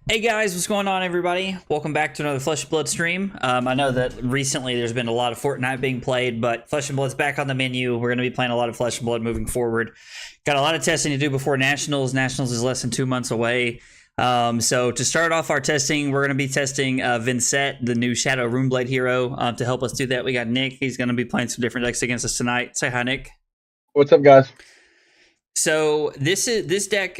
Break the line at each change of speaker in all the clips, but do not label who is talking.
Hey guys, what's going on, everybody? Welcome back to another Flesh and Blood stream. I know that recently there's been a lot of Fortnite being played, but Flesh and Blood's back on the menu. We're going to be playing a lot of Flesh and Blood moving forward. Got a lot of testing to do before Nationals. Nationals is less than 2 months away. So to start off our testing, we're going to be testing Vynnset, the new Shadow Runeblade hero. To help us do that, we got Nick. He's going to be playing some different decks against us tonight. Say hi, Nick.
What's up, guys?
So this Vynnset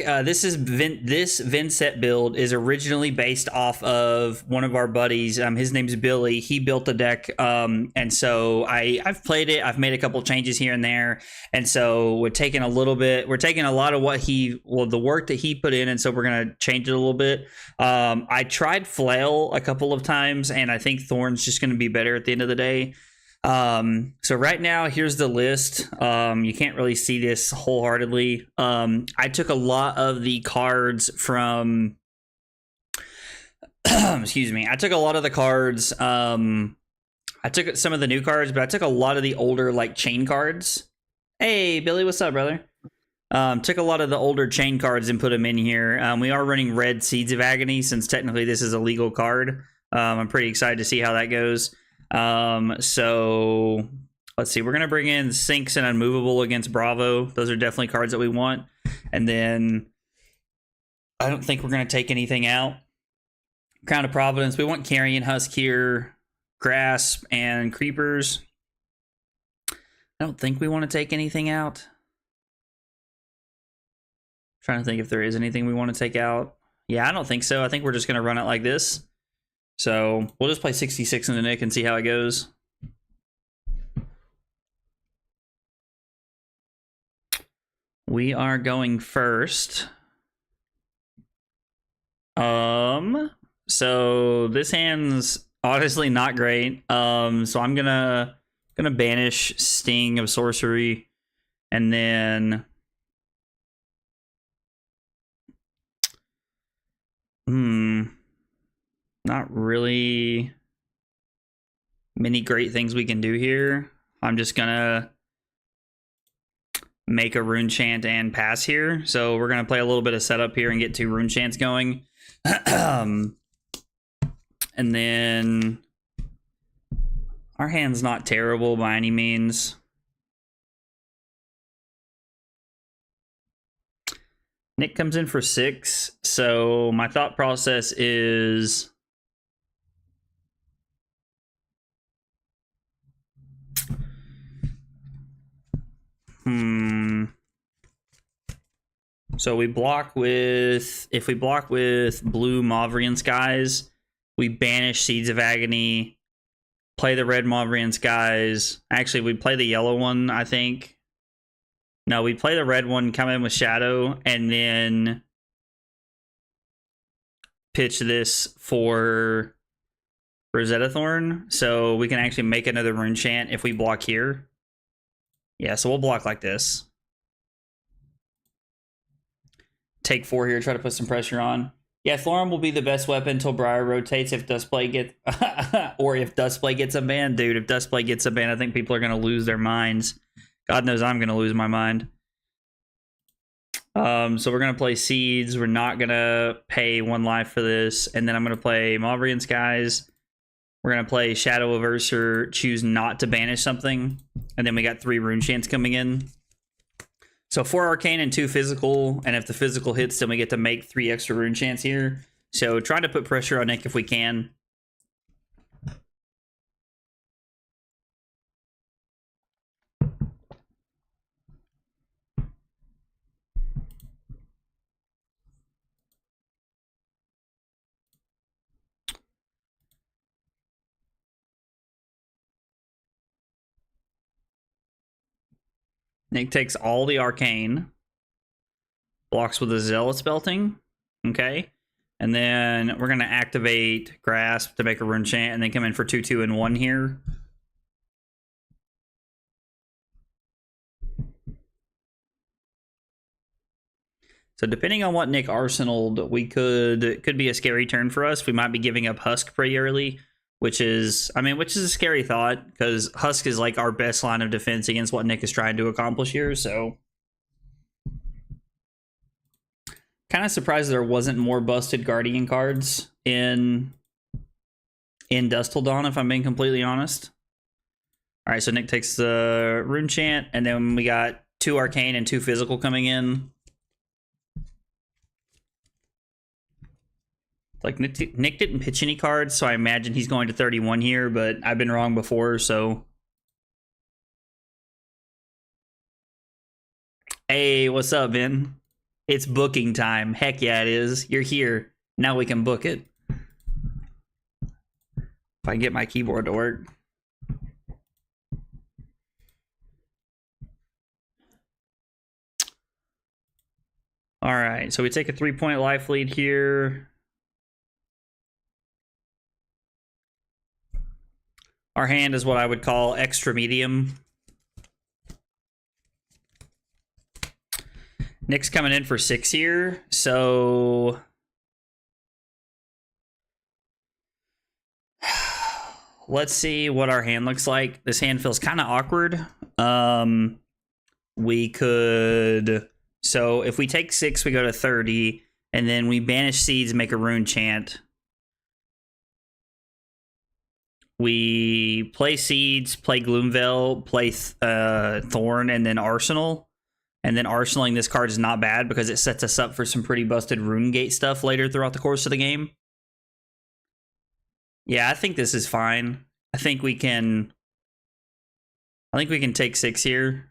build is originally based off of one of our buddies. His name's Billy. He built the deck, and so I've played it. I've made a couple changes here and there, and so we're taking a lot of the work that he put in, and so we're gonna change it a little bit. I tried Flail a couple of times, and I think Thorn's just gonna be better at the end of the day. So right now, here's the list. You can't really see this wholeheartedly. I took a lot of the cards from excuse me. I took a lot of the cards. I took some of the new cards, but I took a lot of the older like chain cards. Hey Billy, what's up, brother? Took a lot of the older chain cards and put them in here. We are running red Seeds of Agony since technically this is a legal card. I'm pretty excited to see how that goes. So let's see, we're going to bring in Sinks and Unmovable against Bravo. Those are definitely cards that we want. And then I don't think we're going to take anything out. Crown of Providence. We want Carrion Husk here, Grasp, and Creepers. I don't think we want to take anything out. Trying to think if there is anything we want to take out. Yeah, I don't think so. I think we're just going to run it like this. So we'll just play 66 in the Nick and see how it goes. We are going first. So this hand's honestly not great. So I'm gonna banish Sting of Sorcery, and then not really many great things we can do here. I'm just gonna make a rune chant and pass here. So we're gonna play a little bit of setup here and get 2 rune chants going. And then our hand's not terrible by any means. Nick comes in for 6. So my thought process is so we block with, if we block with blue Mauvrian Skies, we banish Seeds of Agony, play the red Mauvrian Skies. Actually, we play the yellow one, I think. No, we play the red one, come in with Shadow, and then pitch this for Rosetta Thorn. So we can actually make another rune chant if we block here. Yeah, so we'll block like this. Take 4 here, try to put some pressure on. Yeah, Thorn will be the best weapon until Briar rotates. If Duskblade gets or if Duskblade gets a ban, dude, if Duskblade gets a ban, I think people are gonna lose their minds. God knows I'm gonna lose my mind. So we're gonna play Seeds. We're not gonna pay 1 life for this, and then I'm gonna play Mauvrian Skies. We're going to play Shadow Averser, choose not to banish something. And then we got 3 rune chants coming in. So 4 arcane and 2 physical. And if the physical hits, then we get to make 3 extra rune chants here. So try to put pressure on Nick if we can. Nick takes all the arcane, blocks with a Zealous Belting, okay? And then we're going to activate Grasp to make a rune chant, and then come in for 2/2 and 1 here. So depending on what Nick arsenaled, it could be a scary turn for us. We might be giving up Husk pretty early. which is a scary thought, because Husk is like our best line of defense against what Nick is trying to accomplish here. So Kind of surprised there wasn't more busted Guardian cards in Dusk Till Dawn, if I'm being completely honest. All right, so Nick takes the Rune Chant, and then we got 2 Arcane and 2 Physical coming in. Like, Nick didn't pitch any cards, so I imagine he's going to 31 here, but I've been wrong before, so... Hey, what's up, Vin? It's booking time. Heck yeah, it is. You're here. Now we can book it. If I can get my keyboard to work. All right, so we take a 3-point life lead here. Our hand is what I would call extra medium. Nick's coming in for 6 here, so... Let's see what our hand looks like. This hand feels kind of awkward. We could... So if we take 6, we go to 30, and then we banish Seeds, make a Rune Chant. We play Seeds, play Gloomveil, play Thorn, and then Arsenal. And then arsenaling this card is not bad because it sets us up for some pretty busted Rune Gate stuff later throughout the course of the game. Yeah, I think this is fine. I think we can take 6 here.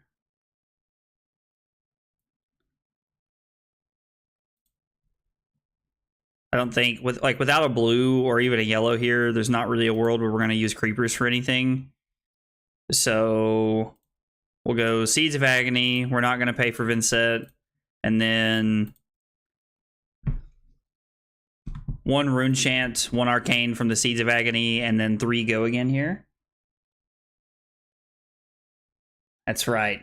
I don't think without a blue or even a yellow here, there's not really a world where we're going to use creepers for anything. So we'll go Seeds of Agony. We're not going to pay for Vynnset. And then 1 Rune Chant, 1 Arcane from the Seeds of Agony, and then 3 go again here. That's right.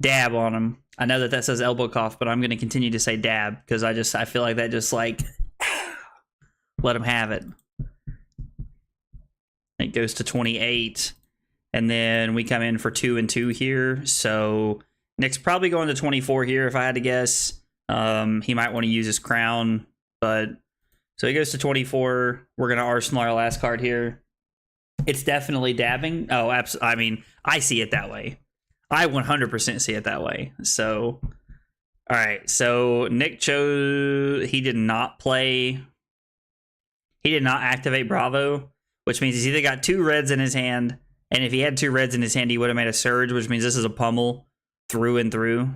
Dab on him. I know that says elbow cough, but I'm going to continue to say dab because I feel like that just like let him have it. It goes to 28. And then we come in for 2 and 2 here. So Nick's probably going to 24 here if I had to guess. He might want to use his crown, but so he goes to 24. We're going to arsenal our last card here. It's definitely dabbing. Oh, absolutely. I mean, I see it that way. I 100% see it that way. So, all right. So Nick chose, he did not activate Bravo, which means he's either got 2 reds in his hand, and if he had 2 reds in his hand, he would have made a Surge, which means this is a pummel through and through.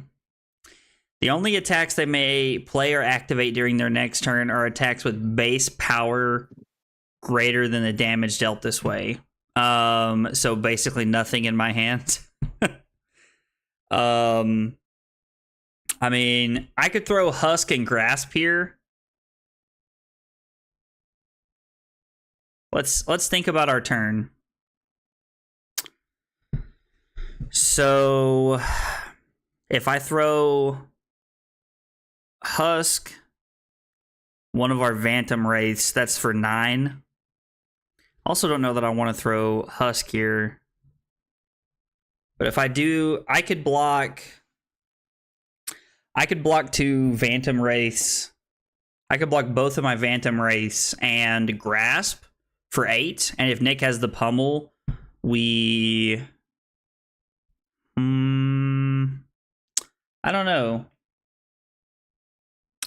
The only attacks they may play or activate during their next turn are attacks with base power greater than the damage dealt this way. So basically nothing in my hands. I mean, I could throw Husk and Grasp here. Let's think about our turn. So if I throw Husk, one of our Phantom Wraiths, that's for 9. Also don't know that I want to throw Husk here. But if I do, I could block 2 Phantom Wraiths. I could block both of my Phantom Wraiths and Grasp for 8. And if Nick has the pummel, we... I don't know.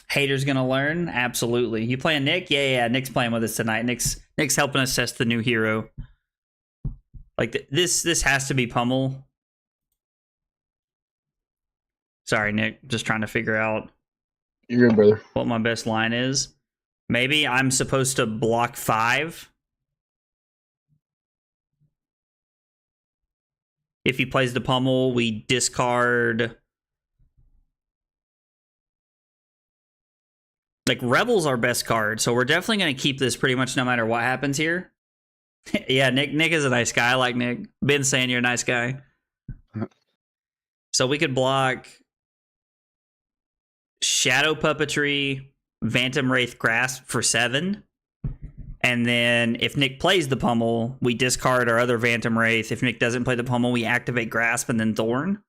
Hater's gonna learn? Absolutely. You playing Nick? Yeah, Nick's playing with us tonight. Nick's helping us test the new hero. Like, this has to be pummel. Sorry, Nick. Just trying to figure out
You're good, brother.
What my best line is. Maybe I'm supposed to block 5. If he plays the pummel, we discard... Like, Rebel's our best card, so we're definitely going to keep this pretty much no matter what happens here. Yeah, Nick is a nice guy. I like Nick. Ben's saying you're a nice guy. So we could block Shadow Puppetry, Phantom Wraith Grasp for 7. And then if Nick plays the pummel, we discard our other Phantom Wraith. If Nick doesn't play the pummel, we activate Grasp and then Thorn.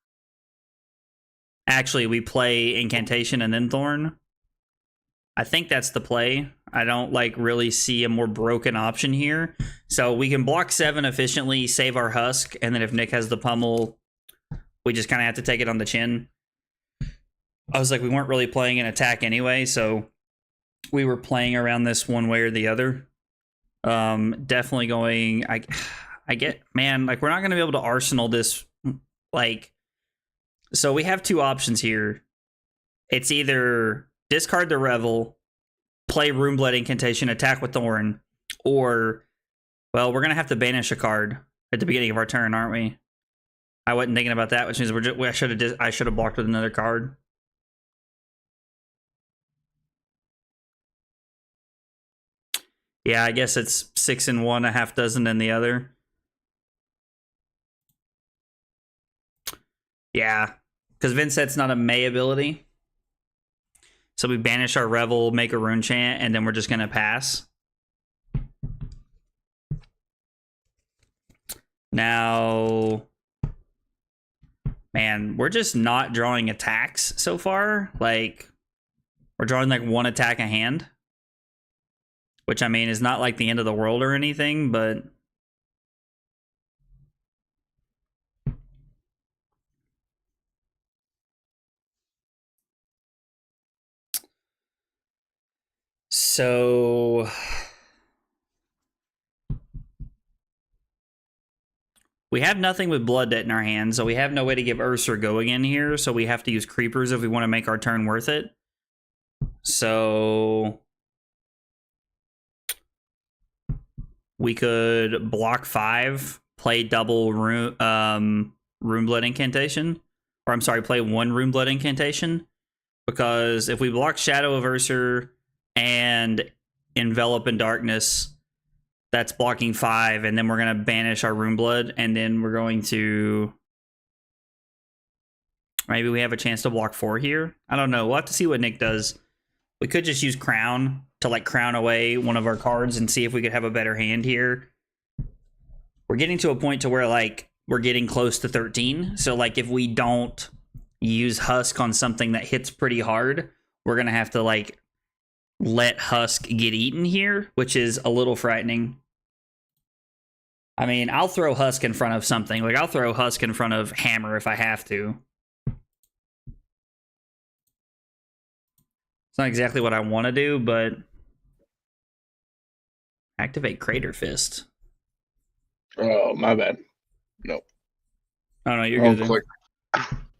Actually, we play Incantation and then Thorn. I think that's the play. I don't like really see a more broken option here. So we can block 7 efficiently, save our Husk, and then if Nick has the pummel, we just kind of have to take it on the chin. I was like, we weren't really playing an attack anyway, so we were playing around this one way or the other. Definitely going. I get, man, like we're not going to be able to arsenal this. Like, so we have 2 options here. It's either discard the Revel, play Runeblade Incantation, attack with Thorn, or, well, we're going to have to banish a card at the beginning of our turn, aren't we? I wasn't thinking about that, which means I should have blocked with another card. Yeah, I guess it's 6 in one, a half dozen in the other. Yeah, because Vynnset's not a May ability. So we banish our Revel, make a rune chant, and then we're just going to pass. Now, man, we're just not drawing attacks so far. Like, we're drawing like 1 attack a hand. Which, I mean, is not like the end of the world or anything, but... So... we have nothing with Blood Debt in our hands, so we have no way to give Ursa go again here, so we have to use Creepers if we want to make our turn worth it. So... we could block 5, play double Runeblood Incantation. Or I'm sorry, play 1 Runeblood Incantation. Because if we block Shadow of Ursa and Envelop in Darkness, that's blocking 5, and then we're going to banish our Runeblood, and then we're going to... maybe we have a chance to block 4 here. I don't know. We'll have to see what Nick does. We could just use Crown to like crown away one of our cards and see if we could have a better hand here. We're getting to a point to where like we're getting close to 13. So like if we don't use Husk on something that hits pretty hard, we're going to have to like let Husk get eaten here, which is a little frightening. I mean, I'll throw Husk in front of something. Like I'll throw Husk in front of Hammer if I have to. It's not exactly what I want to do, but activate Crater Fist.
Oh, my bad. No.
Oh no, you're
Wrong
good.
click.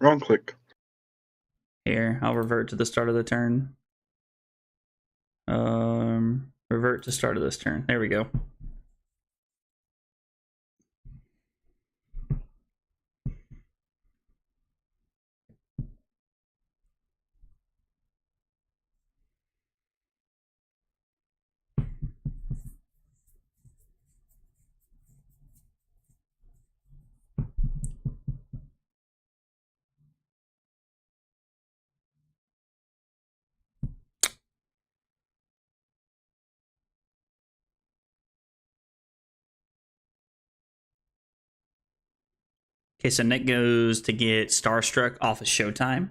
Wrong click.
Here, I'll revert to the start of the turn. Revert to start of this turn. There we go. Okay, so Nick goes to get Starstruck off of Showtime.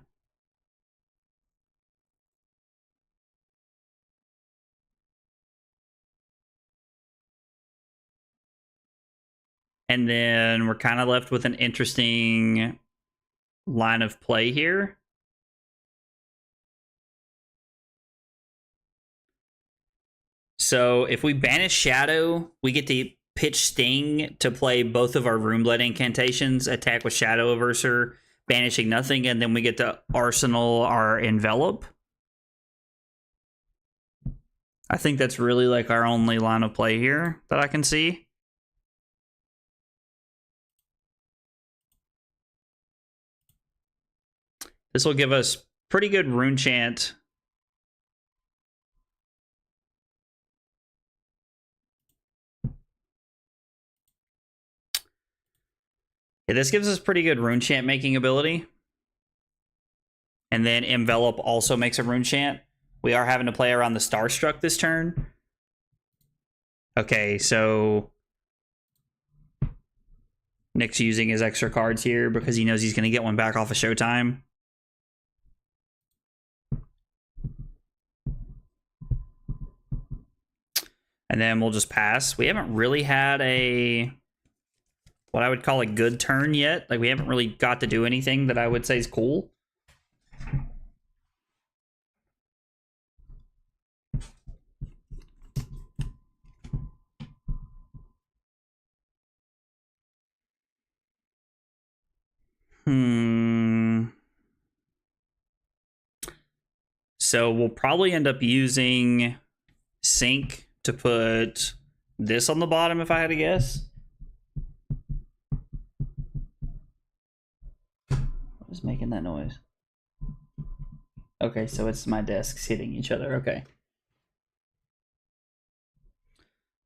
And then we're kind of left with an interesting line of play here. So if we banish Shadow, we get to pitch Sting to play both of our Runeblood Incantations, attack with Shadow of Ursa, banishing nothing, and then we get to arsenal our Envelop. I think that's really like our only line of play here that I can see. This will give us pretty good rune chant. Yeah, this gives us pretty good rune chant making ability. And then Envelop also makes a rune chant. We are having to play around the Starstruck this turn. Okay, so Nick's using his extra cards here because he knows he's going to get one back off of Showtime. And then we'll just pass. We haven't really had a what I would call a good turn yet. Like we haven't really got to do anything that I would say is cool. So we'll probably end up using sync to put this on the bottom if I had to guess. What is making that noise? Okay, so it's my desks hitting each other. Okay.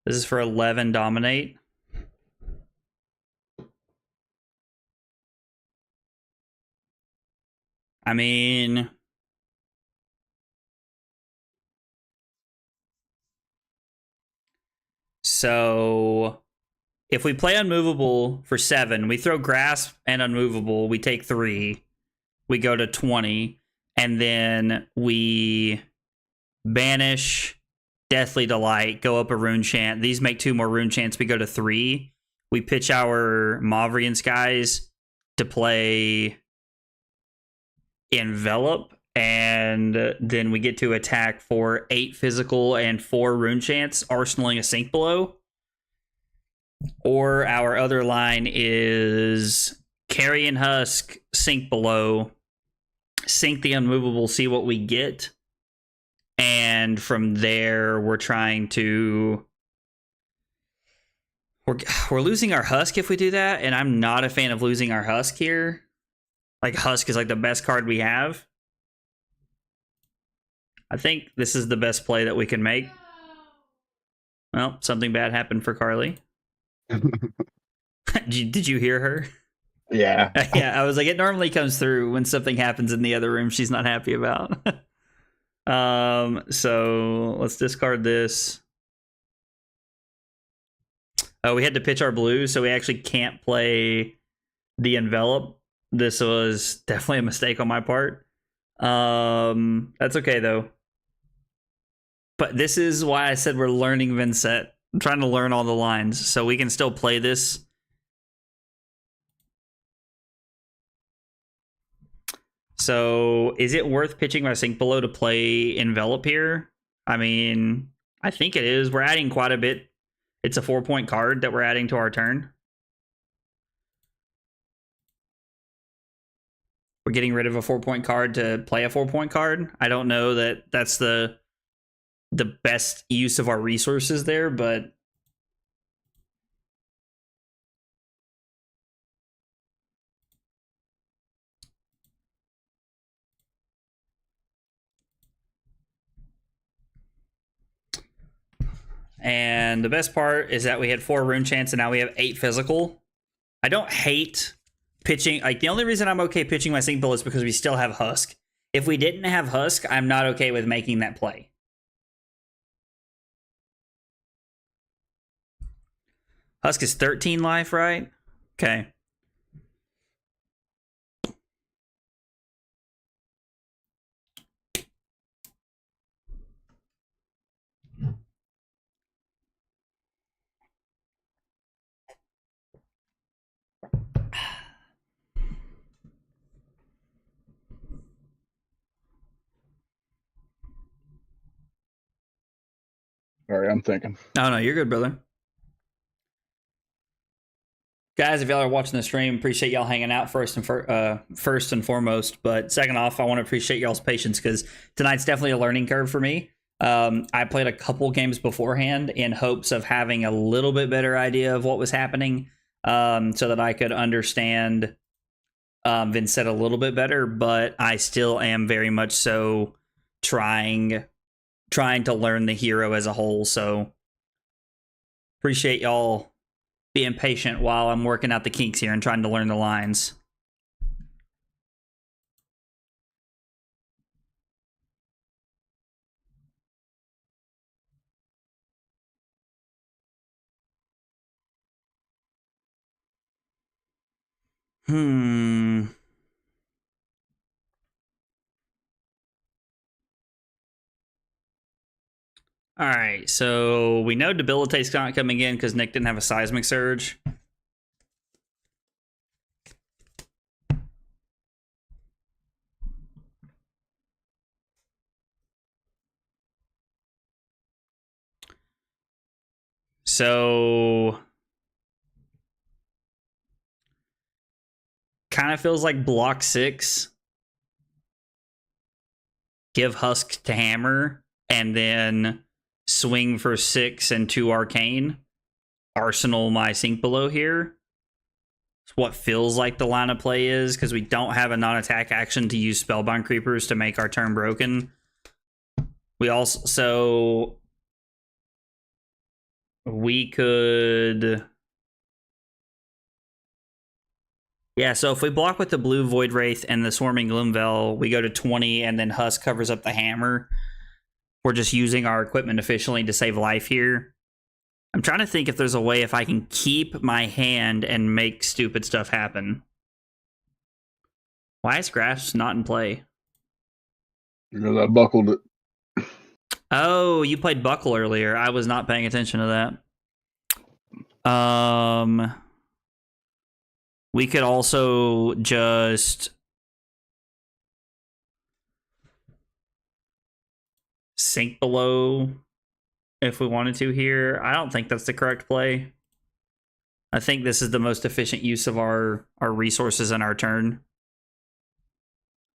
This is for 11 dominate. I mean, so if we play unmovable for 7, we throw grasp and unmovable, we take 3, we go to 20, and then we banish Deathly Delight, go up a rune chant. These make 2 more rune chants, we go to 3. We pitch our Mavrian Skies to play Envelop, and then we get to attack for 8 physical and 4 rune chants, arsenaling a Sink Below. Or our other line is Carrion Husk, Sink Below, sink the unmovable, see what we get. And from there, we're trying to... We're losing our Husk if we do that, and I'm not a fan of losing our Husk here. Like, Husk is like the best card we have. I think this is the best play that we can make. Well, something bad happened for Carly. Did you hear her?
Yeah.
Yeah, I was like, it normally comes through when something happens in the other room she's not happy about. So let's discard this. Oh, we had to pitch our blue, so we actually can't play the Envelop. This was definitely a mistake on my part. That's okay though. But this is why I said we're learning Vynnset. I'm trying to learn all the lines so we can still play this. So is it worth pitching my Sink Below to play Envelop here? I mean, I think it is. We're adding quite a bit. It's a 4-point card that we're adding to our turn. We're getting rid of a 4-point card to play a 4-point card. I don't know that that's the best use of our resources there, but and the best part is that we had 4 rune chants and now we have 8 physical. I don't hate pitching. Like, the only reason I'm okay pitching my Sink Below is because we still have Husk. If we didn't have Husk, I'm not okay with making that play. Husk is 13 life, right? Okay.
Sorry, I'm thinking.
Oh, no, you're good, brother. Guys, if y'all are watching the stream, appreciate y'all hanging out first and foremost. But second off, I want to appreciate y'all's patience because tonight's definitely a learning curve for me. I played a couple games beforehand in hopes of having a little bit better idea of what was happening, so that I could understand Vynnset a little bit better. But I still am very much so trying to learn the hero as a whole. So appreciate y'all being patient while I'm working out the kinks here and trying to learn the lines. All right, so we know Debilitate's not coming in because Nick didn't have a Seismic Surge. So kind of feels like block 6. Give Husk to Hammer, and then swing for 6 and 2 Arcane. Arsenal my Sink Below here. It's what feels like the line of play is, because we don't have a non-attack action to use Spellbind Creepers to make our turn broken. We also... So... We could... Yeah, so if we block with the blue Void Wraith and the Swarming Gloomveil, we go to 20, and then Husk covers up the Hammer. We're just using our equipment efficiently to save life here. I'm trying to think if there's a way if I can keep my hand and make stupid stuff happen. Why is Grasp not in play?
Because I buckled it.
Oh, you played Buckle earlier. I was not paying attention to that. We could also just Sink Below if we wanted to here. I don't think that's the correct play. I think this is the most efficient use of our resources in our turn.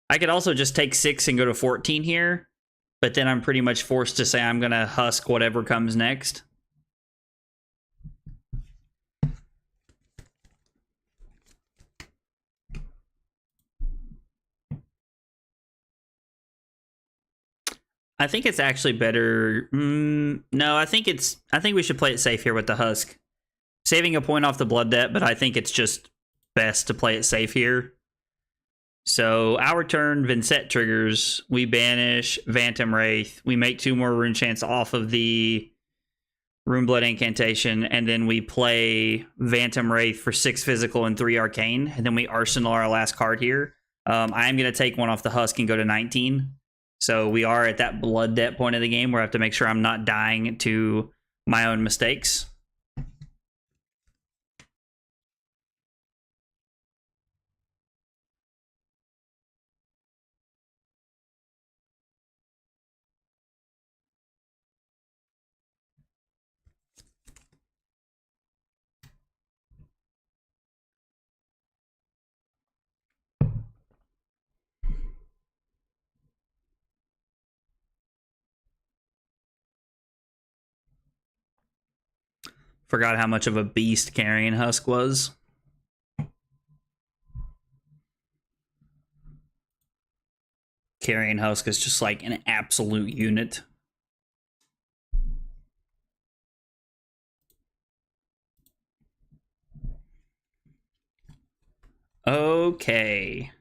I could also just take 6 and go to 14 here, but then I'm pretty much forced to say I'm going to Husk whatever comes next. I think it's actually better. No, I think we should play it safe here with the Husk. Saving a point off the Blood Debt, but I think it's just best to play it safe here. So our turn, Vynnset triggers. We banish Phantom Wraith. We make 2 more Rune Chants off of the Runeblood Incantation, and then we play Phantom Wraith for 6 physical and 3 arcane, and then we arsenal our last card here. I am going to take 1 off the Husk and go to 19. So we are at that blood debt point of the game where I have to make sure I'm not dying to my own mistakes. Forgot how much of a beast Carrion Husk was. Carrion Husk is just like an absolute unit. Okay.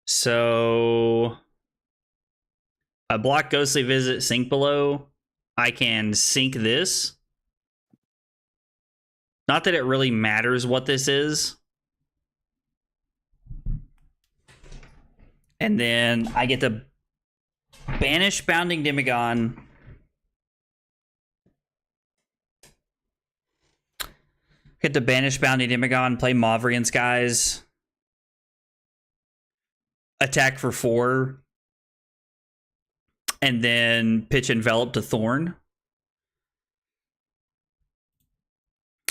So I block Ghostly Visit, Sink Below. I can sink this. Not that it really matters what this is. And then I get to banish Bounding Demagon. Get to banish Bounding Demagon, play Mauvrion Skies. Attack for 4. And then pitch Envelop to Thorn.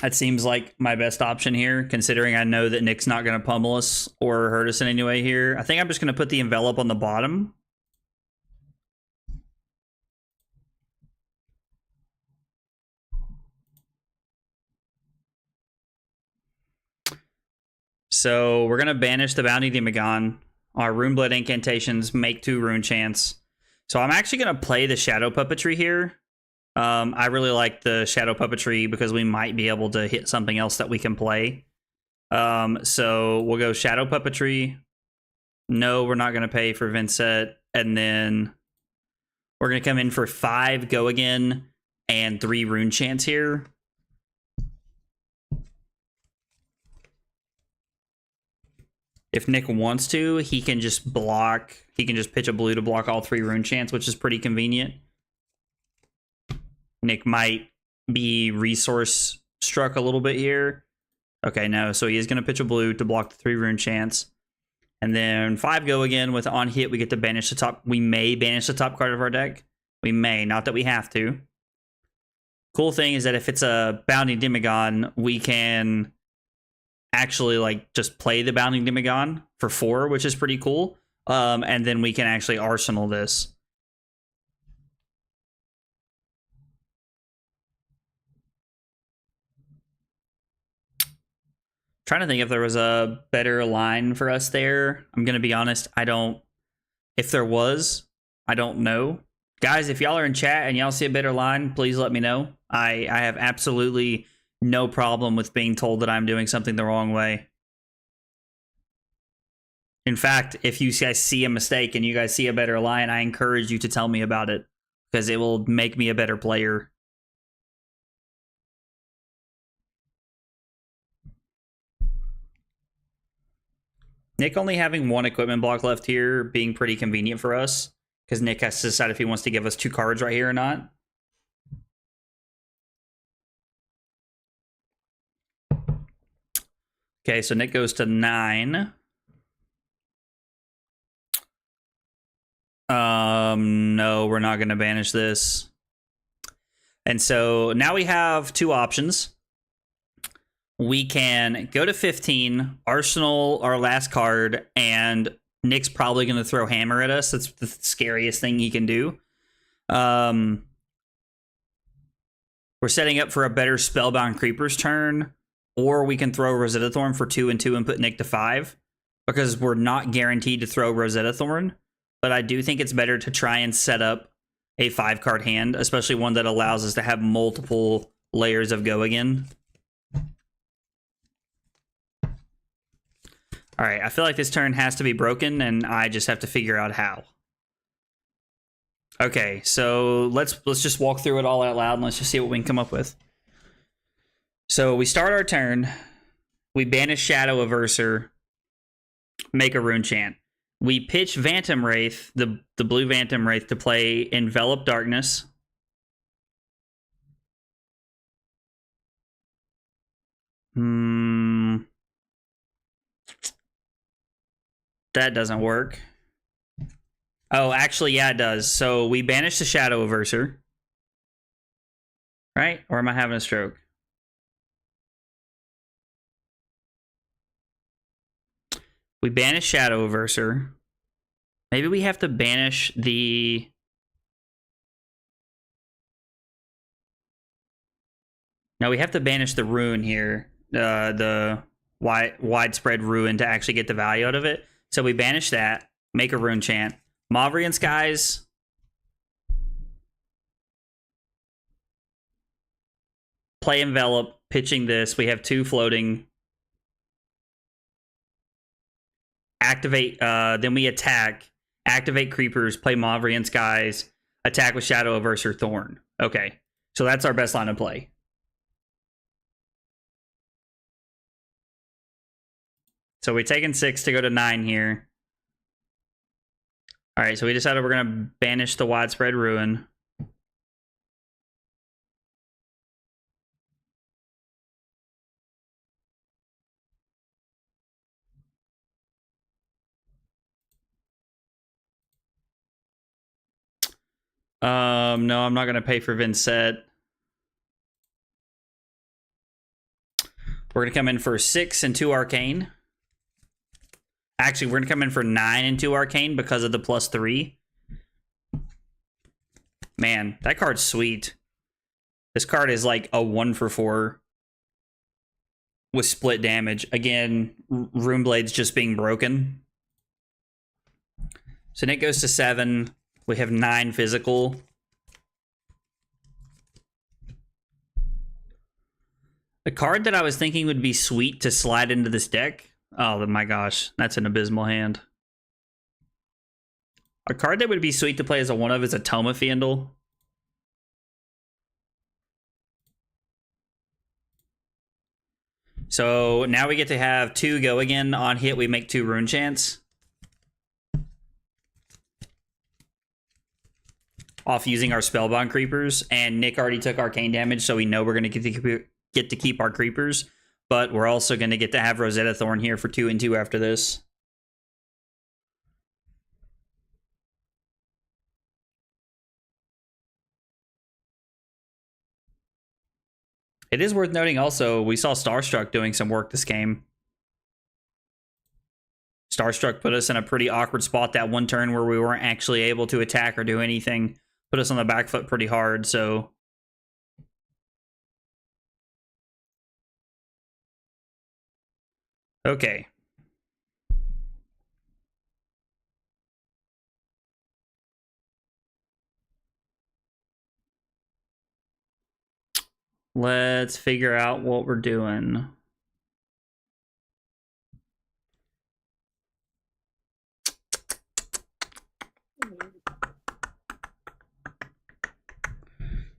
That seems like my best option here, considering I know that Nick's not going to pummel us or hurt us in any way here. I think I'm just going to put the Envelop on the bottom. So we're going to banish the Bounty Demagon. Our Runeblood Incantations make 2 Rune Chants. So I'm actually going to play the Shadow Puppetry here. I really like the Shadow Puppetry because we might be able to hit something else that we can play. So we'll go Shadow Puppetry. No, we're not going to pay for Vynnset. And then we're going to come in for 5 Go Again and 3 Rune Chants here. If Nick wants to, he can just block. He can just pitch a blue to block all 3 rune chants, which is pretty convenient. Nick might be resource struck a little bit here. Okay, no. So he is going to pitch a blue to block the 3 rune chants. And then 5 go again with on hit. We get to banish the top. We may banish the top card of our deck. We may, not that we have to. Cool thing is that if it's a Bounding Demigod, we can actually like just play the Bounding Demigod for 4, which is pretty cool. And then we can actually arsenal this. Trying to think if there was a better line for us there. I'm gonna be honest, I don't. If there was, I don't know. Guys, if y'all are in chat and y'all see a better line, please let me know. I have absolutely no problem with being told that I'm doing something the wrong way. In fact, if you guys see a mistake and you guys see a better line, I encourage you to tell me about it, because it will make me a better player. Nick only having 1 equipment block left here being pretty convenient for us, because Nick has to decide if he wants to give us 2 cards right here or not. Okay, so Nick goes to 9. No, we're not going to banish this. And so now we have 2 options. We can go to 15, arsenal our last card, and Nick's probably going to throw hammer at us. That's the scariest thing he can do. We're setting up for a better Spellbound Creepers turn, or we can throw Rosetta Thorn for 2 and 2 and put Nick to 5, because we're not guaranteed to throw Rosetta Thorn. But I do think it's better to try and set up a 5-card hand, especially one that allows us to have multiple layers of go again. All right, I feel like this turn has to be broken, and I just have to figure out how. Okay, so let's just walk through it all out loud, and let's just see what we can come up with. So we start our turn. We banish Shadow Averser, make a rune chant. We pitch Phantom Wraith, the blue Phantom Wraith, to play Envelop Darkness. That doesn't work. Oh, actually, yeah, it does. So we banish the Shadow Averser. Right? Or am I having a stroke? We banish Shadow Averser. Maybe we have to banish the... No, we have to banish the rune here. The widespread ruin to actually get the value out of it. So we banish that, make a rune chant. Mauvrion Skies. Play Envelop, pitching this. We have 2 floating. Activate, then we attack. Activate Creepers, play Mauvrion Skies, attack with Shadow Averser Thorn. Okay, so that's our best line of play. So we're taking 6 to go to 9 here. All right, so we decided we're going to banish the Widespread Ruin. No, I'm not going to pay for Vynnset. We're going to come in for 6 and 2 Arcane. Actually, we're going to come in for 9 and 2 Arcane because of the +3. Man, that card's sweet. This card is like a 1 for 4 with split damage. Again, Runeblade's just being broken. So Nick goes to 7. We have 9 physical. A card that I was thinking would be sweet to slide into this deck. Oh my gosh, that's an abysmal hand. A card that would be sweet to play as a 1-of is a Toma Fiendel. So now we get to have 2 go again. On hit, we make 2 rune chants. Off using our spellbound creepers. And Nick already took arcane damage, so we know we're going to get to keep our creepers. But we're also going to get to have Rosetta Thorn here for 2 and 2 after this. It is worth noting also, we saw Starstruck doing some work this game. Starstruck put us in a pretty awkward spot that one turn where we weren't actually able to attack or do anything. Put us on the back foot pretty hard, so... Okay. Let's figure out what we're doing.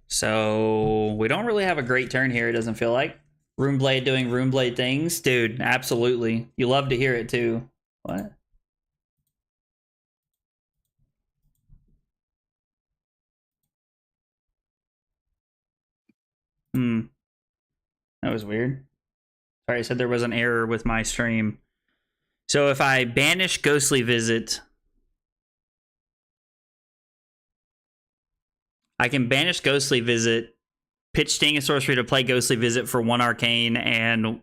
So we don't really have a great turn here, it doesn't feel like. Runeblade doing Runeblade things. Dude, absolutely. You love to hear it too. What? That was weird. Sorry, I said there was an error with my stream. So if I banish Ghostly Visit, I can banish Ghostly Visit, pitch Sting and Sorcery to play Ghostly Visit for 1 arcane and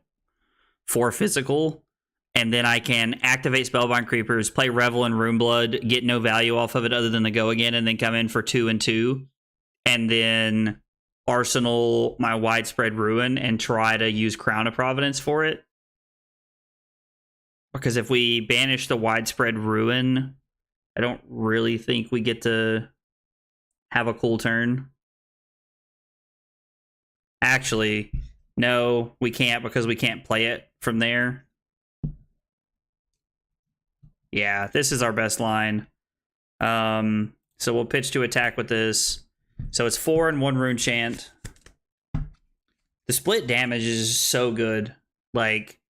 4 physical, and then I can activate Spellbind Creepers, play Revel and Runeblood, get no value off of it other than the go again, and then come in for 2 and 2, and then Arsenal my Widespread Ruin and try to use Crown of Providence for it. Because if we banish the Widespread Ruin, I don't really think we get to have a cool turn. Actually, no, we can't because we can't play it from there. Yeah, this is our best line. So we'll pitch to attack with this. So it's 4 and 1 rune chant. The split damage is so good. Like,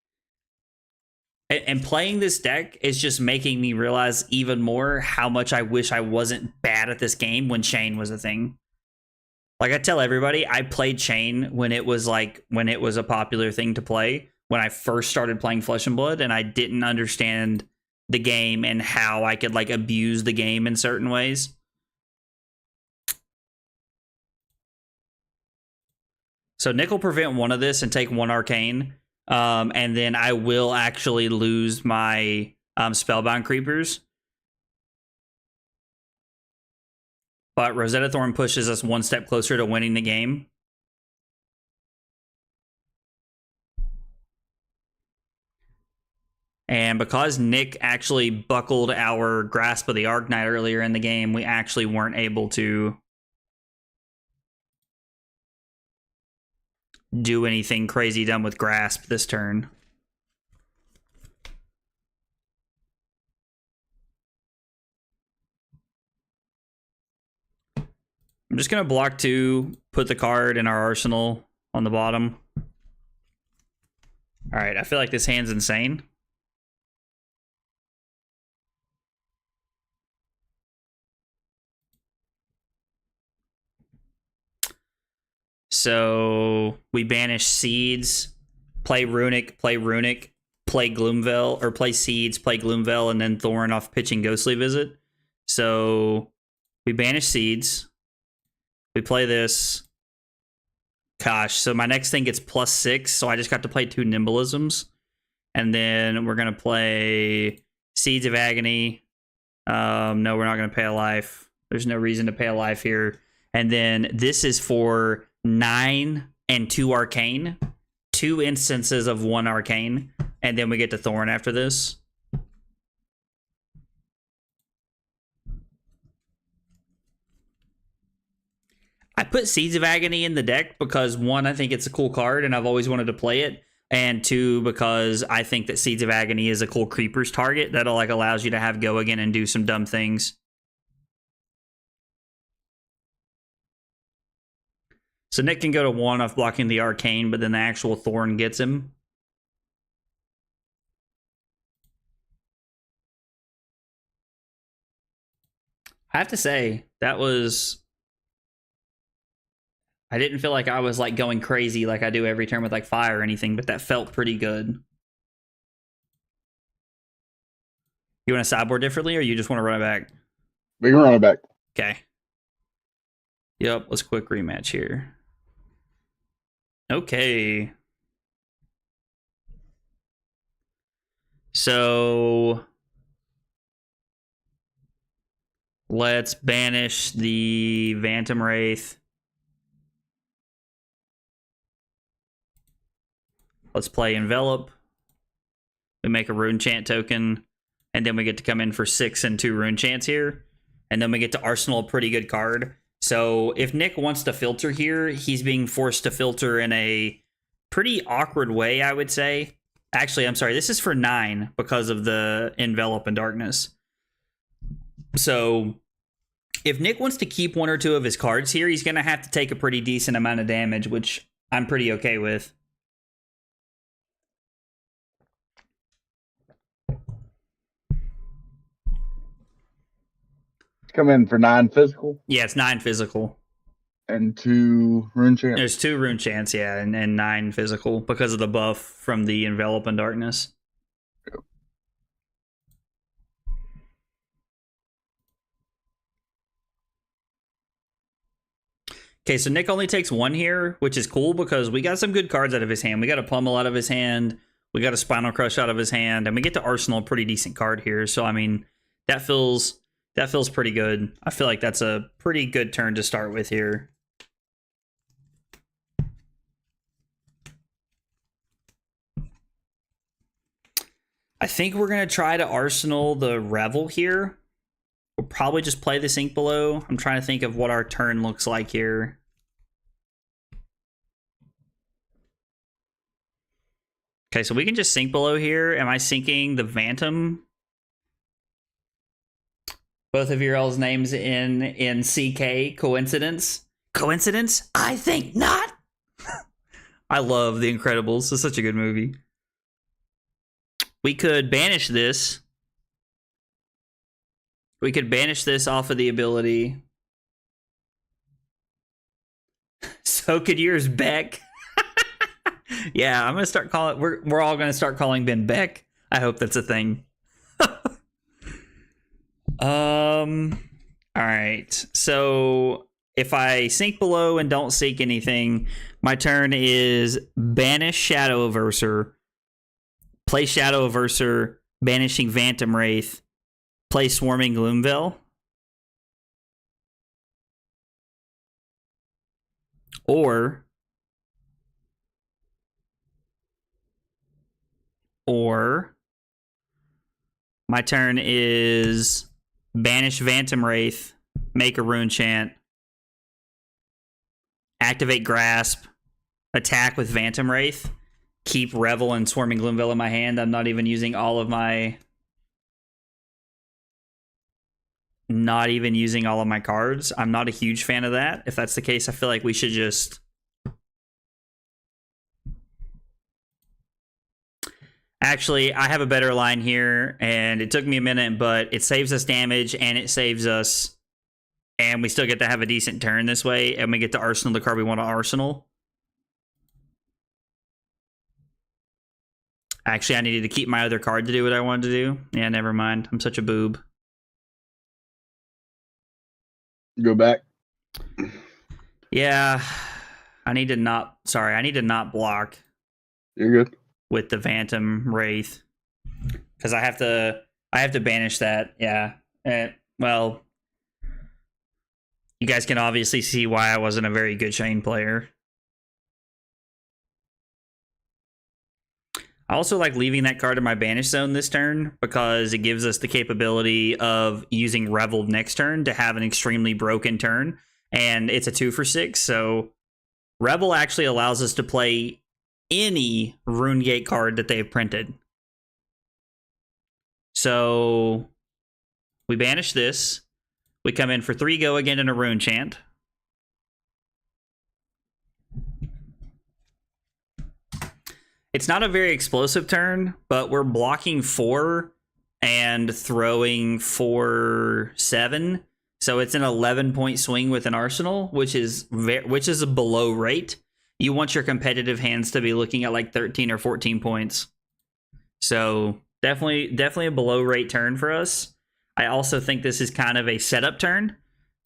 and playing this deck is just making me realize even more how much I wish I wasn't bad at this game when Chain was a thing. Like, I tell everybody, I played Chain when it was a popular thing to play, when I first started playing Flesh and Blood, and I didn't understand the game and how I could, like, abuse the game in certain ways. So Nick will prevent 1 of this and take 1 arcane, and then I will actually lose my Spellbound Creepers. But Rosetta Thorn pushes us 1 step closer to winning the game. And because Nick actually buckled our Grasp of the Arknight earlier in the game, we actually weren't able to do anything crazy done with Grasp this turn. I'm just going to block 2, put the card in our arsenal on the bottom. All right, I feel like this hand's insane. So we banish Seeds, play Runic, play Gloomveil, or play Seeds, play Gloomveil, and then Thorn off pitching Ghostly Visit. So we banish Seeds. We play this. Gosh, so my next thing gets +6, so I just got to play 2 Nimblisms. And then we're going to play Seeds of Agony. No, we're not going to pay a life. There's no reason to pay a life here. And then this is for 9 and 2 arcane. 2 instances of 1 arcane. And then we get to Thorn after this. I put Seeds of Agony in the deck because 1, I think it's a cool card and I've always wanted to play it. And 2, because I think that Seeds of Agony is a cool creepers target that like allows you to have go again and do some dumb things. So Nick can go to 1 off blocking the arcane, but then the actual Thorn gets him. I have to say, that was... I didn't feel like I was like going crazy like I do every turn with like fire or anything, but that felt pretty good. You want to sideboard differently, or you just want to run it back?
We can run it back.
Okay. Yep, let's quick rematch here. Okay. So let's banish the Phantom Wraith. Let's play Envelop. We make a Rune Chant token, and then we get to come in for 6 and 2 Rune Chants here. And then we get to Arsenal a pretty good card. So if Nick wants to filter here, he's being forced to filter in a pretty awkward way, I would say. Actually, I'm sorry, this is for 9 because of the Envelop and Darkness. So if Nick wants to keep 1 or 2 of his cards here, he's going to have to take a pretty decent amount of damage, which I'm pretty okay with.
Come in for 9 physical.
Yeah, it's 9 physical.
And 2 rune chants.
There's 2 rune chants, yeah, and 9 physical because of the buff from the Envelop and Darkness.
Yep.
Okay, so Nick only takes 1 here, which is cool because we got some good cards out of his hand. We got a Pummel out of his hand. We got a Spinal Crush out of his hand, and we get to Arsenal a pretty decent card here. So I mean, that feels pretty good. I feel like that's a pretty good turn to start with here. I think we're going to try to Arsenal the Revel here. We'll probably just play the Sink Below. I'm trying to think of what our turn looks like here. Okay, so we can just Sink Below here. Am I sinking the Phantom? Both of your all's names in CK. Coincidence? Coincidence? I think not. I love The Incredibles. It's such a good movie. We could banish this. We could banish this off of the ability. So could yours Beck. Yeah, I'm gonna start calling. We're all gonna start calling Ben Beck. I hope that's a thing. All right. So if I Sink Below and don't seek anything, my turn is banish Shadow Averser. Play Shadow Averser, banishing Phantom Wraith. Play Swarming Gloomveil. Or my turn is banish Phantom Wraith, make a Rune Chant, activate Grasp, attack with Phantom Wraith, keep Revel and Swarming Gloomveil in my hand. I'm not even using all of my... Not even using all of my cards. I'm not a huge fan of that. If that's the case, I feel like we should just... Actually, I have a better line here, and it took me a minute, but it saves us damage, and it saves us... And we still get to have a decent turn this way, and we get to Arsenal the card we want to Arsenal. Actually, I needed to keep my other card to do what I wanted to do. Yeah, never mind. I'm such a boob.
Go back.
Yeah, I need to not... Sorry, I need to not block.
You're good.
With the Phantom Wraith. Because I have to banish that. Yeah. Well, you guys can obviously see why I wasn't a very good Shane player. I also like leaving that card in my banish zone this turn because it gives us the capability of using Revel next turn to have an extremely broken turn. And it's a 2 for 6, so Revel actually allows us to play any RuneGate card that they've printed. So we banish this. We come in for 3 go again in a Rune Chant. It's not a very explosive turn, but we're blocking 4 and throwing for 7. So it's an 11-point swing with an arsenal, which is a below rate. You want your competitive hands to be looking at like 13 or 14 points. So definitely a below rate turn for us. I also think this is kind of a setup turn.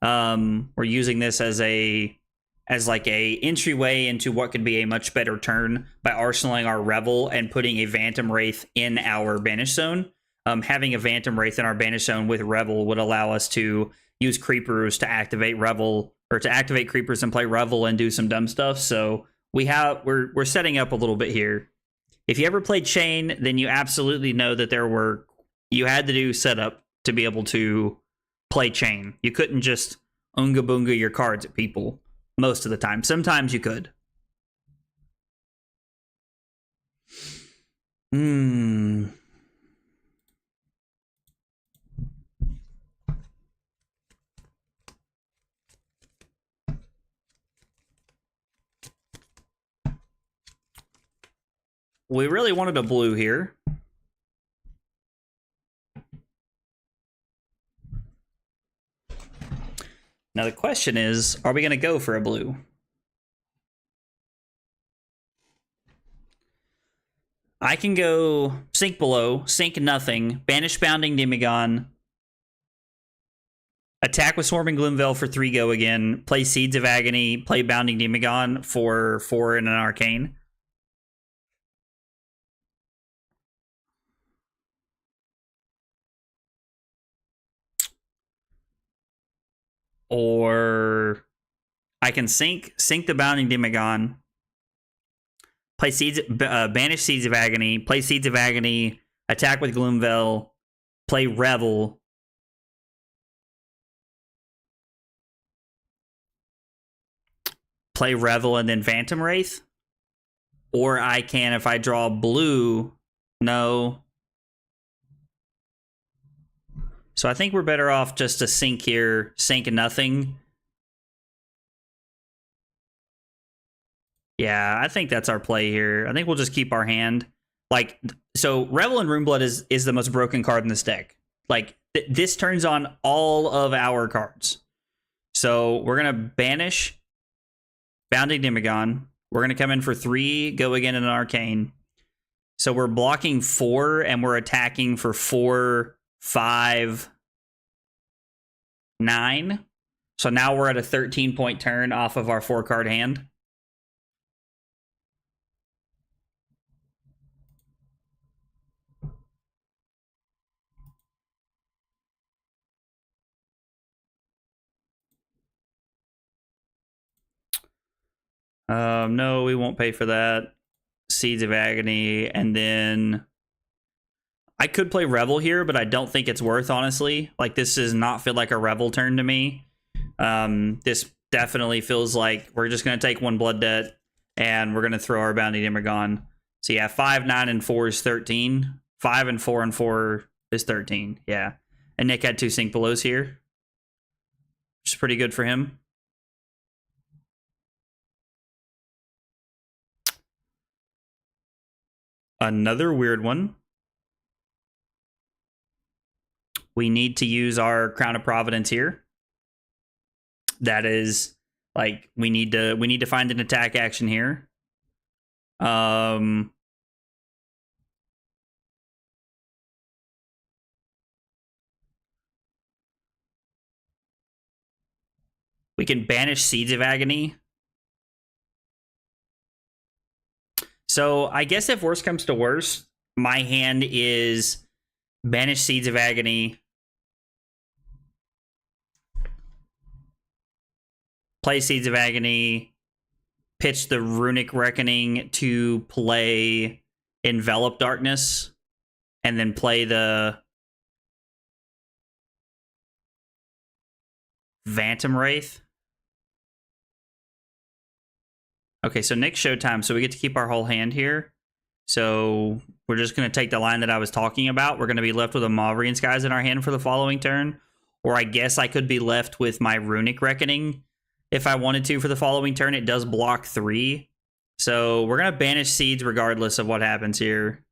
We're using this as like a entryway into what could be a much better turn by arsenaling our Revel and putting a Phantom Wraith in our Banish Zone. Having a Phantom Wraith in our Banish Zone with Revel would allow us to use creepers to activate Revel, or to activate creepers and play Revel and do some dumb stuff. So we're setting up a little bit here. If you ever played Chain, then you absolutely know that you had to do setup to be able to play Chain. You couldn't just unga boonga your cards at people most of the time. Sometimes you could. We really wanted a blue here. Now the question is, are we going to go for a blue? I can go sink below, sink nothing, banish Bounding Demigon, attack with Swarming Gloomveil for 3 go again, play Seeds of Agony, play Bounding Demigon for 4 and an Arcane. Or I can sink the Bounding Demigon, play banish Seeds of Agony, play Seeds of Agony, attack with Gloomveil, play Revel, and then Phantom Wraith. Or I can, if I draw blue, no. So I think we're better off just to sink here, sink nothing. Yeah, I think that's our play here. I think we'll just keep our hand. Like, so Revel and Runeblood is the most broken card in this deck. Like, this turns on all of our cards. So we're going to banish Bounding Demigon. We're going to come in for 3, go again in an Arcane. So we're blocking 4, and we're attacking for 4, 5, 9. So now we're at a 13-point turn off of our 4-card hand. No, we won't pay for that. Seeds of Agony, and then I could play Revel here, but I don't think it's worth, honestly. Like, this does not feel like a Revel turn to me. This definitely feels like we're just going to take 1 Blood Debt, and we're going to throw our Bounty Demigon. So yeah, 5, 9, and 4 is 13. 5 and 4 and 4 is 13. Yeah. And Nick had 2 Sink Belows here, which is pretty good for him. Another weird one. We need to use our Crown of Providence here. That is, like, we need to find an attack action here. We can banish Seeds of Agony. So I guess if worst comes to worst, my hand is banish Seeds of Agony, play Seeds of Agony, pitch the Runic Reckoning to play Envelop Darkness, and then play the Phantom Wraith. Okay, so Nick's Showtime, so we get to keep our whole hand here. So we're just going to take the line that I was talking about. We're going to be left with a Mauvrion Skies in our hand for the following turn. Or I guess I could be left with my Runic Reckoning if I wanted to for the following turn. It does block 3. So we're going to banish Seeds regardless of what happens here.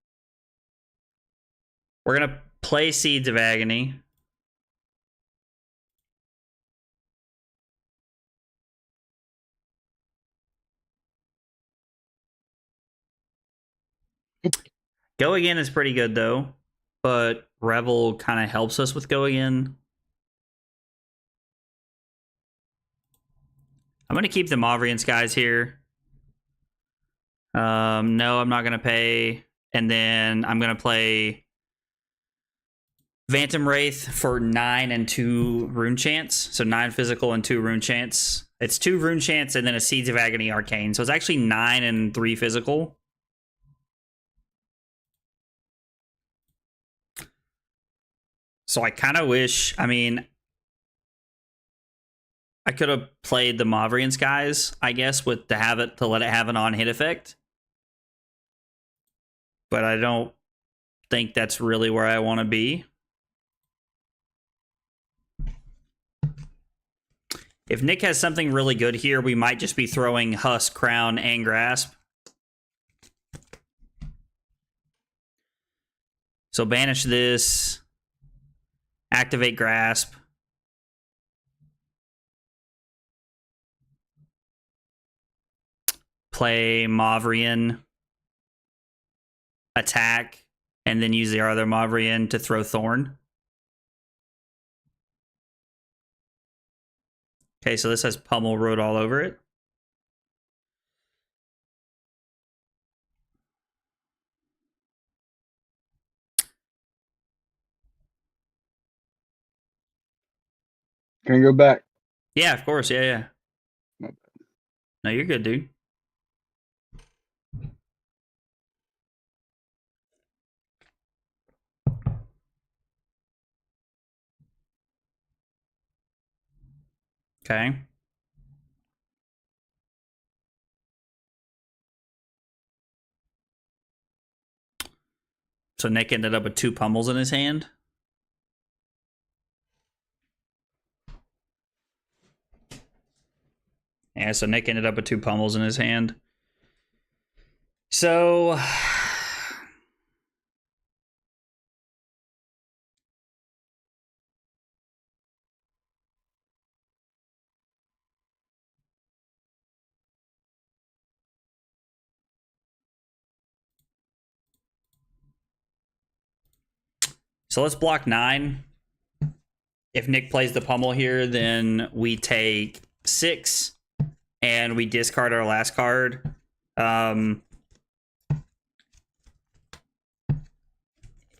We're going to play Seeds of Agony. Go again is pretty good though, but Revel kind of helps us with go again. I'm gonna keep the Mauvrian guys here. No, I'm not gonna pay, and then I'm gonna play Phantom Wraith for 9 and 2 rune chance. So 9 physical and 2 rune chance. It's 2 rune chance and then a Seeds of Agony Arcane. So it's actually 9 and 3 physical. So I kind of wish, I mean, I could have played the Mauvrian guys, I guess, with to let it have an on-hit effect. But I don't think that's really where I want to be. If Nick has something really good here, we might just be throwing Husk, Crown, and Grasp. So banish this. Activate Grasp. Play Mauvrian. Attack. And then use the other Mauvrian to throw Thorn. Okay, so this has Pummel Road all over it.
Can I go back?
Yeah, of course. Yeah, yeah.
My bad.
No, you're good, dude. Okay. So Nick ended up with 2 pummels in his hand. Yeah, so Nick ended up with 2 pummels in his hand. So let's block 9. If Nick plays the pummel here, then we take 6 and we discard our last card.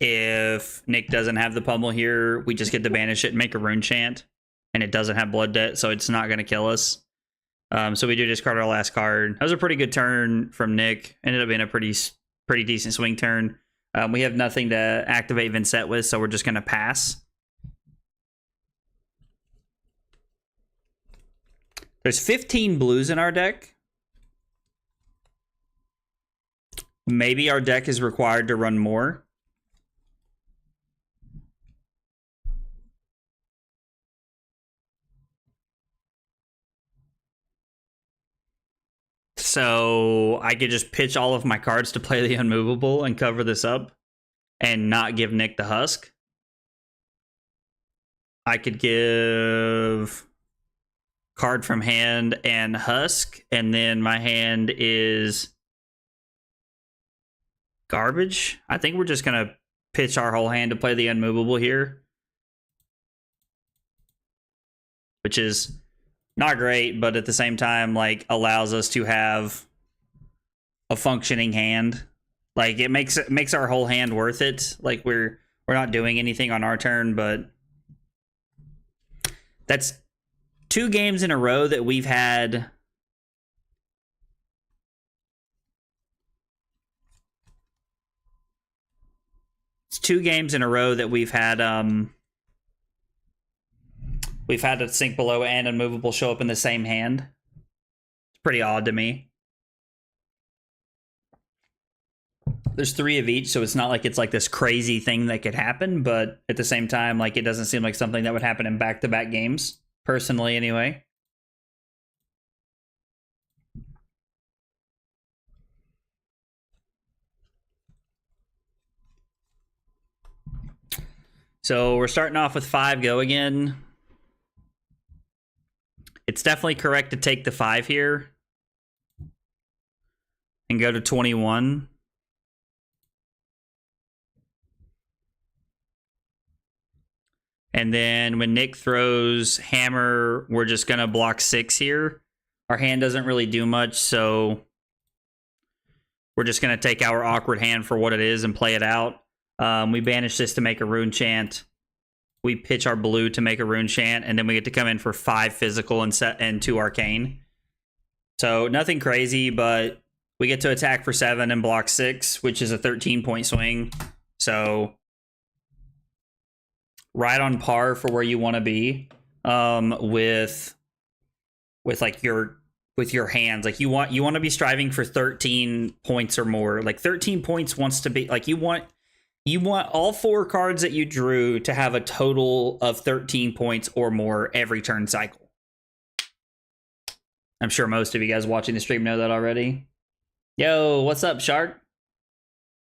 If Nick doesn't have the pummel here, we just get to banish it and make a rune chant, and it doesn't have blood debt, so it's not going to kill us. So we do discard our last card. That was a pretty good turn from Nick. Ended up being a pretty decent swing turn. We have nothing to activate Vynnset with, so we're just going to pass. There's 15 blues in our deck. Maybe our deck is required to run more. So I could just pitch all of my cards to play the unmovable and cover this up and not give Nick the Husk. I could give card from hand and Husk, and then my hand is garbage. I think we're just going to pitch our whole hand to play the unmovable here, which is not great, but at the same time, like, allows us to have a functioning hand. Like, it makes our whole hand worth it. Like, we're not doing anything on our turn, but that's 2 games in a row that we've had. It's 2 games in a row that we've had a Sink Below and Unmovable show up in the same hand. It's pretty odd to me. There's 3 of each, so it's not like it's like this crazy thing that could happen, but at the same time, like, it doesn't seem like something that would happen in back-to-back games, personally anyway. So we're starting off with 5 go again. It's definitely correct to take the 5 here and go to 21. And then when Nick throws hammer, we're just going to block 6 here. Our hand doesn't really do much, so we're just going to take our awkward hand for what it is and play it out. We banish this to make a rune chant. We pitch our blue to make a rune chant, and then we get to come in for 5 physical and 2 arcane. So nothing crazy, but we get to attack for 7 and block 6, which is a 13-point swing. So right on par for where you want to be with like your hands. Like you want to be striving for 13 points or more. Like 13 points wants to be like you want all 4 cards that you drew to have a total of 13 points or more every turn cycle. I'm sure most of you guys watching the stream know that already. Yo, what's up, Shark?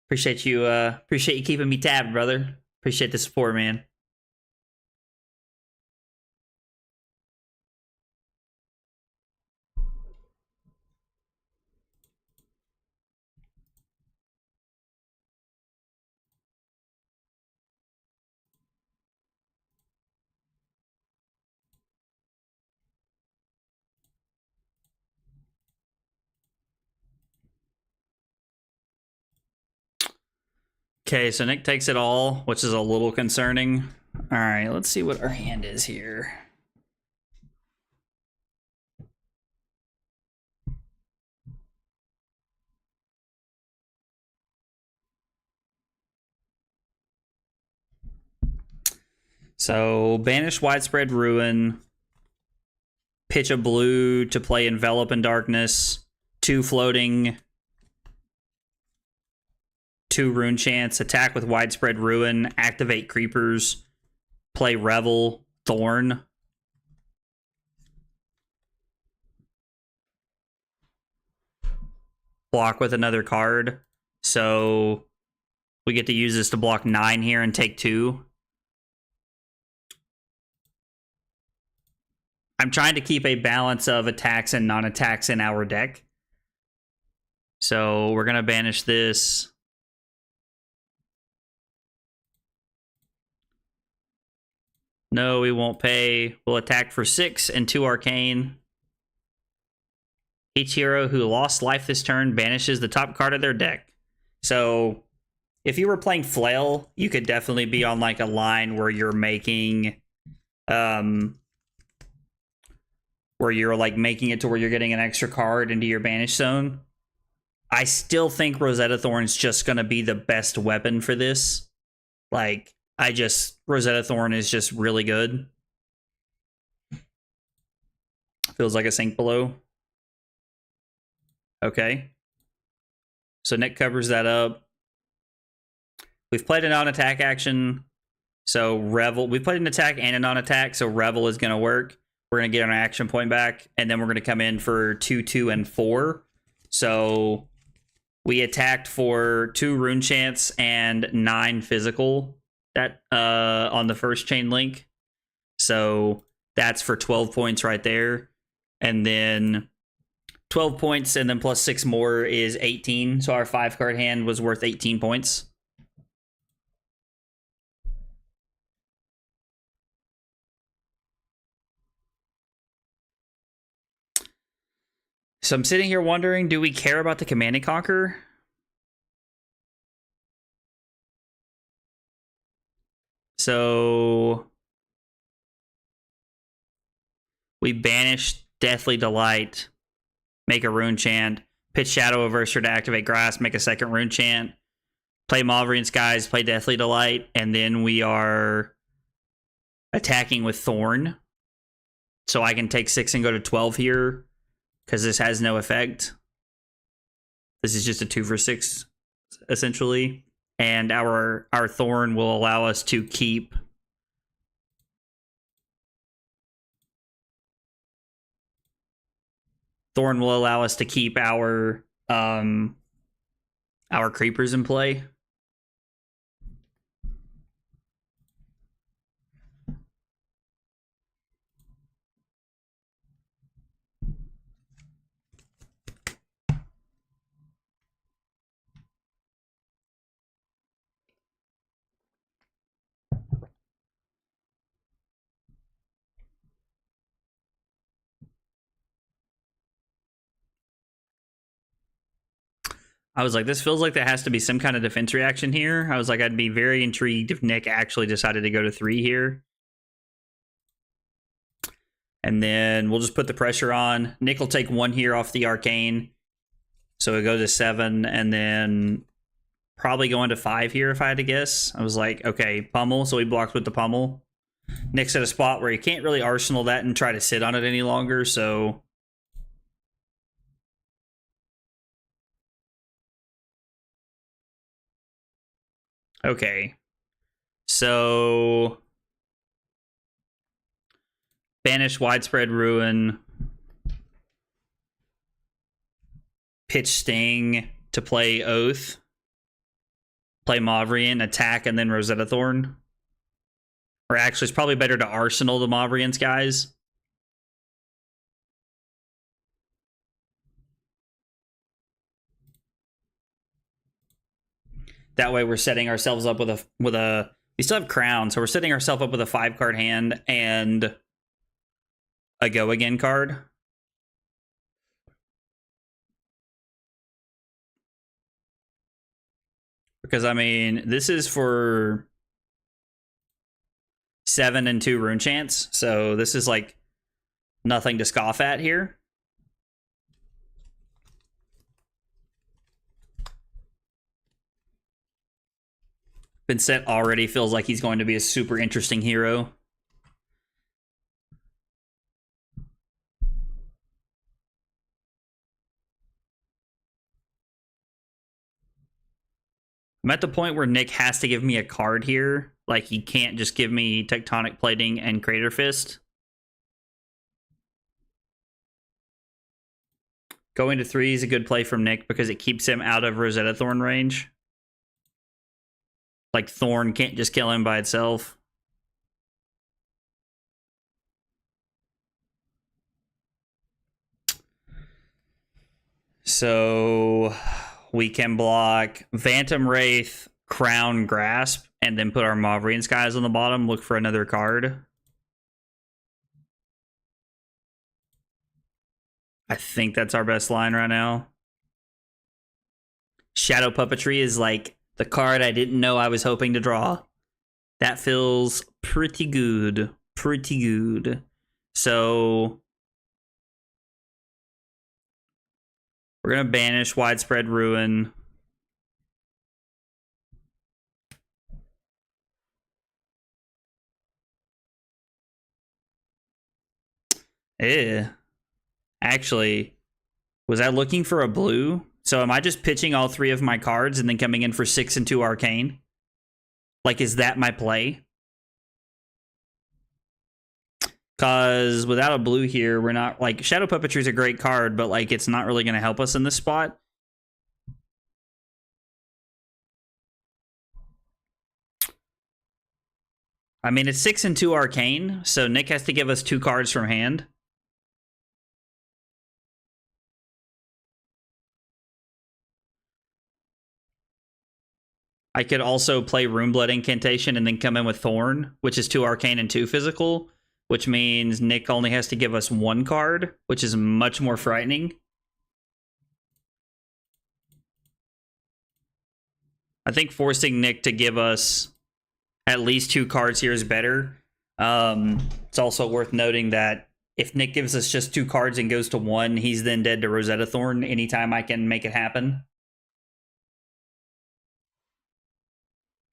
Appreciate you keeping me tabbed, brother. Appreciate the support, man. Okay, so Nick takes it all, which is a little concerning. All right, let's see what our hand is here. So banish widespread ruin, pitch a blue to play envelop in darkness, 2 floating, 2 rune chants, attack with widespread ruin, activate creepers, play revel, thorn. Block with another card. So we get to use this to block 9 here and take 2. I'm trying to keep a balance of attacks and non-attacks in our deck. So we're going to banish this. No, we won't pay. We'll attack for 6 and 2 arcane. Each hero who lost life this turn banishes the top card of their deck. So if you were playing Flail, you could definitely be on like a line where you're making where you're like making it to where you're getting an extra card into your banish zone. I still think Rosetta Thorn's just going to be the best weapon for this. Like, Rosetta Thorn is just really good. Feels like a sink below. Okay. So Nick covers that up. We've played a non-attack action. So Revel, we played an attack and a non-attack, so Revel is going to work. We're going to get our action point back, and then we're going to come in for 2, 2, and 4. So we attacked for 2 rune chants and 9 physical that on the first chain link. So that's for 12 points right there. And then 12 points and then plus 6 more is 18. So our 5-card hand was worth 18 points. So I'm sitting here wondering, do we care about the Command and Conquer? So we banish Deathly Delight, make a rune chant, pitch Shadow Averser to activate Grasp, make a second rune chant, play Malverian Skies, play Deathly Delight, and then we are attacking with Thorn. So I can take 6 and go to 12 here, because this has no effect. This is just a 2 for 6, essentially. And our Thorn will allow us to keep our creepers in play. I was like, this feels like there has to be some kind of defense reaction here. I was like, I'd be very intrigued if Nick actually decided to go to 3 here. And then we'll just put the pressure on. Nick will take 1 here off the arcane. So it goes to 7, and then probably going to 5 here if I had to guess. I was like, okay, pummel. So he blocks with the pummel. Nick's at a spot where he can't really arsenal that and try to sit on it any longer, so... Okay. So... Banish Widespread Ruin. Pitch Sting to play Oath. Play Mauvrion, attack, and then Rosetta Thorn. Or actually, it's probably better to arsenal the Mauvrion's guys. That way we're setting ourselves up with a we still have Crown, so we're setting ourselves up with a 5-card hand and a Go Again card. Because, I mean, this is for 7 and 2 rune chance, so this is like nothing to scoff at here. Vynnset already feels like he's going to be a super interesting hero. I'm at the point where Nick has to give me a card here. Like, he can't just give me Tectonic Plating and Crater Fist. Going to 3 is a good play from Nick because it keeps him out of Rosetta Thorn range. Like, Thorn can't just kill him by itself. So we can block Phantom Wraith, Crown, Grasp, and then put our Mauvrion Skies on the bottom, look for another card. I think that's our best line right now. Shadow Puppetry is like the card I didn't know I was hoping to draw. That feels pretty good. Pretty good. So we're going to banish Widespread Ruin. Actually, was I looking for a blue? So am I just pitching all 3 of my cards and then coming in for 6 and 2 arcane? Like, is that my play? Because without a blue here, we're not, like, Shadow Puppetry is a great card, but, like, it's not really going to help us in this spot. I mean, it's 6 and 2 arcane, so Nick has to give us 2 cards from hand. I could also play Runeblood Incantation and then come in with Thorn, which is 2 arcane and 2 physical, which means Nick only has to give us 1 card, which is much more frightening. I think forcing Nick to give us at least 2 cards here is better. It's also worth noting that if Nick gives us just 2 cards and goes to 1, he's then dead to Rosetta Thorn anytime I can make it happen.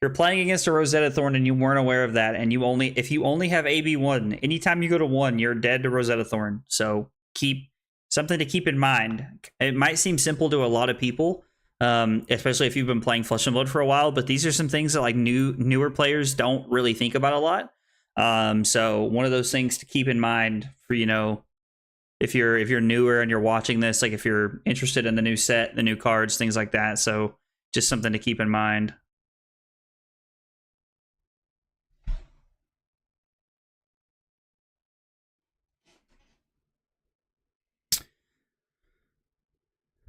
You're playing against a Rosetta Thorn and you weren't aware of that, and if you only have AB1, anytime you go to 1, you're dead to Rosetta Thorn. So something to keep in mind. It might seem simple to a lot of people, especially if you've been playing Flesh and Blood for a while, but these are some things that like newer players don't really think about a lot. So one of those things to keep in mind for, you know, if you're newer and you're watching this, like if you're interested in the new set, the new cards, things like that. So just something to keep in mind.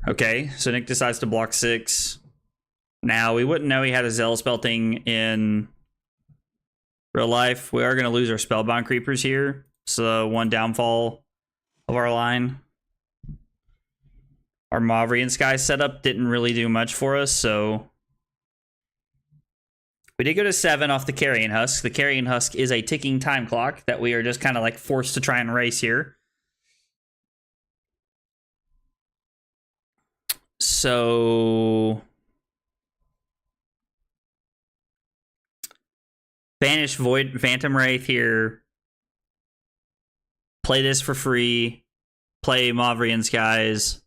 Okay, so Nick decides to block 6. Now, we wouldn't know he had a Zealous Belting in real life. We are going to lose our Spellbound Creepers here. So, one downfall of our line. Our Mavrian Sky setup didn't really do much for us, so we did go to 7 off the Carrion Husk. The Carrion Husk is a ticking time clock that we are just kind of like forced to try and race here. So banish Void Phantom Wraith here. Play this for free. Play Mavrian Skies.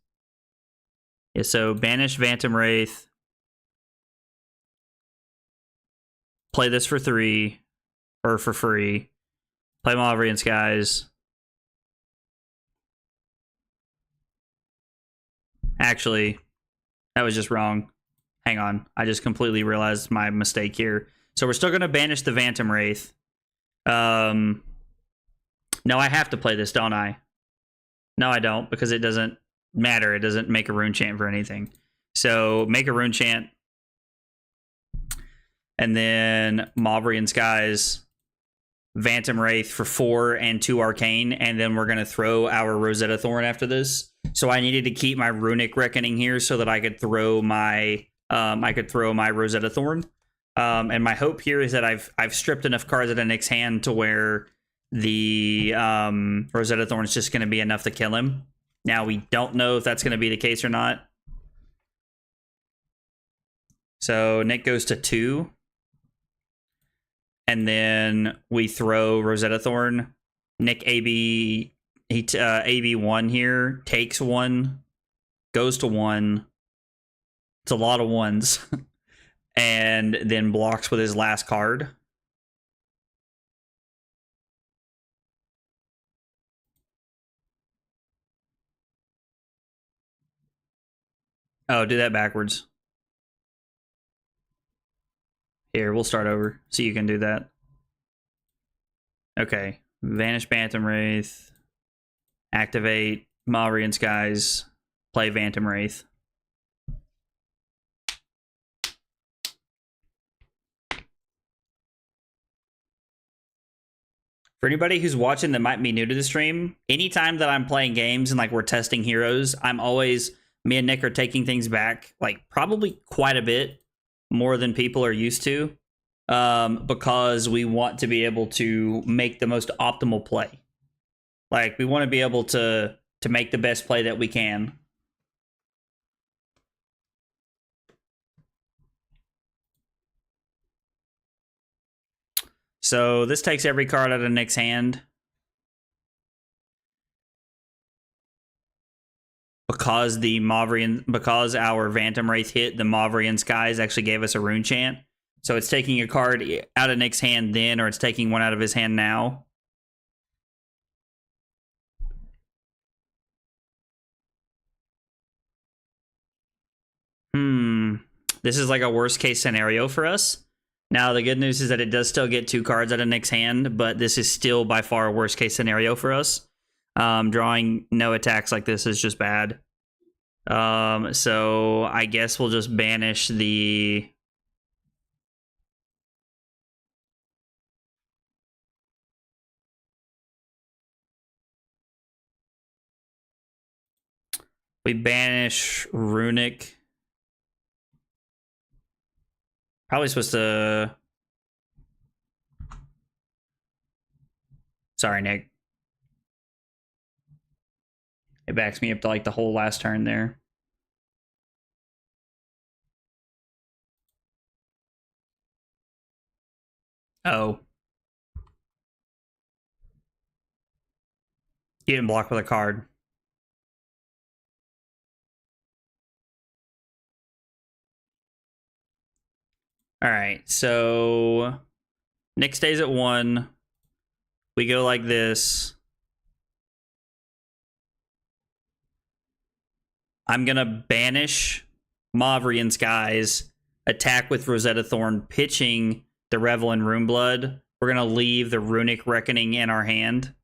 Yeah, so banish Phantom Wraith. Play this for 3 or for free. Play Mavrian Skies. Actually, that was just wrong. Hang on. I just completely realized my mistake here. So we're still going to banish the Phantom Wraith. No, I have to play this, don't I? No, I don't, because it doesn't matter. It doesn't make a rune chant for anything. So make a rune chant. And then Mavrian Skies, Phantom Wraith for 4 and 2 Arcane. And then we're going to throw our Rosetta Thorn after this. So I needed to keep my Runic Reckoning here so that I could throw my Rosetta Thorn. And my hope here is that I've stripped enough cards out of Nick's hand to where the Rosetta Thorn is just going to be enough to kill him. Now, we don't know if that's going to be the case or not. So Nick goes to 2. And then we throw Rosetta Thorn. Nick AB, AB1 here, takes 1, goes to 1. It's a lot of 1s. And then blocks with his last card. Oh, do that backwards. Here, we'll start over so you can do that. Okay. Vanish Phantom Wraith. Activate Mavrian Skies. Play Phantom Wraith. For anybody who's watching that might be new to the stream, anytime that I'm playing games and like we're testing heroes, me and Nick are taking things back like probably quite a bit more than people are used to, because we want to be able to make the most optimal play. Like we want to be able to make the best play that we can. So this takes every card out of Nick's hand. Because our Phantom Wraith hit, the Mavrian Skies actually gave us a rune chant. So it's taking a card out of Nick's hand then, or it's taking one out of his hand now. This is like a worst case scenario for us. Now, the good news is that it does still get 2 cards out of Nick's hand, but this is still by far a worst case scenario for us. Drawing no attacks like this is just bad. So I guess we'll just banish the... We banish Runic. Probably supposed to... Sorry, Nick. It backs me up to like the whole last turn there. Oh. You didn't block with a card. All right, so Nick stays at 1. We go like this. I'm going to banish Mavrian Skies, attack with Rosetta Thorn, pitching the Revel in Runeblood. We're going to leave the Runic Reckoning in our hand.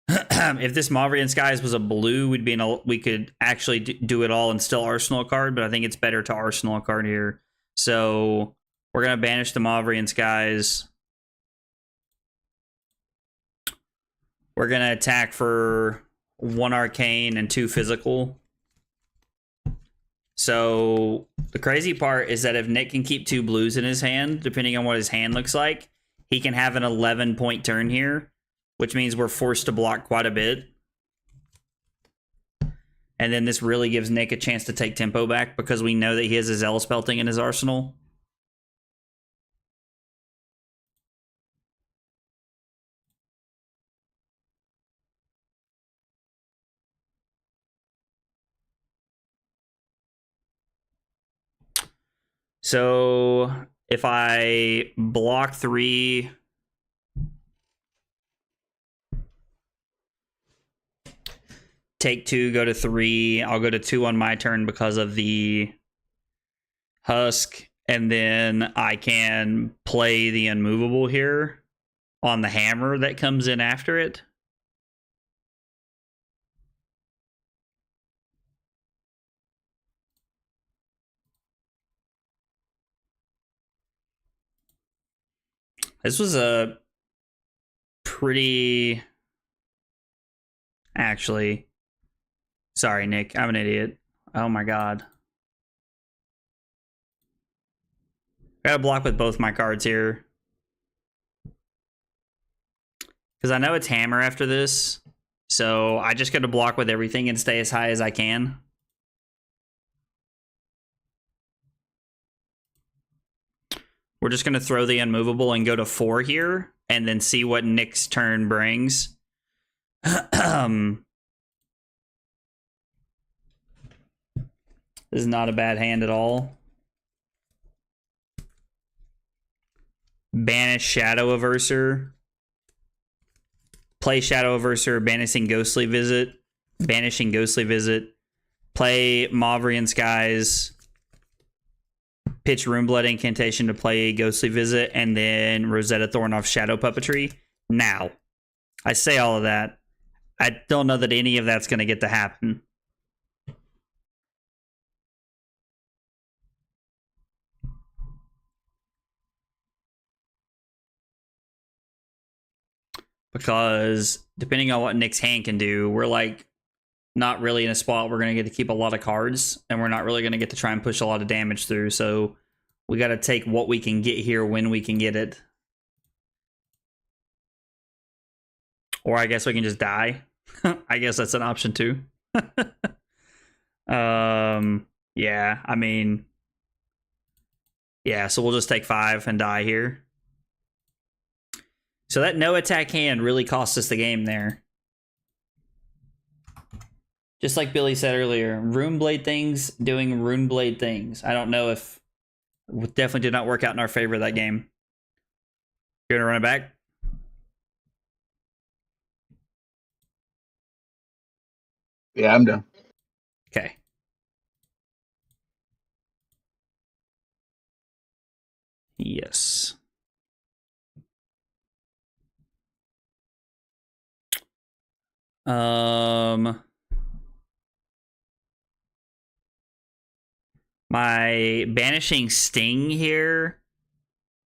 If this Mavrian Skies was a blue, we could actually do it all and still arsenal a card, but I think it's better to arsenal a card here. So we're going to banish the Mavrian Skies. We're going to attack for 1 arcane and 2 physical. So the crazy part is that if Nick can keep 2 blues in his hand, depending on what his hand looks like, he can have an 11-point turn here, which means we're forced to block quite a bit. And then this really gives Nick a chance to take tempo back because we know that he has a Zealous Belting in his arsenal. So if I block 3, take 2, go to 3, I'll go to 2 on my turn because of the Husk, and then I can play the Unmovable here on the hammer that comes in after it. This was a pretty... Actually, sorry, Nick, I'm an idiot. Oh my god. I gotta block with both my cards here. Because I know it's hammer after this. So I just gotta block with everything and stay as high as I can. We're just gonna throw the Unmovable and go to 4 here. And then see what Nick's turn brings. This is not a bad hand at all. Banish Shadow Averser. Play Shadow Averser, banishing Ghostly Visit. Banishing Ghostly Visit. Play Mauvrian Skies. Pitch Runeblood Incantation to play Ghostly Visit. And then Rosetta Thorn off Shadow Puppetry. Now, I say all of that. I don't know that any of that's going to get to happen. Because depending on what Nick's hand can do, we're like not really in a spot we're going to get to keep a lot of cards, and we're not really going to get to try and push a lot of damage through. So we got to take what we can get here when we can get it. Or I guess we can just die. I guess that's an option too. Yeah, I mean, yeah, so we'll just take 5 and die here. So that no attack hand really cost us the game there. Just like Billy said earlier, Runeblade things doing Runeblade things. I don't know if... Definitely did not work out in our favor that game. You're gonna run it back?
Yeah, I'm done.
Okay. Yes. My banishing Sting here,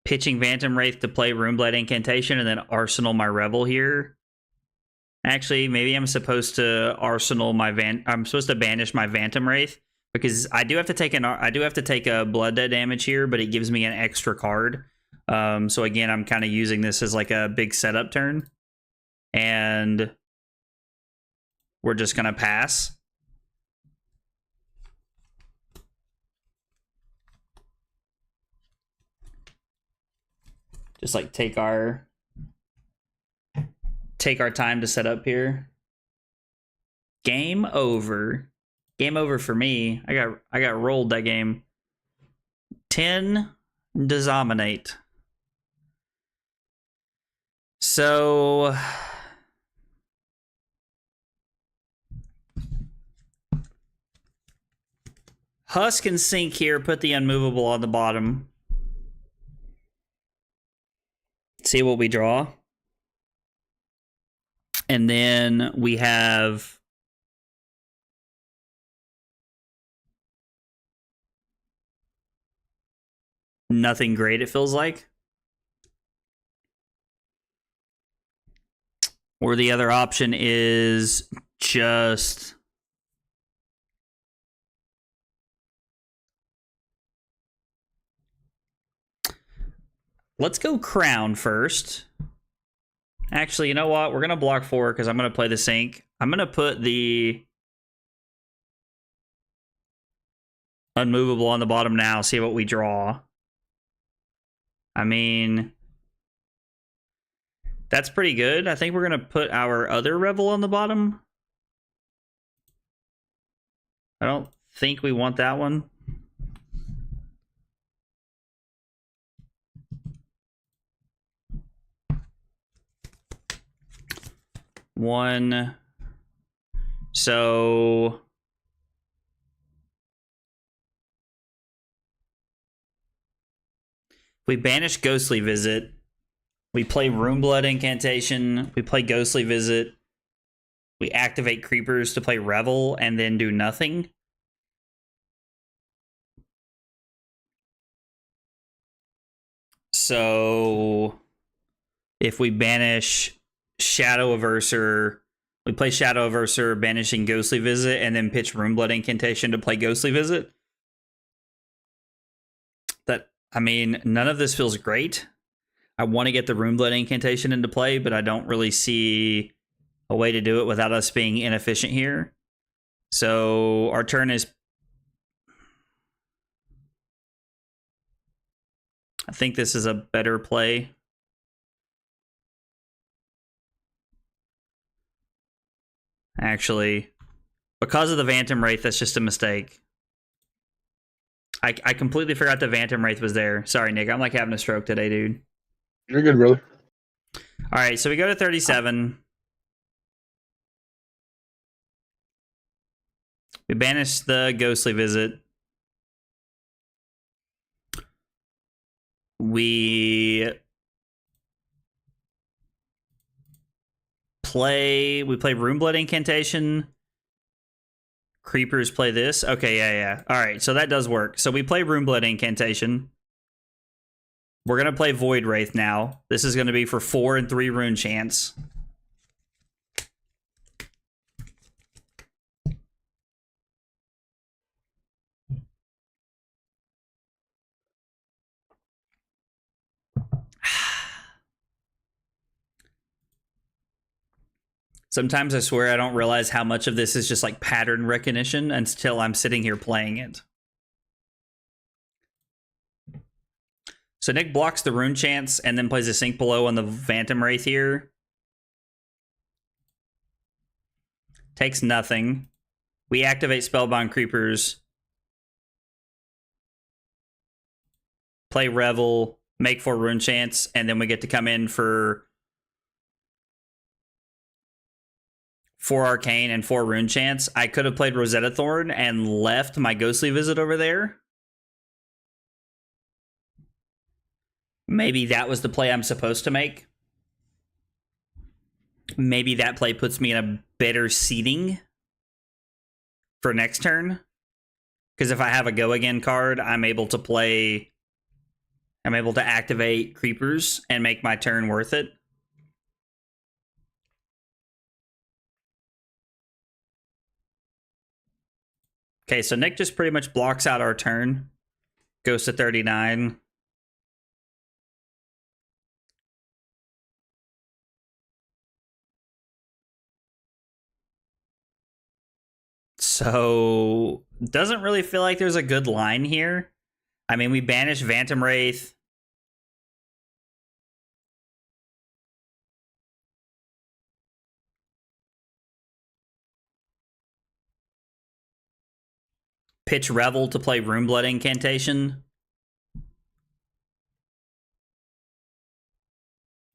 pitching Phantom Wraith to play Runeblade Incantation, and then Arsenal my Rebel here. Actually, maybe I'm supposed to Arsenal my I'm supposed to banish my Phantom Wraith because I do have to take a Blood Debt damage here, but it gives me an extra card. So again, I'm kind of using this as like a big setup turn, and we're just gonna pass. Just like take our time to set up here. Game over. Game over for me. I got rolled that game. 10 Dominate. So Husk and Sink here, put the Unmovable on the bottom. See what we draw. And then we have nothing great, it feels like. Or the other option is just Let's go Crown first. Actually, you know what? We're going to block 4 because I'm going to play the Sink. I'm going to put the Unmovable on the bottom now, see what we draw. I mean, that's pretty good. I think we're going to put our other Revel on the bottom. I don't think we want that one. One. So we banish Ghostly Visit. We play Runeblood Incantation. We play Ghostly Visit. We activate Creepers to play Revel and then do nothing. So if we banish Shadow Averser, we play Shadow Averser, banishing Ghostly Visit, and then pitch Runeblood Incantation to play Ghostly Visit. I mean, none of this feels great. I want to get the Runeblood Incantation into play, but I don't really see a way to do it without us being inefficient here. So our turn is... I think this is a better play. Actually, because of the Phantom Wraith, that's just a mistake. I completely forgot the Phantom Wraith was there. Sorry, Nick. I'm like having a stroke today, dude.
You're good, brother.
All right, so we go to 37. We banish the Ghostly Visit. We play Runeblood Incantation. Creepers play this. Okay, yeah. All right, so that does work. So we play Runeblood Incantation. We're going to play Void Wraith now. This is going to be for 4 and 3 rune chance. Sometimes I swear I don't realize how much of this is just like pattern recognition until I'm sitting here playing it. So Nick blocks the rune chance and then plays a Sink Below on the Phantom Wraith here. Takes nothing. We activate Spellbound Creepers. Play Revel, make 4 rune chance, and then we get to come in for 4 Arcane and 4 rune chance. I could have played Rosetta Thorn and left my Ghostly Visit over there. Maybe that was the play I'm supposed to make. Maybe that play puts me in a better seating for next turn. Because if I have a Go Again card, I'm able to activate Creepers and make my turn worth it. Okay, so Nick just pretty much blocks out our turn. Goes to 39. So, doesn't really feel like there's a good line here. I mean, we banish Phantom Wraith. Pitch Revel to play Runeblood Incantation.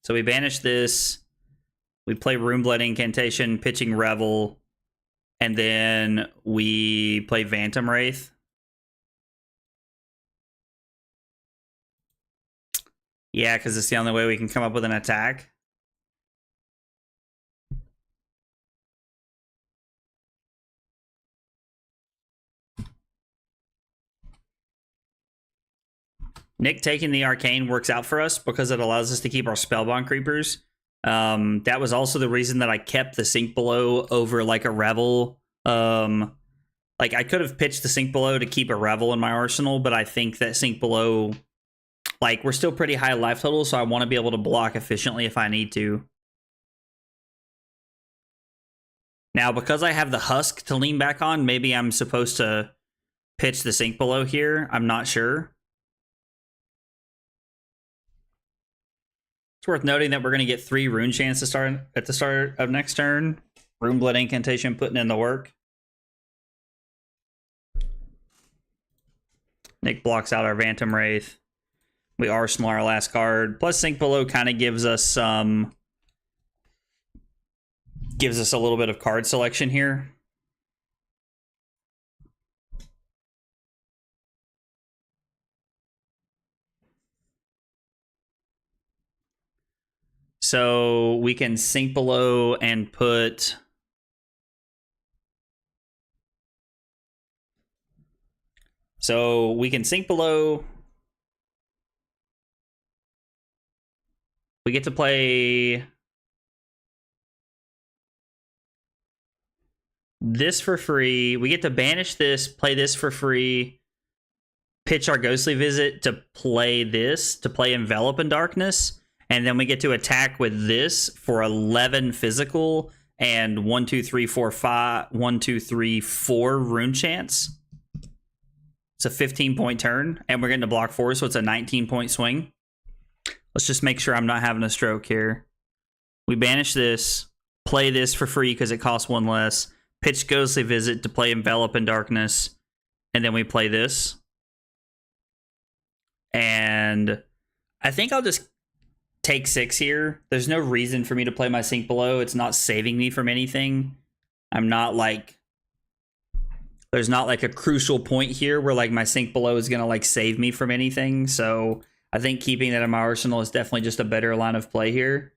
So we banish this. We play Runeblood Incantation, pitching Revel. And then we play Phantom Wraith. Yeah, because it's the only way we can come up with an attack. Nick taking the Arcane works out for us because it allows us to keep our Spellbound Creepers. That was also the reason that I kept the Sink Below over like a Revel. Like I could have pitched the Sink Below to keep a Revel in my arsenal, but I think that Sink Below like, we're still pretty high life total, so I want to be able to block efficiently if I need to. Now, because I have the husk to lean back on, maybe I'm supposed to pitch the sink below here. I'm not sure. It's worth noting that we're going to get 3 rune chance to start at the start of next turn. Rune Blood Incantation putting in the work. Nick blocks out our Phantom Wraith. We arsenal our last card. Plus, Sink Below kind of gives us some... gives us a little bit of card selection here. So we can Sink Below and put... So we can Sink Below. We get to play this for free. We get to banish this, play this for free, pitch our Ghostly Visit to play this, to play Envelop in Darkness, and then we get to attack with this for 11 physical and 1, 2, 3, 4, 5, 1, 2, 3, 4 rune chance. It's a 15-point turn, and we're getting to block 4, so it's a 19-point swing. Let's just make sure I'm not having a stroke here. We banish this, play this for free because it costs 1 less, pitch Ghostly Visit to play Envelop in Darkness, and then we play this. And I think I'll just take 6 here. There's no reason for me to play my Sink Below. It's not saving me from anything. I'm not like... There's not like a crucial point here where like my Sink Below is going to like save me from anything. So I think keeping that in my arsenal is definitely just a better line of play here.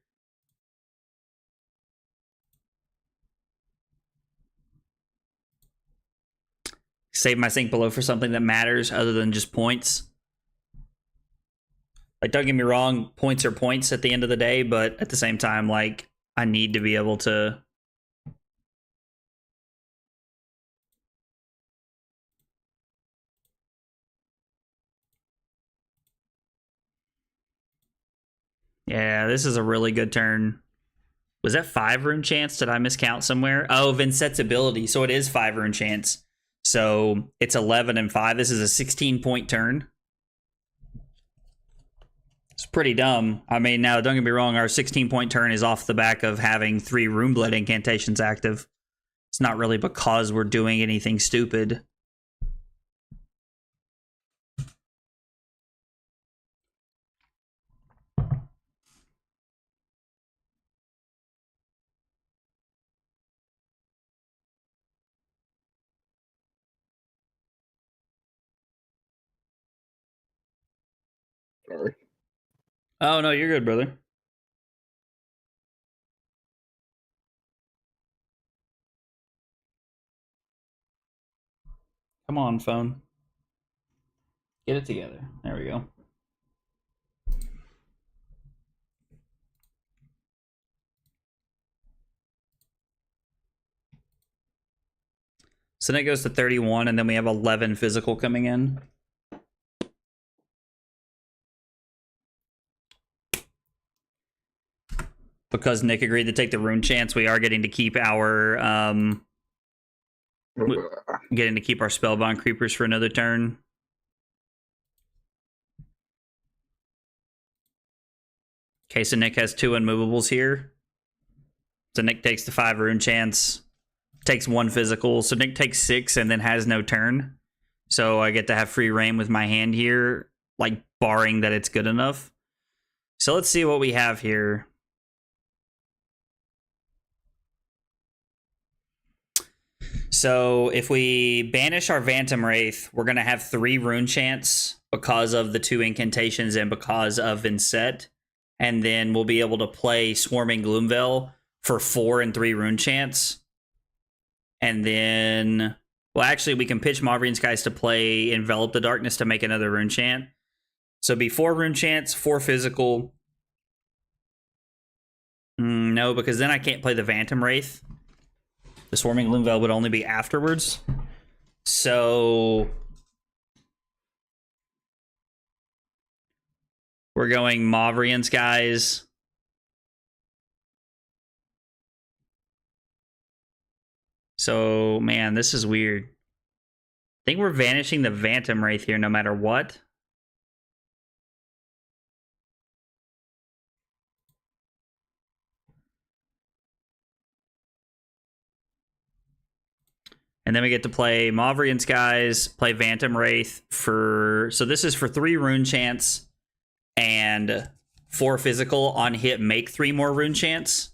Save my Sink Below for something that matters other than just points. Like, don't get me wrong, points are points at the end of the day, but at the same time, like, I need to be able to... Yeah, this is a really good turn. Was that 5 rune chance? Did I miscount somewhere? Oh, Vynnset's ability. So it is 5 rune chance. So it's 11 and 5. This is a 16-point turn. It's pretty dumb. I mean, now, don't get me wrong, our 16-point turn is off the back of having 3 Rune Blood incantations active. It's not really because we're doing anything stupid.
Sorry.
Oh, no, you're good, brother. Come on, phone. Get it together. There we go. So then it goes to 31, and then we have 11 physical coming in. Because Nick agreed to take the rune chance, we are getting to keep our spellbound creepers for another turn. Okay, so Nick has 2 unmovables here. So Nick takes the 5 rune chance, takes 1 physical. So Nick takes 6 and then has no turn. So I get to have free reign with my hand here, like barring that it's good enough. So let's see what we have here. So if we banish our Phantom Wraith, we're going to have 3 rune chance because of the 2 incantations and because of Vynnset. And then we'll be able to play Swarming Gloomveil for 4 and 3 rune chance. And then, well, actually, we can pitch Mauvrion Skies to play Envelop the Darkness to make another rune chant. So it'd be 4 rune chants, 4 physical. No, because then I can't play the Phantom Wraith. The Swarming Gloomveil would only be afterwards. So We're going Mavrian Skies. So, man, this is weird. I think we're vanishing the Phantom Wraith here no matter what. And then we get to play Mavrian Skies, play Phantom Wraith for... So this is for 3 rune chance and 4 physical. On hit, make 3 more rune chance.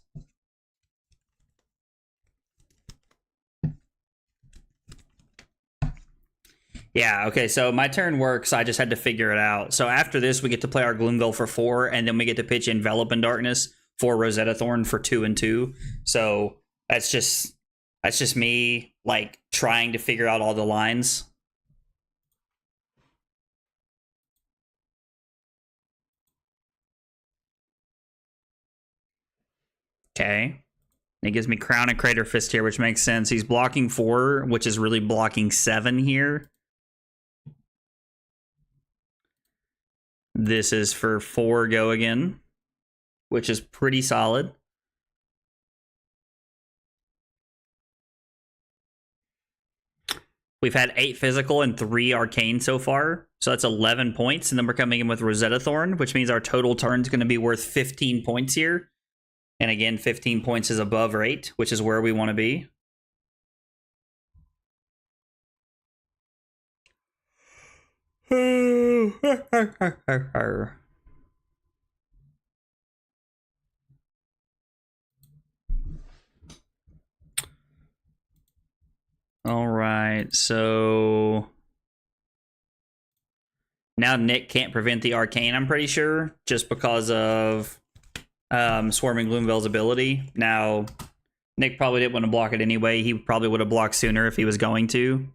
Yeah, okay, so my turn works. I just had to figure it out. So after this, we get to play our Gloomville for 4, and then we get to pitch Envelop in Darkness for Rosetta Thorn for 2 and 2. So that's just me, like, trying to figure out all the lines. Okay. It gives me Crown and Crater Fist here, which makes sense. He's blocking 4, which is really blocking 7 here. This is for 4 go again, which is pretty solid. We've had 8 physical and 3 arcane so far, so that's 11 points. And then we're coming in with Rosetta Thorn, which means our total turn is going to be worth 15 points here. And again, 15 points is above rate, which is where we want to be. All right, so now Nick can't prevent the arcane, I'm pretty sure, just because of Swarming Gloomville's ability. Now, Nick probably didn't want to block it anyway. He probably would have blocked sooner if he was going to.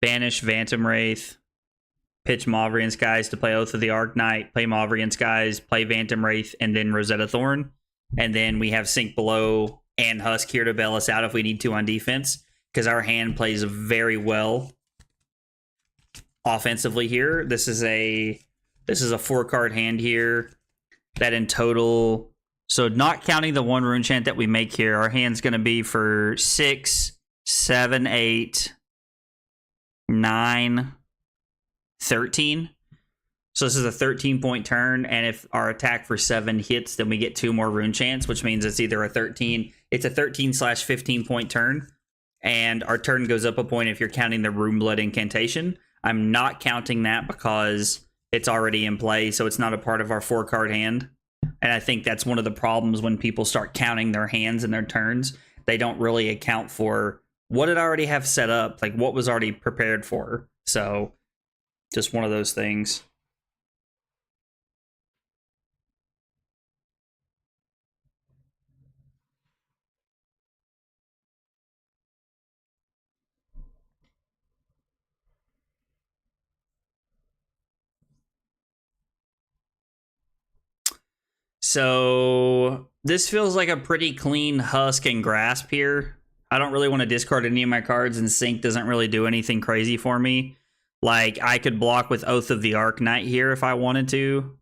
Banish Phantom Wraith. Pitch Mavrian Skies to play Oath of the Arknight, play Mavrian Skies, play Phantom Wraith, and then Rosetta Thorn. And then we have Sink Below and Husk here to bail us out if we need to on defense, because our hand plays very well offensively here. This is a 4-card hand here that in total, so not counting the 1 rune chant that we make here, our hand's going to be for 6, 7, 8, 9, 13. So this is a 13-point turn, and if our attack for 7 hits, then we get 2 more rune chants, which means it's either a 13. It's a 13/15-point turn, and our turn goes up a point if you're counting the Rune Blood incantation. I'm not counting that because it's already in play, so it's not a part of our 4-card hand. And I think that's one of the problems when people start counting their hands and their turns. They don't really account for what it already have set up, like what was already prepared for. So just one of those things. So this feels like a pretty clean Husk and Grasp here. I don't really want to discard any of my cards, and Sync doesn't really do anything crazy for me. Like, I could block with Oath of the Arknight here if I wanted to.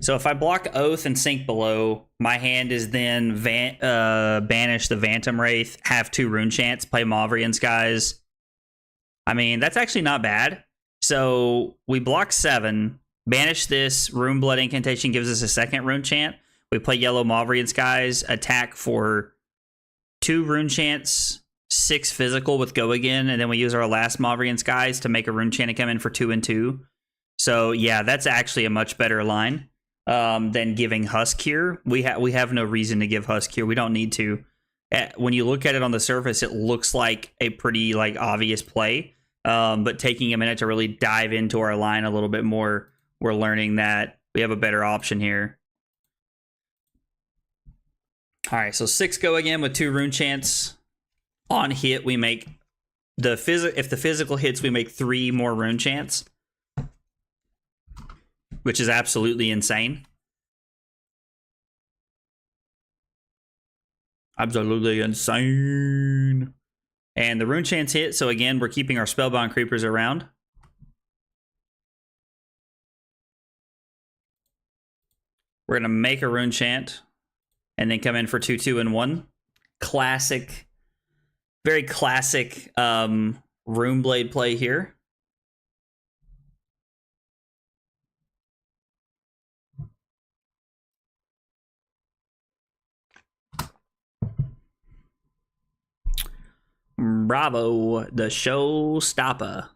So if I block Oath and Sink Below, my hand is then banish the Phantom Wraith, have 2 rune chants, play Mavrian Skies. I mean, that's actually not bad. So we block 7, banish this, Rune Blood incantation gives us a 2nd rune chant. We play Yellow Mavrian Skies, attack for 2 rune chants, 6 physical with Go Again, and then we use our last Mavrian Skies to make a rune chant and come in for 2 and 2. So yeah, that's actually a much better line than giving Husk here. We have no reason to give Husk here. We don't need to. When you look at it on the surface, it looks like a pretty obvious play. But taking a minute to really dive into our line a little bit more, we're learning that we have a better option here. All right, so 6 Go Again with 2 rune chants. On hit, we make if the physical hits, we make 3 more rune chants, which is absolutely insane. Absolutely insane. And the rune chance hit, so again, we're keeping our spellbound creepers around. We're going to make a rune chant and then come in for 2, 2, and 1. Classic, very classic rune blade play here. Bravo, the showstopper.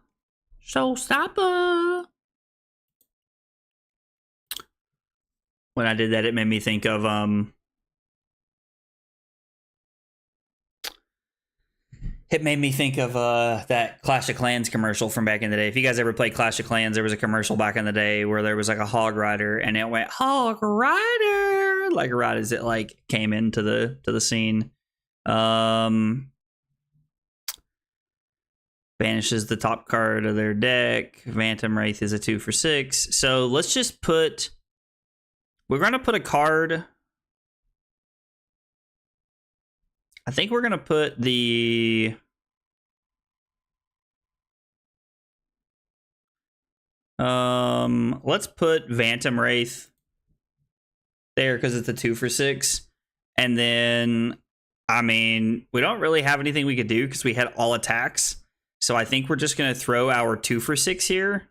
Showstopper. When I did that, it made me think of that Clash of Clans commercial from back in the day. If you guys ever played Clash of Clans, there was a commercial back in the day where there was like a hog rider, and it went hog rider like right as it like came into the scene. Banishes the top card of their deck. Phantom Wraith is a 2 for 6. So let's just put. We're gonna put a card. I think we're gonna put the. Let's put Phantom Wraith there because it's a 2 for 6, and then I mean we don't really have anything we could do because we had all attacks. So I think we're just gonna throw our 2 for 6 here.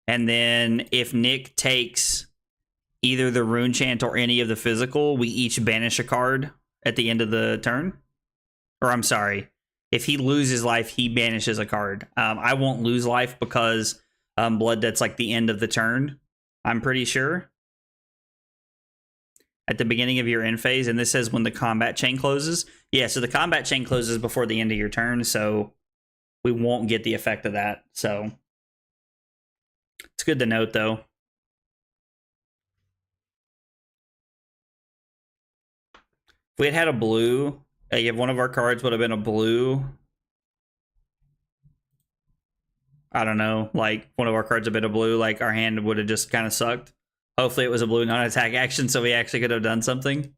And then if Nick takes either the rune chant or any of the physical, we each banish a card at the end of the turn. Or I'm sorry, if he loses life, he banishes a card. I won't lose life because Blood Debt's like the end of the turn, I'm pretty sure. At the beginning of your end phase, and this says when the combat chain closes. Yeah, so the combat chain closes before the end of your turn, so we won't get the effect of that. So it's good to note, though. If we had had a blue, if one of our cards would have been a blue, I don't know, like one of our cards had been a blue, like our hand would have just kind of sucked. Hopefully it was a blue non-attack action, so we actually could have done something.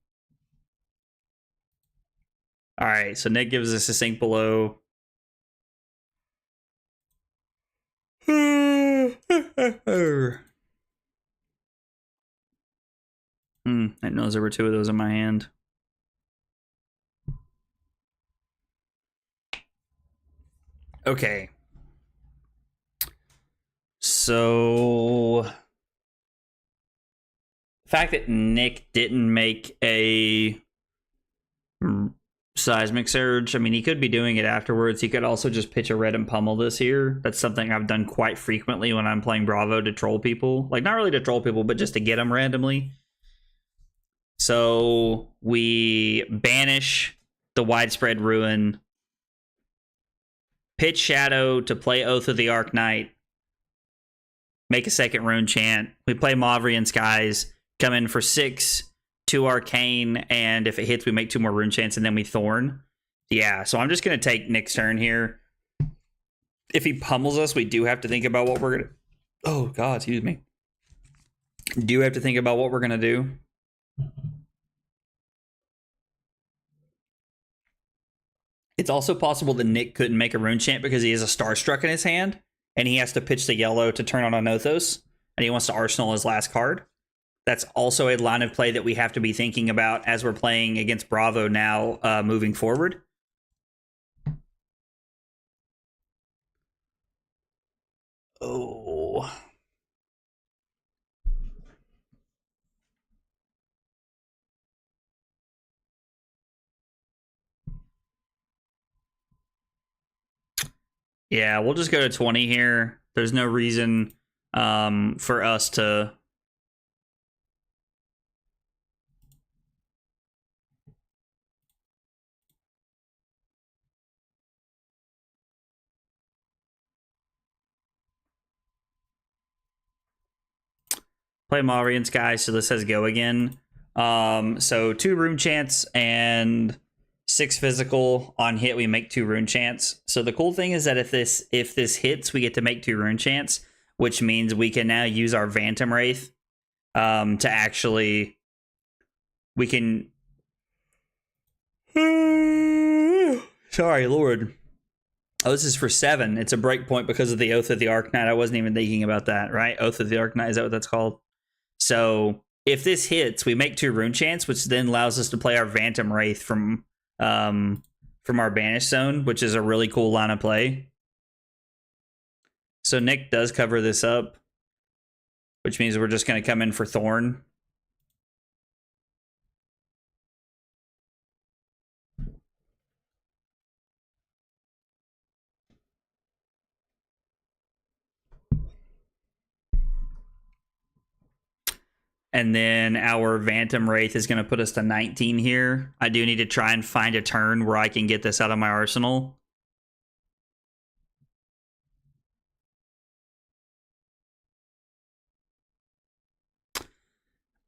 All right, so Nick gives us a sink below. I know there were 2 of those in my hand. Okay. So the fact that Nick didn't make a seismic surge, I mean, he could be doing it afterwards. He could also just pitch a red and pummel this here. That's something I've done quite frequently when I'm playing Bravo to troll people. Like, not really to troll people, but just to get them randomly. So we banish the Widespread Ruin, pitch Shadow to play Oath of the Arc Knight, make a second rune chant. We play Mauvrian Skies, come in for 6, 2 Arcane, and if it hits, we make 2 more rune chants, and then we Thorn. Yeah, so I'm just going to take Nick's turn here. If he pummels us, we do have to think about what we're going to... Oh, God, excuse me. Do have to think about what we're going to do. It's also possible that Nick couldn't make a rune chant because he has a Starstruck in his hand, and he has to pitch the yellow to turn on a Nothos, and he wants to arsenal his last card. That's also a line of play that we have to be thinking about as we're playing against Bravo now, moving forward. Oh. Yeah, we'll just go to 20 here. There's no reason for us to... Play Mauvrian Sky, so this says go again. So 2 rune chants and 6 physical. On hit, we make 2 rune chants. So the cool thing is that if this hits, we get to make 2 rune chants, which means we can now use our Phantom Wraith to actually... We can Sorry, Lord. Oh, this is for 7. It's a breakpoint because of the Oath of the Arknight. I wasn't even thinking about that, right? Oath of the Arknight, is that what that's called? So if this hits, we make 2 rune chants, which then allows us to play our Phantom Wraith from our Banish Zone, which is a really cool line of play. So Nick does cover this up, which means we're just going to come in for Thorn. And then our Phantom Wraith is going to put us to 19 here. I do need to try and find a turn where I can get this out of my arsenal.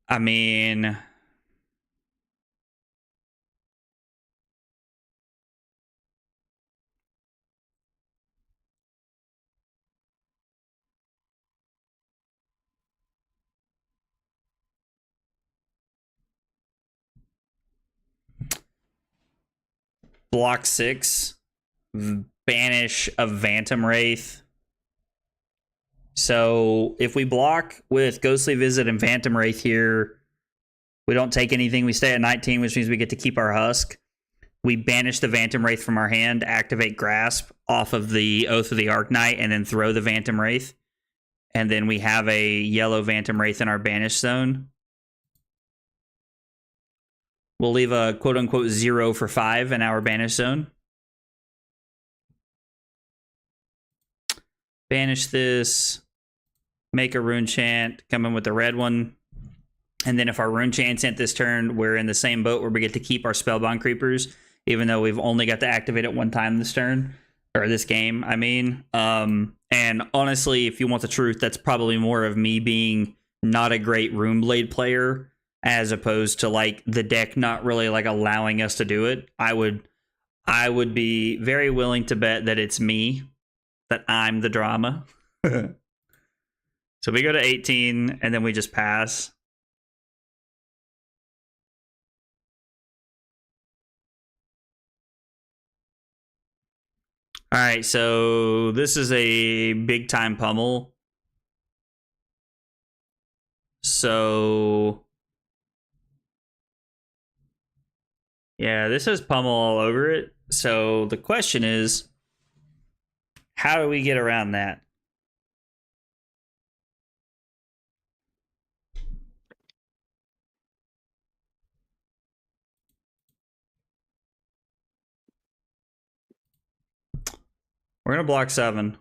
I mean, block 6, banish a Phantom Wraith. So if we block with Ghostly Visit and Phantom Wraith here, we don't take anything. We stay at 19, which means we get to keep our Husk. We banish the Phantom Wraith from our hand, activate Grasp off of the Oath of the Arknight, and then throw the Phantom Wraith. And then we have a yellow Phantom Wraith in our Banish Zone. We'll leave a quote-unquote 0 for 5 in our Banish Zone. Banish this. Make a Rune Chant. Come in with the red one. And then if our Rune Chant's ent this turn, we're in the same boat where we get to keep our Spellbound Creepers, even though we've only got to activate it 1 time this turn. Or this game, I mean. And honestly, if you want the truth, that's probably more of me being not a great Runeblade player, as opposed to like the deck not really like allowing us to do it. I would be very willing to bet that it's me, that I'm the drama. So we go to 18 and then we just pass. All right, so this is a big time pummel. So yeah, this has pummel all over it. So the question is, how do we get around that? We're going to block 7.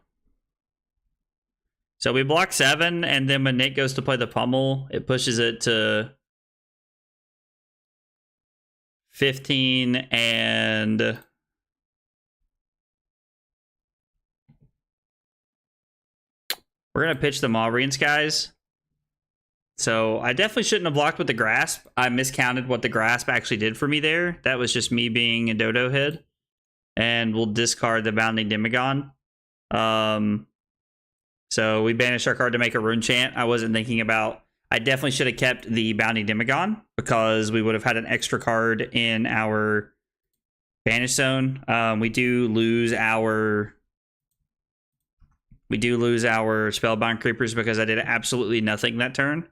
So we block 7, and then when Nick goes to play the pummel, it pushes it to 15, and we're going to pitch the Maureen Skies. So I definitely shouldn't have blocked with the Grasp. I miscounted what the Grasp actually did for me there. That was just me being a dodo head. And we'll discard the Bounding Demagon. So we banish our card to make a Rune Chant. I wasn't thinking about... I definitely should have kept the Bounding Demagon, because we would have had an extra card in our Banish Zone. We do lose our Spellbound Creepers because I did absolutely nothing that turn.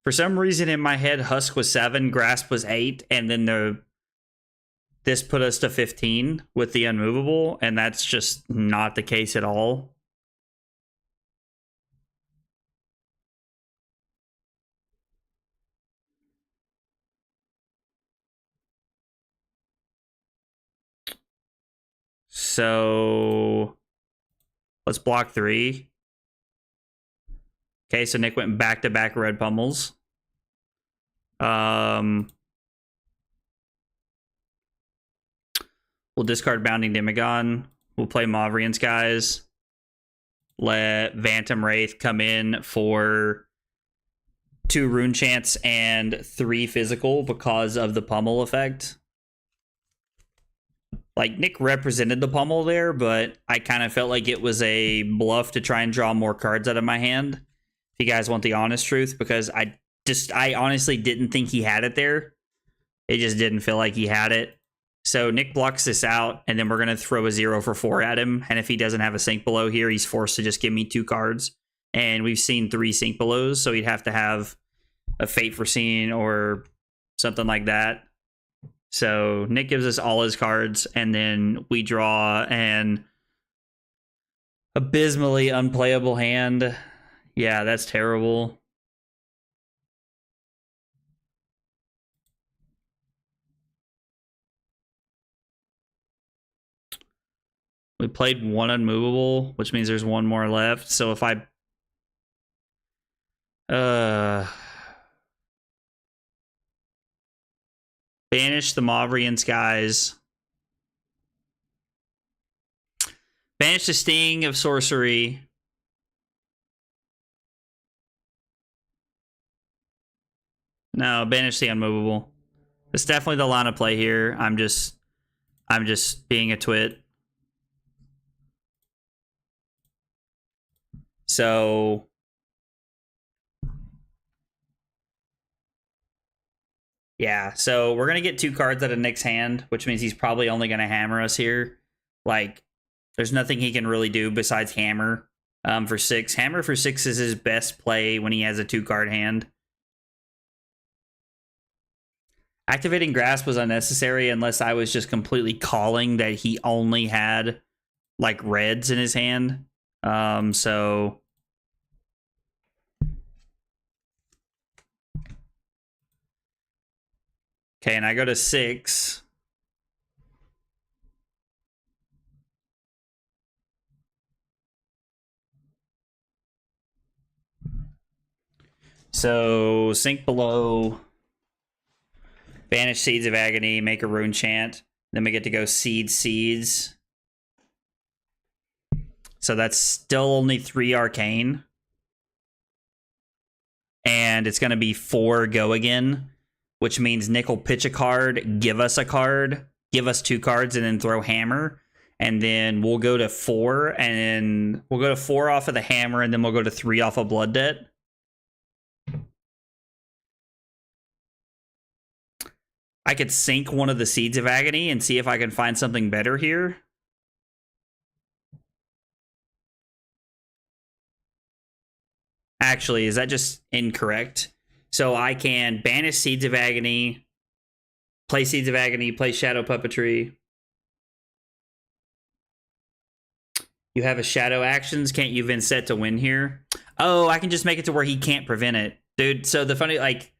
For some reason in my head, Husk was 7, Grasp was 8, and then this put us to 15 with the Unmovable, and that's just not the case at all. So let's block 3. Okay, so Nick went back-to-back red pummels. We'll discard Bounding Demagon. We'll play Mauvrian Skies. Let Phantom Wraith come in for 2 Rune Chants and 3 physical because of the pummel effect. Like, Nick represented the pummel there, but I kind of felt like it was a bluff to try and draw more cards out of my hand. If you guys want the honest truth, because I honestly didn't think he had it there. It just didn't feel like he had it. So Nick blocks this out, and then we're going to throw a 0 for 4 at him. And if he doesn't have a sink below here, he's forced to just give me 2 cards. And we've seen 3 sink belows, so he'd have to have a Fate Foreseen or something like that. So Nick gives us all his cards, and then we draw an abysmally unplayable hand. Yeah, that's terrible. We played 1 unmovable, which means there's 1 more left. So if I banish the Mavrian Skies, banish the Sting of Sorcery, no, banish the unmovable. It's definitely the line of play here. I'm just being a twit. So yeah, so we're gonna get 2 cards out of Nick's hand, which means he's probably only gonna hammer us here. Like, there's nothing he can really do besides hammer for 6. Hammer for 6 is his best play when he has a 2-card hand. Activating Grasp was unnecessary unless I was just completely calling that he only had like reds in his hand. So okay, and I go to 6. So sink below, banish Seeds of Agony, make a rune chant. Then we get to go seeds. So that's still only 3 arcane. And it's going to be 4 go again, which means Nick will pitch a card, give us a card, give us 2 cards, and then throw hammer. And then we'll go to 4, and then we'll go to 4 off of the hammer, and then we'll go to 3 off of Blood Debt. I could sink one of the Seeds of Agony and see if I can find something better here. Actually, is that just incorrect? So I can banish Seeds of Agony, play Seeds of Agony, play Shadow Puppetry. You have a Shadow Actions. Can't you Vynnset to win here? Oh, I can just make it to where he can't prevent it. Dude, so the funny, like,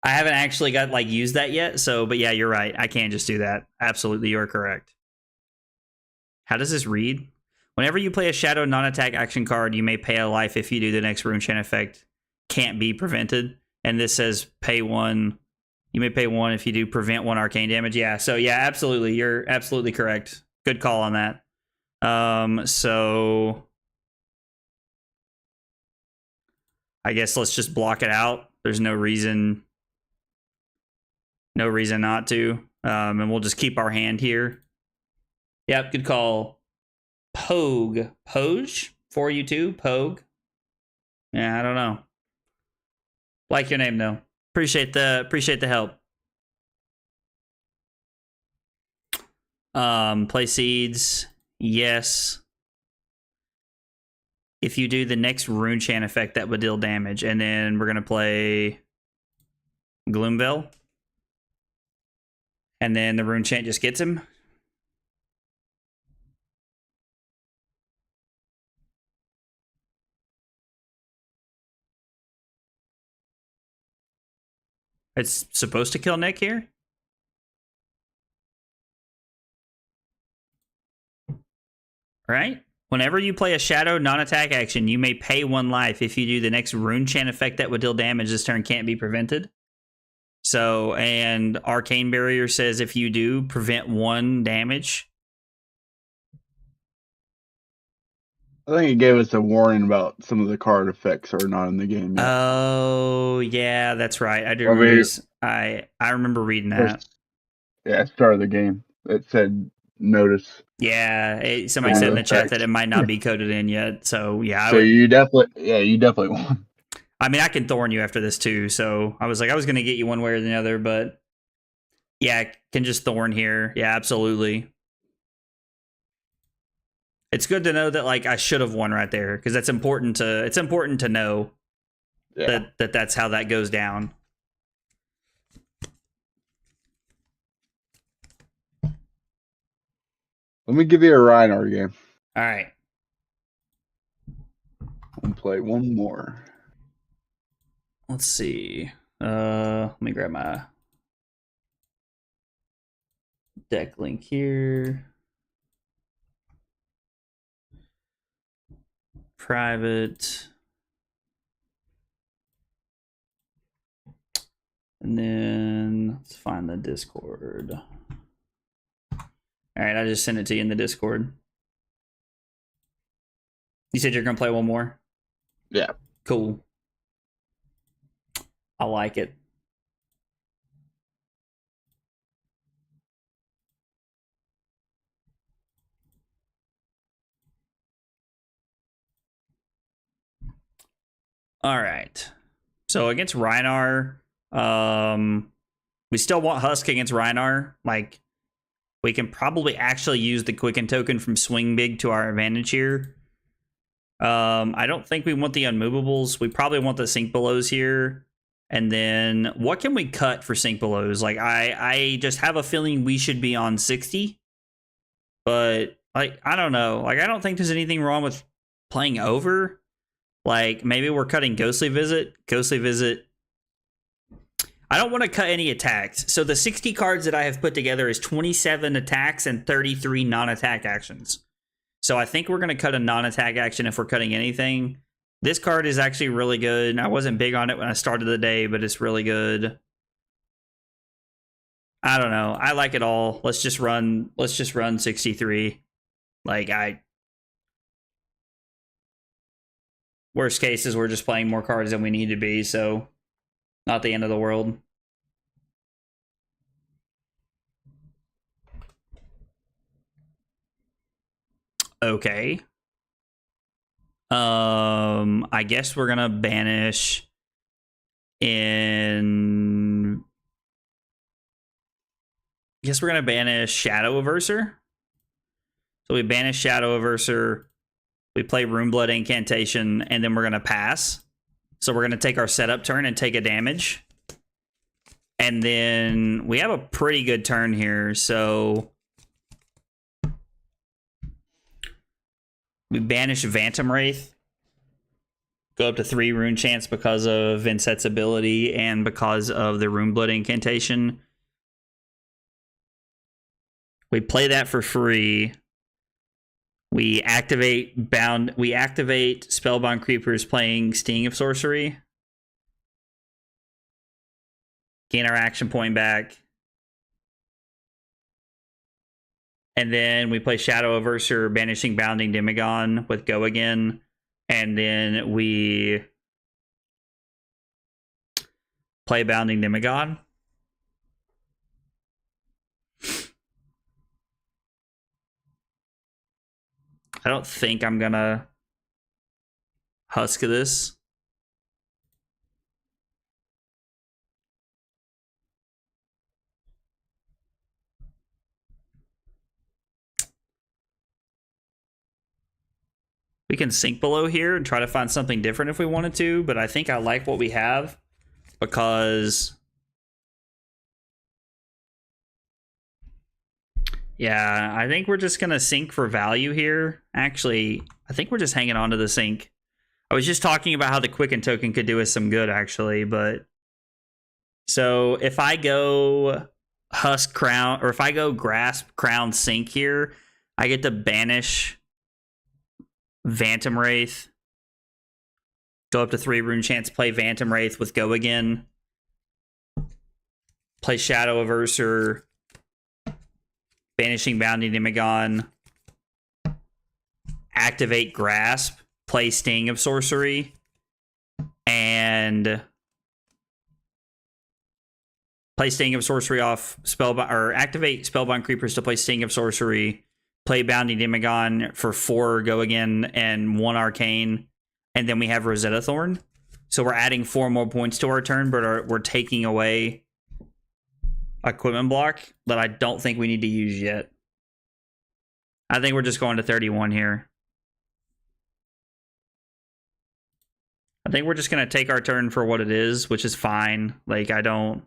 I haven't actually got, like, used that yet. So, but yeah, you're right. I can just do that. Absolutely, you're correct. How does this read? Whenever you play a Shadow non-attack action card, you may pay a life if you do the next rune chain effect can't be prevented. And this says pay 1. You may pay 1 if you do prevent 1 arcane damage. Yeah, so yeah, absolutely. You're absolutely correct. Good call on that. So I guess let's just block it out. There's no reason not to. And we'll just keep our hand here. Yep, good call. Pogue. Poge? For you too? Pogue? Yeah, I don't know. Like your name though. Appreciate the help. Play seeds. Yes. If you do the next rune chant effect, that would deal damage. And then we're gonna play Gloomveil. And then the rune chant just gets him. It's supposed to kill Nick here. Right? Whenever you play a Shadow non-attack action, you may pay 1 life. If you do the next rune chant effect that would deal damage, this turn can't be prevented. So, and Arcane Barrier says if you do, prevent 1 damage.
I think it gave us a warning about some of the card effects are not in the game yet.
Oh, yeah, that's right. I do remember this. I remember reading that.
Yeah, start of the game. It said notice.
Yeah, somebody said in the chat that it might not be coded in yet. So yeah,
you definitely won.
I mean, I can thorn you after this too. So I was like, I was gonna get you one way or the other, but Yeah, can just Thorn here. Yeah, absolutely. It's good to know that like I should have won right there because that's important to. It's important to know that's how that goes down.
Let me give you a Reinhardt game.
All right.
I'll play one more.
Let's see. Let me grab my deck link here. Private. And then let's find the Discord. All right, I just sent it to you in the Discord. You said you're going to play one more?
Yeah.
Cool. I like it. All right. So against Rhinar, we still want Husk against Rhinar. Like, we can probably actually use the Quicken token from Swing Big to our advantage here. I don't think we want the unmovables. We probably want the Sink Belows here. And then what can we cut for Sink Belows? Like, I just have a feeling we should be on 60. But, like, I don't know. Like, I don't think there's anything wrong with playing over. Like, maybe we're cutting Ghostly Visit. Ghostly Visit. I don't want to cut any attacks. So the 60 cards that I have put together is 27 attacks and 33 non-attack actions. So I think we're going to cut a non-attack action if we're cutting anything. This card is actually really good. I wasn't big on it when I started the day, but it's really good. I don't know. I like it all. Let's just run 63. Like, worst case is we're just playing more cards than we need to be, so not the end of the world. Okay. I guess we're gonna banish in. I guess we're gonna banish Shadow Averser. So we banish Shadow Averser. We play Runeblood Incantation, and then we're gonna pass. So we're gonna take our setup turn and take a damage. And then we have a pretty good turn here, so we banish Phantom Wraith. Go up to 3 rune chance because of Vynnset's ability and because of the Runeblood Incantation. We play that for free. We activate Spellbound Creepers playing Sting of Sorcery. Gain our action point back. And then we play Shadow Averser, banishing Bounding Demagon with Go Again. And then we play Bounding Demagon. I don't think I'm gonna Husk this. We can sink below here and try to find something different if we wanted to, but I think I like what we have because, yeah, I think we're just going to sink for value here. Actually, I think we're just hanging on to the sink. I was just talking about how the Quicken token could do us some good, actually, but so if I go Husk Crown, or if I go Grasp Crown Sink here, I get to banish Phantom Wraith. Go up to 3 rune chance, play Phantom Wraith with Go Again. Play Shadow Averser. Banishing Bounding Demagon. Activate Grasp. Play Sting of Sorcery. And play Sting of Sorcery off Spellbound, or activate Spellbound Creepers to play Sting of Sorcery. Play Bounding Demagon for 4 Go Again and 1 Arcane. And then we have Rosetta Thorn. So we're adding 4 more points to our turn, but we're taking away equipment block that I don't think we need to use yet. I think we're just going to 31 here. I think we're just going to take our turn for what it is, which is fine. Like, I don't...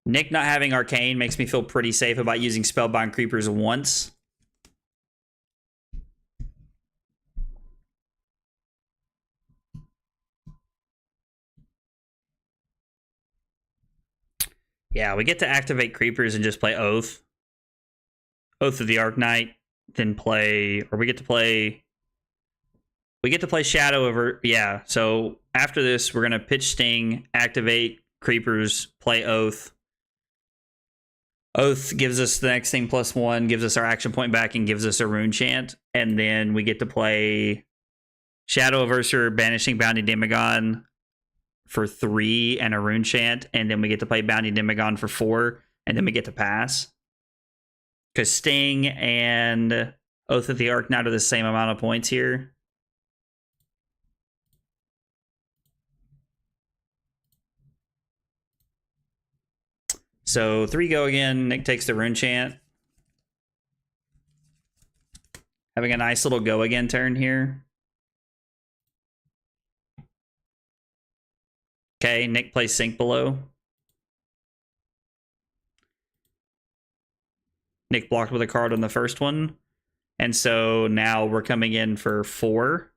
Nick not having Arcane makes me feel pretty safe about using Spellbind Creepers once. Yeah, we get to activate Creepers and just play Oath. Oath of the Arknight, then play... Or we get to play Shadow over... Yeah, so after this, we're going to pitch Sting, activate Creepers, play Oath. Oath gives us the next thing +1, gives us our action point back, and gives us a rune chant. And then we get to play Shadow of Ursa, banishing Bounty Demagon for 3 and a rune chant. And then we get to play Bounty Demagon for 4, and then we get to pass. Because Sting and Oath of the Arknight are the same amount of points here. So 3 go again. Nick takes the rune chant. Having a nice little go again turn here. Okay, Nick plays Sink Below. Nick blocked with a card on the first one. And so now we're coming in for 4.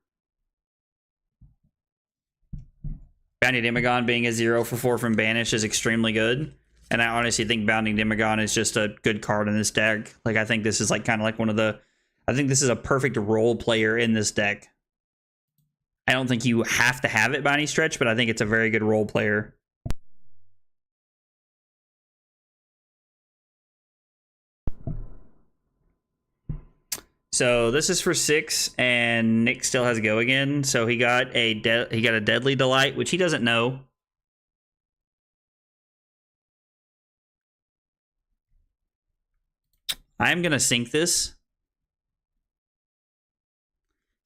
Bounty Demagon being a 0 for 4 from Banish is extremely good. And I honestly think Bounding Demagon is just a good card in this deck. Like, I think this is like kind of like one of the... I think this is a perfect role player in this deck. I don't think you have to have it by any stretch, but I think it's a very good role player. So this is for 6, and Nick still has go again. So he got a Deadly Delight, which he doesn't know. I'm going to sink this.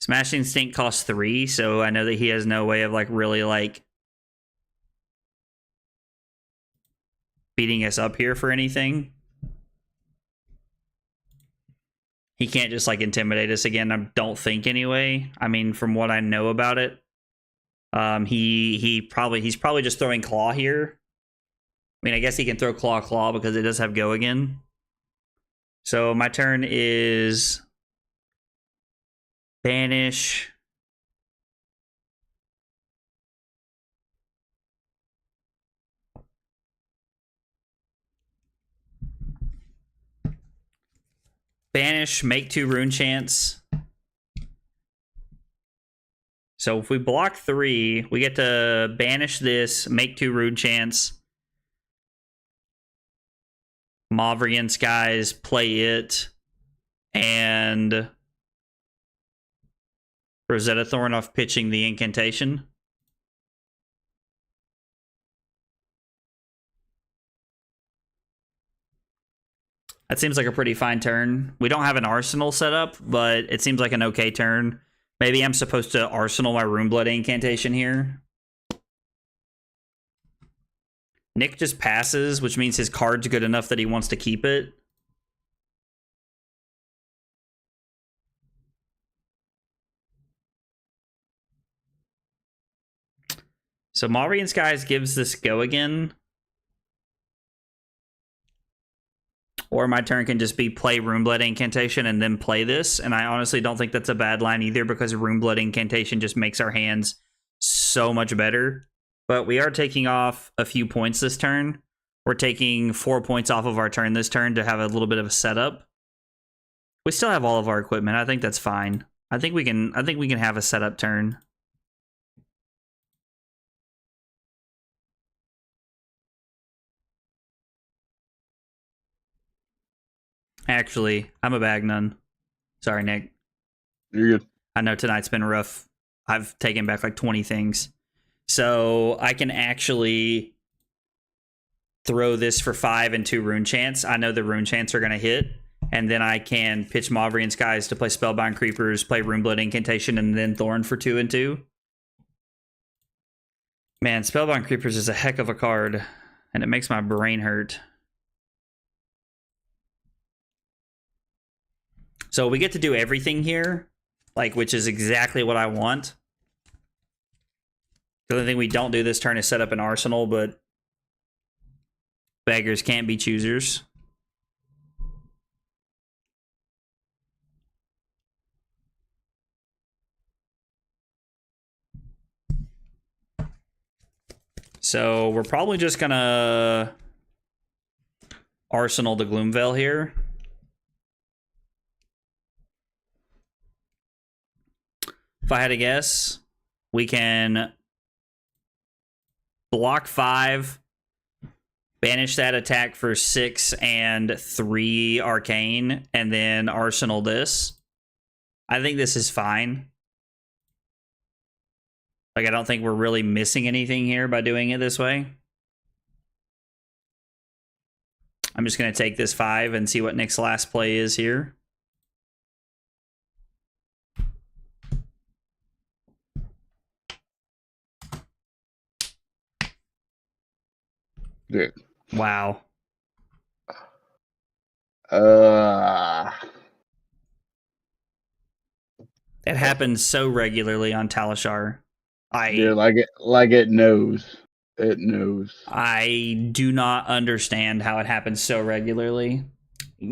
Smashing Instinct costs 3, so I know that he has no way of like really like beating us up here for anything. He can't just like intimidate us again, I don't think anyway. I mean, from what I know about it. He's probably just throwing Claw here. I mean, I guess he can throw Claw because it does have go again. So my turn is Banish. Banish, make 2 rune chants. So if we block 3, we get to banish this, make 2 rune chants. Mauvrian Skies, play it, and Rosetta Thorn off pitching the incantation. That seems like a pretty fine turn. We don't have an arsenal set up, but it seems like an okay turn. Maybe I'm supposed to arsenal my Runeblood incantation here. Nick just passes, which means his card's good enough that he wants to keep it. So Mauvrian Skies gives this go again. Or my turn can just be play Runeblood Incantation and then play this. And I honestly don't think that's a bad line either, because Runeblood Incantation just makes our hands so much better. But we are taking off a few points this turn. We're taking 4 points off of our turn this turn to have a little bit of a setup. We still have all of our equipment. I think that's fine. I think we can have a setup turn. Actually, I'm a bag none. Sorry, Nick.
You're good.
I know tonight's been rough. I've taken back like 20 things. So I can actually throw this for 5 and 2 rune chants. I know the rune chants are going to hit. And then I can pitch Mauvrian Skies to play Spellbind Creepers, play Runeblood Incantation, and then Thorn for 2 and 2. Man, Spellbound Creepers is a heck of a card, and it makes my brain hurt. So we get to do everything here, like, which is exactly what I want. The only thing we don't do this turn is set up an arsenal, but beggars can't be choosers. So we're probably just gonna arsenal the Gloomveil here. If I had to guess, we can block 5, banish that attack for 6 and 3 arcane, and then arsenal this. I think this is fine. Like, I don't think we're really missing anything here by doing it this way. I'm just going to take this 5 and see what Nick's last play is here.
Dude.
Wow. It happens so regularly on Talishar.
Yeah, like it knows. It knows.
I do not understand how it happens so regularly.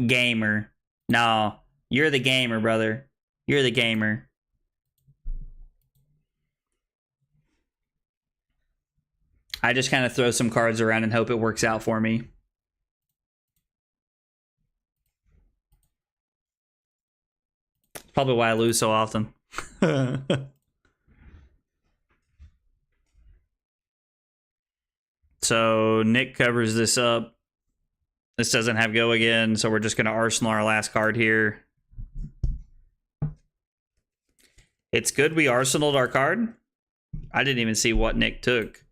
Gamer. No, you're the gamer, brother. You're the gamer. I just kind of throw some cards around and hope it works out for me. Probably why I lose so often. So Nick covers this up. This doesn't have go again, so we're just going to arsenal our last card here. It's good we arsenaled our card. I didn't even see what Nick took.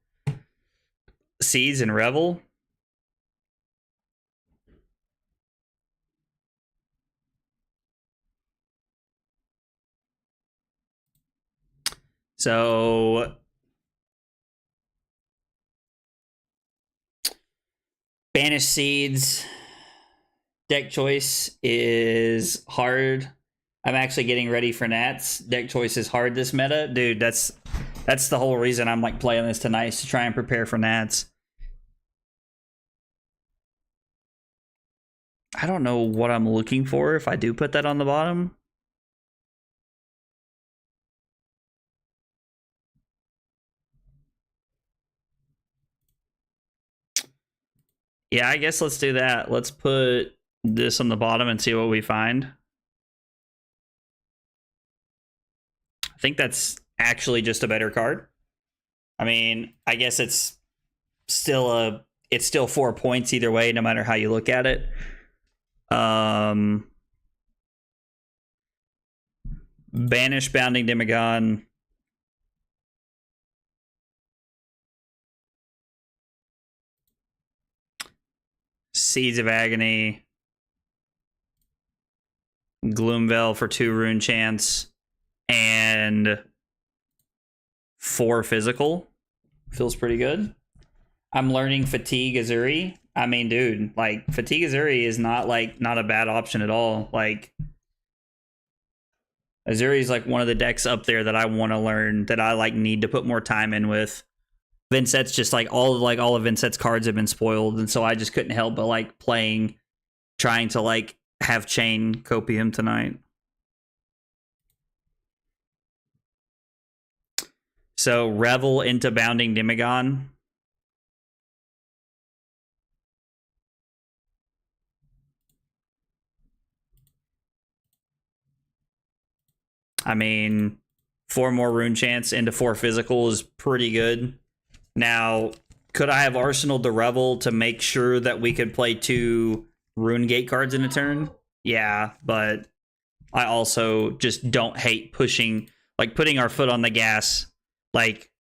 Seeds and Revel. So Banish Seeds. Deck choice is hard. I'm actually getting ready for Nats. Deck choice is hard this meta. Dude, that's the whole reason I'm like playing this tonight, is to try and prepare for Nats. I don't know what I'm looking for if I do put that on the bottom. Yeah, I guess let's do that. Let's put this on the bottom and see what we find. I think that's actually just a better card. I mean, I guess it's still 4 points either way, no matter how you look at it. Banish Bounding Demagon. Seeds of Agony. Gloomveil for 2 rune chance. And 4 physical. Feels pretty good. I'm learning Fatigue Azuri. I mean, dude, like, Fatigue Azuri is not a bad option at all. Like, Azuri is like one of the decks up there that I want to learn, that I like need to put more time in with. Vynnset's just like all of Vynnset's cards have been spoiled, and so I just couldn't help but like trying to like have chain copium tonight. So Revel into Bounding Demagon. I mean, 4 more rune chance into 4 physical is pretty good. Now, could I have arsenaled the Revel to make sure that we could play 2 rune gate cards in a turn? Yeah, but I also just don't hate putting our foot on the gas. Like,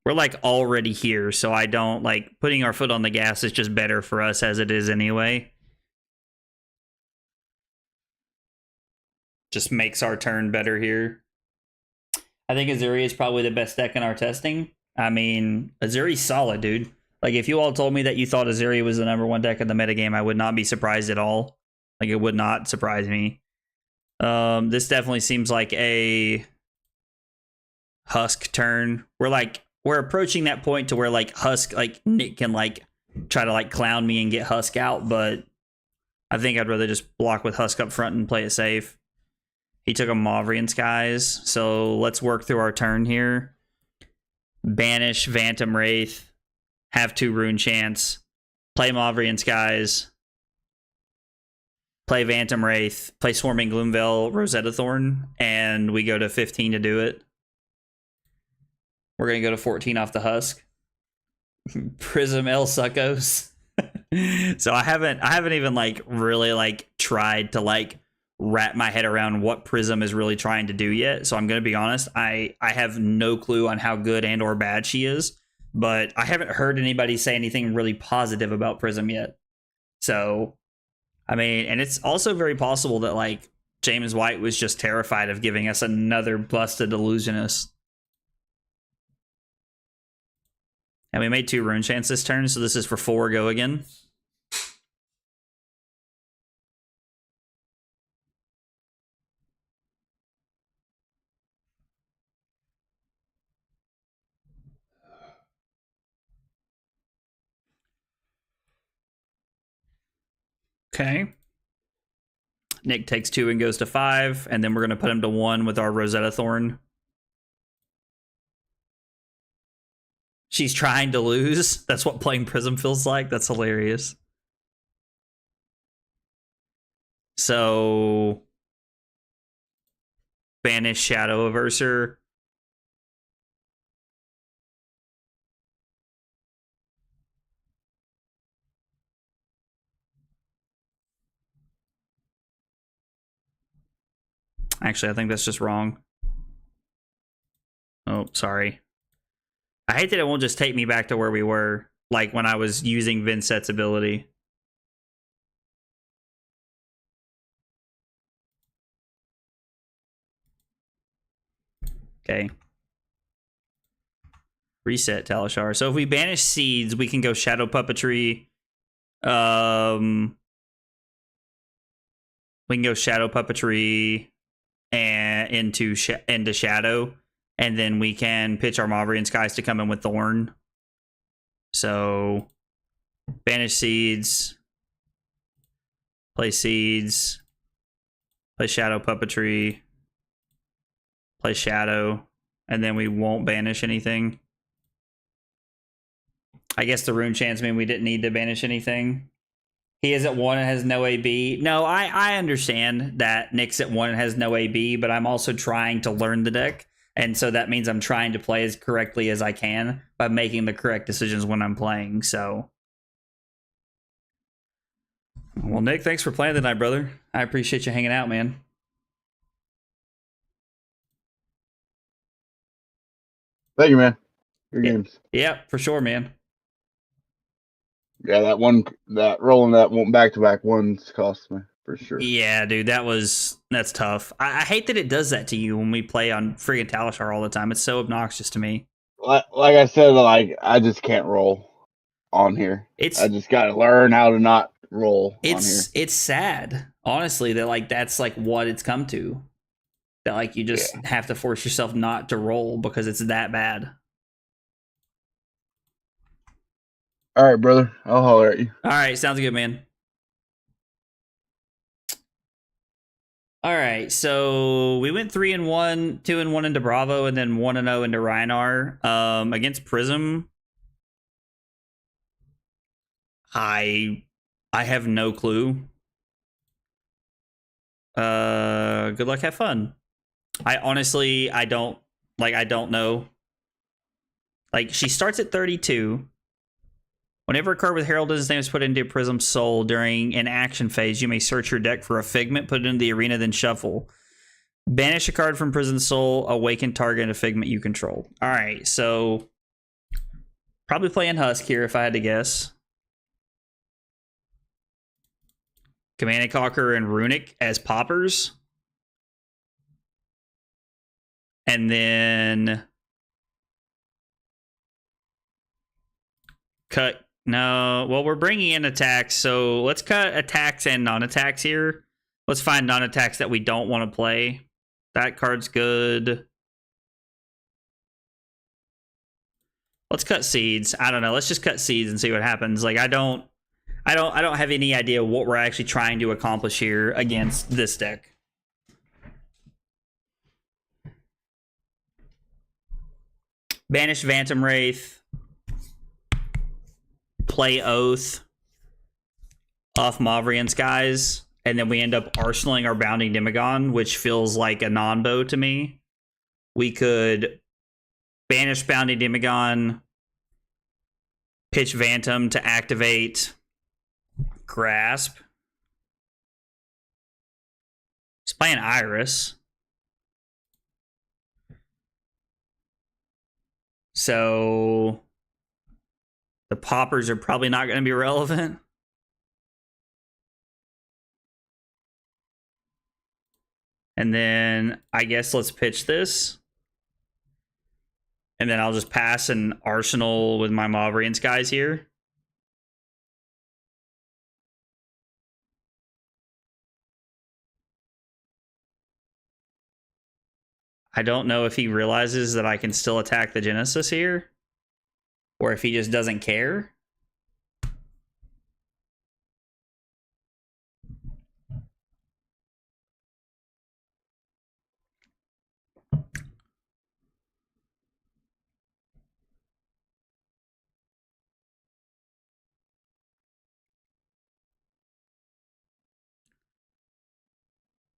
we're like already here, so I don't like putting our foot on the gas is just better for us as it is anyway. Just makes our turn better here. I think Azuri is probably the best deck in our testing. I mean, Azuri's solid, dude. Like, if you all told me that you thought Azuri was the #1 deck in the metagame, I would not be surprised at all. Like, it would not surprise me. This definitely seems like a Husk turn. We're approaching that point to where like Husk, like Nick can like try to like clown me and get Husk out, but I think I'd rather just block with Husk up front and play it safe. He took a Mauvrion Skies, so let's work through our turn here. Banish Phantom Wraith, have 2 Rune Chants, play Mauvrion Skies, play Phantom Wraith, play Swarming Gloomveil, Rosetta Thorn, and we go to 15 to do it. We're gonna go to 14 off the Husk. Prism El Suckos. So I haven't even like really like tried to like wrap my head around what Prism is really trying to do yet. So I'm gonna be honest, I have no clue on how good and or bad she is, but I haven't heard anybody say anything really positive about Prism yet. So I mean, and it's also very possible that like James White was just terrified of giving us another busted illusionist. And we made 2 Rune Chants this turn, so this is for 4 go again. Okay. Nick takes 2 and goes to 5, and then we're going to put him to 1 with our Rosetta Thorn. She's trying to lose. That's what playing Prism feels like. That's hilarious. So, banish Shadow Averser. Actually, I think that's just wrong. Oh, sorry. I hate that it won't just take me back to where we were, like when I was using Vynnset's ability. Okay. Reset Talishar. So if we banish Seeds, we can go Shadow Puppetry. We can go Shadow Puppetry and into Shadow, and then we can pitch our Mauvrion Skies to come in with Thorn. So banish Seeds, play Seeds, play Shadow Puppetry, play Shadow, and then we won't banish anything. I guess the Rune Chants mean we didn't need to banish anything. He is at 1 and has no AB. No, I understand that Nick's at 1 and has no AB, but I'm also trying to learn the deck. And so that means I'm trying to play as correctly as I can by making the correct decisions when I'm playing. So, well, Nick, thanks for playing tonight, brother. I appreciate you hanging out, man.
Thank you, man. Your games.
Yeah, for sure, man.
Yeah, that rolling that one back-to-back ones cost me for sure.
Yeah, dude, that's tough. I hate that it does that to you when we play on friggin' Talishar all the time. It's so obnoxious to me.
Like I said, like I just can't roll on here. I just got to learn how to not roll on here.
It's sad, honestly, that like that's like what it's come to. That like you just have to force yourself not to roll because it's that bad.
All right, brother. I'll holler at you.
All right, sounds good, man. All right, so we went 3-1, 2-1 into Bravo, and then 1-0 into Rhinar. Against Prism, I have no clue. Good luck, have fun. I honestly don't know. Like, she starts at 32. Whenever a card with Herald's name is put into Prism's Soul during an action phase, you may search your deck for a Figment, put it into the arena, then shuffle. Banish a card from Prism's Soul, awaken target a Figment you control. All right, so probably playing Husk here if I had to guess. Command Conqueror and Runic as poppers. And then cut. No, well, we're bringing in attacks, so let's cut attacks and non-attacks here. Let's find non-attacks that we don't want to play. That card's good. Let's cut seeds. I don't know. Let's just cut seeds and see what happens. Like, I don't have any idea what we're actually trying to accomplish here against this deck. Banish Phantom Wraith. Play Oath off Mavrian Skies, and then we end up arsenaling our Bounding Demagon, which feels like a non-bow to me. We could banish Bounding Demagon, pitch Phantom to activate Grasp. He's playing Iris. So the poppers are probably not going to be relevant. And then I guess let's pitch this. And then I'll just pass an arsenal with my Mavrian Skies here. I don't know if he realizes that I can still attack the Genesis here, or if he just doesn't care.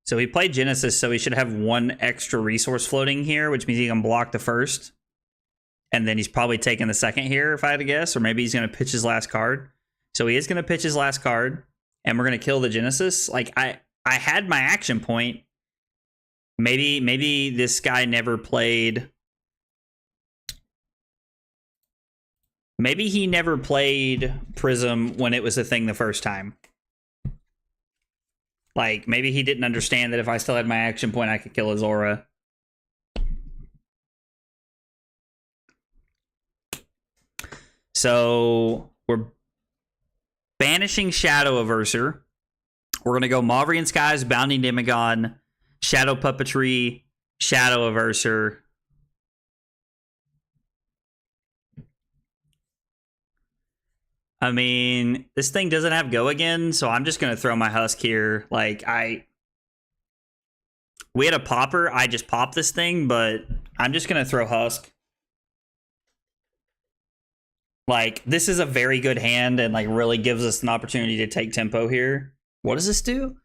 So he played Genesis, so he should have one extra resource floating here, which means he can block the first. And then he's probably taking the second here, if I had to guess. Or maybe he's going to pitch his last card. So he is going to pitch his last card. And we're going to kill the Genesis. Like, I had my action point. Maybe this guy never played... Maybe he never played Prism when it was a thing the first time. Like, maybe he didn't understand that if I still had my action point, I could kill his aura. So, we're banishing Shadow Averser. We're going to go Mavrian Skies, Bounding Demagon, Shadow Puppetry, Shadow Averser. I mean, this thing doesn't have Go Again, so I'm just going to throw my Husk here. Like, we had a popper. I just popped this thing, but I'm just going to throw Husk. Like, this is a very good hand and, like, really gives us an opportunity to take tempo here. What does this do?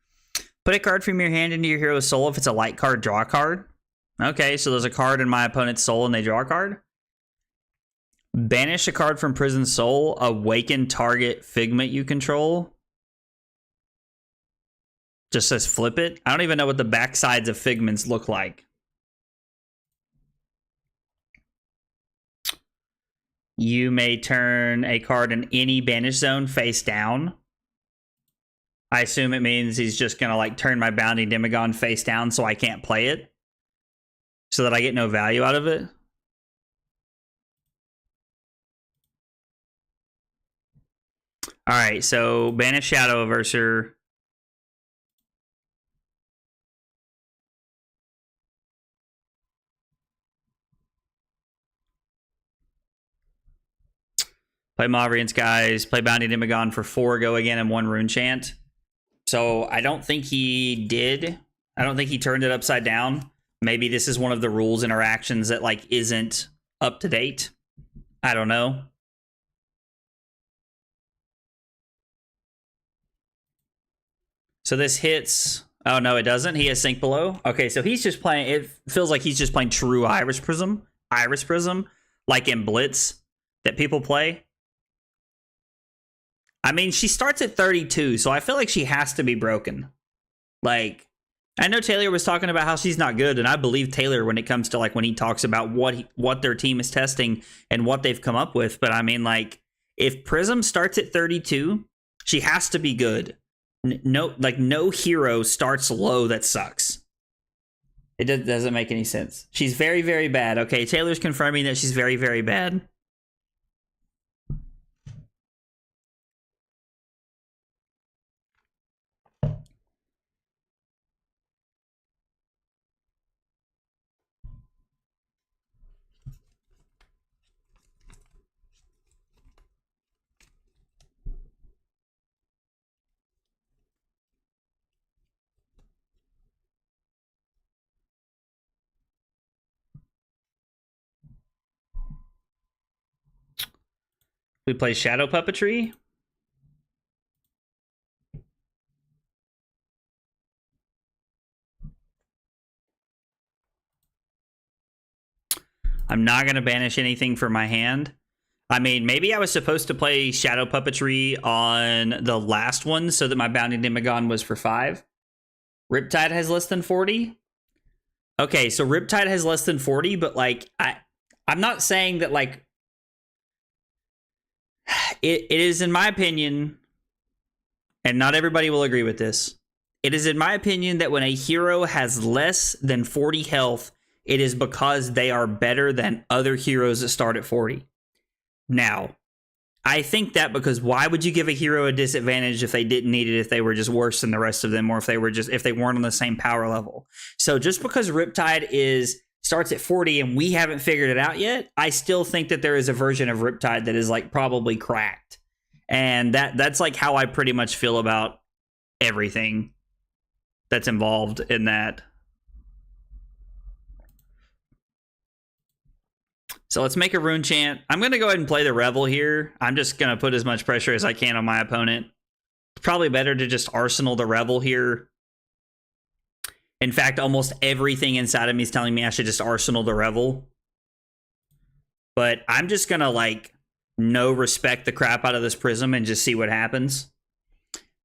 Put a card from your hand into your hero's soul. If it's a light card, draw a card. Okay, so there's a card in my opponent's soul and they draw a card. Banish a card from Prison Soul. Awaken target Figment you control. Just says flip it. I don't even know what the backsides of Figments look like. You may turn a card in any banish zone face down. I assume it means he's just going to like turn my Bounding Demagon face down so I can't play it. So that I get no value out of it. Alright, so banish Shadow Averser. Play Mavrian Skies, play Bounding Demagon for 4 Go Again and 1 Rune Chant. So I don't think he did. I don't think he turned it upside down. Maybe this is one of the rules interactions that like isn't up to date. I don't know. So this hits. Oh, no, it doesn't. He has Sink Below. Okay, so he's just playing. It feels like he's just playing true Iris Prism. Iris Prism, like in Blitz, that people play. I mean, she starts at 32, so I feel like she has to be broken. Like, I know Taylor was talking about how she's not good, and I believe Taylor when it comes to, like, when he talks about what their team is testing and what they've come up with. But, I mean, like, if Prism starts at 32, she has to be good. No hero starts low that sucks. It doesn't make any sense. She's very, very bad. Okay, Taylor's confirming that she's very, very bad. We play Shadow Puppetry. I'm not going to banish anything for my hand. I mean, maybe I was supposed to play Shadow Puppetry on the last one so that my Bounty Demagon was for 5. Riptide has less than 40. Okay, so Riptide has less than 40, but like I'm not saying that like it is in my opinion, and not everybody will agree with this. It is in my opinion that when a hero has less than 40 health, it is because they are better than other heroes that start at 40. Now, I think that because why would you give a hero a disadvantage if they didn't need it, if they were just worse than the rest of them, or if they weren't on the same power level? So just because Riptide starts at 40 and we haven't figured it out yet, I still think that there is a version of Riptide that is like probably cracked. And that's like how I pretty much feel about everything that's involved in that. So let's make a rune chant. I'm going to go ahead and play the Revel here. I'm just going to put as much pressure as I can on my opponent. It's probably better to just arsenal the Revel here. In fact, almost everything inside of me is telling me I should just arsenal the Revel. But I'm just going to like respect the crap out of this Prism and just see what happens.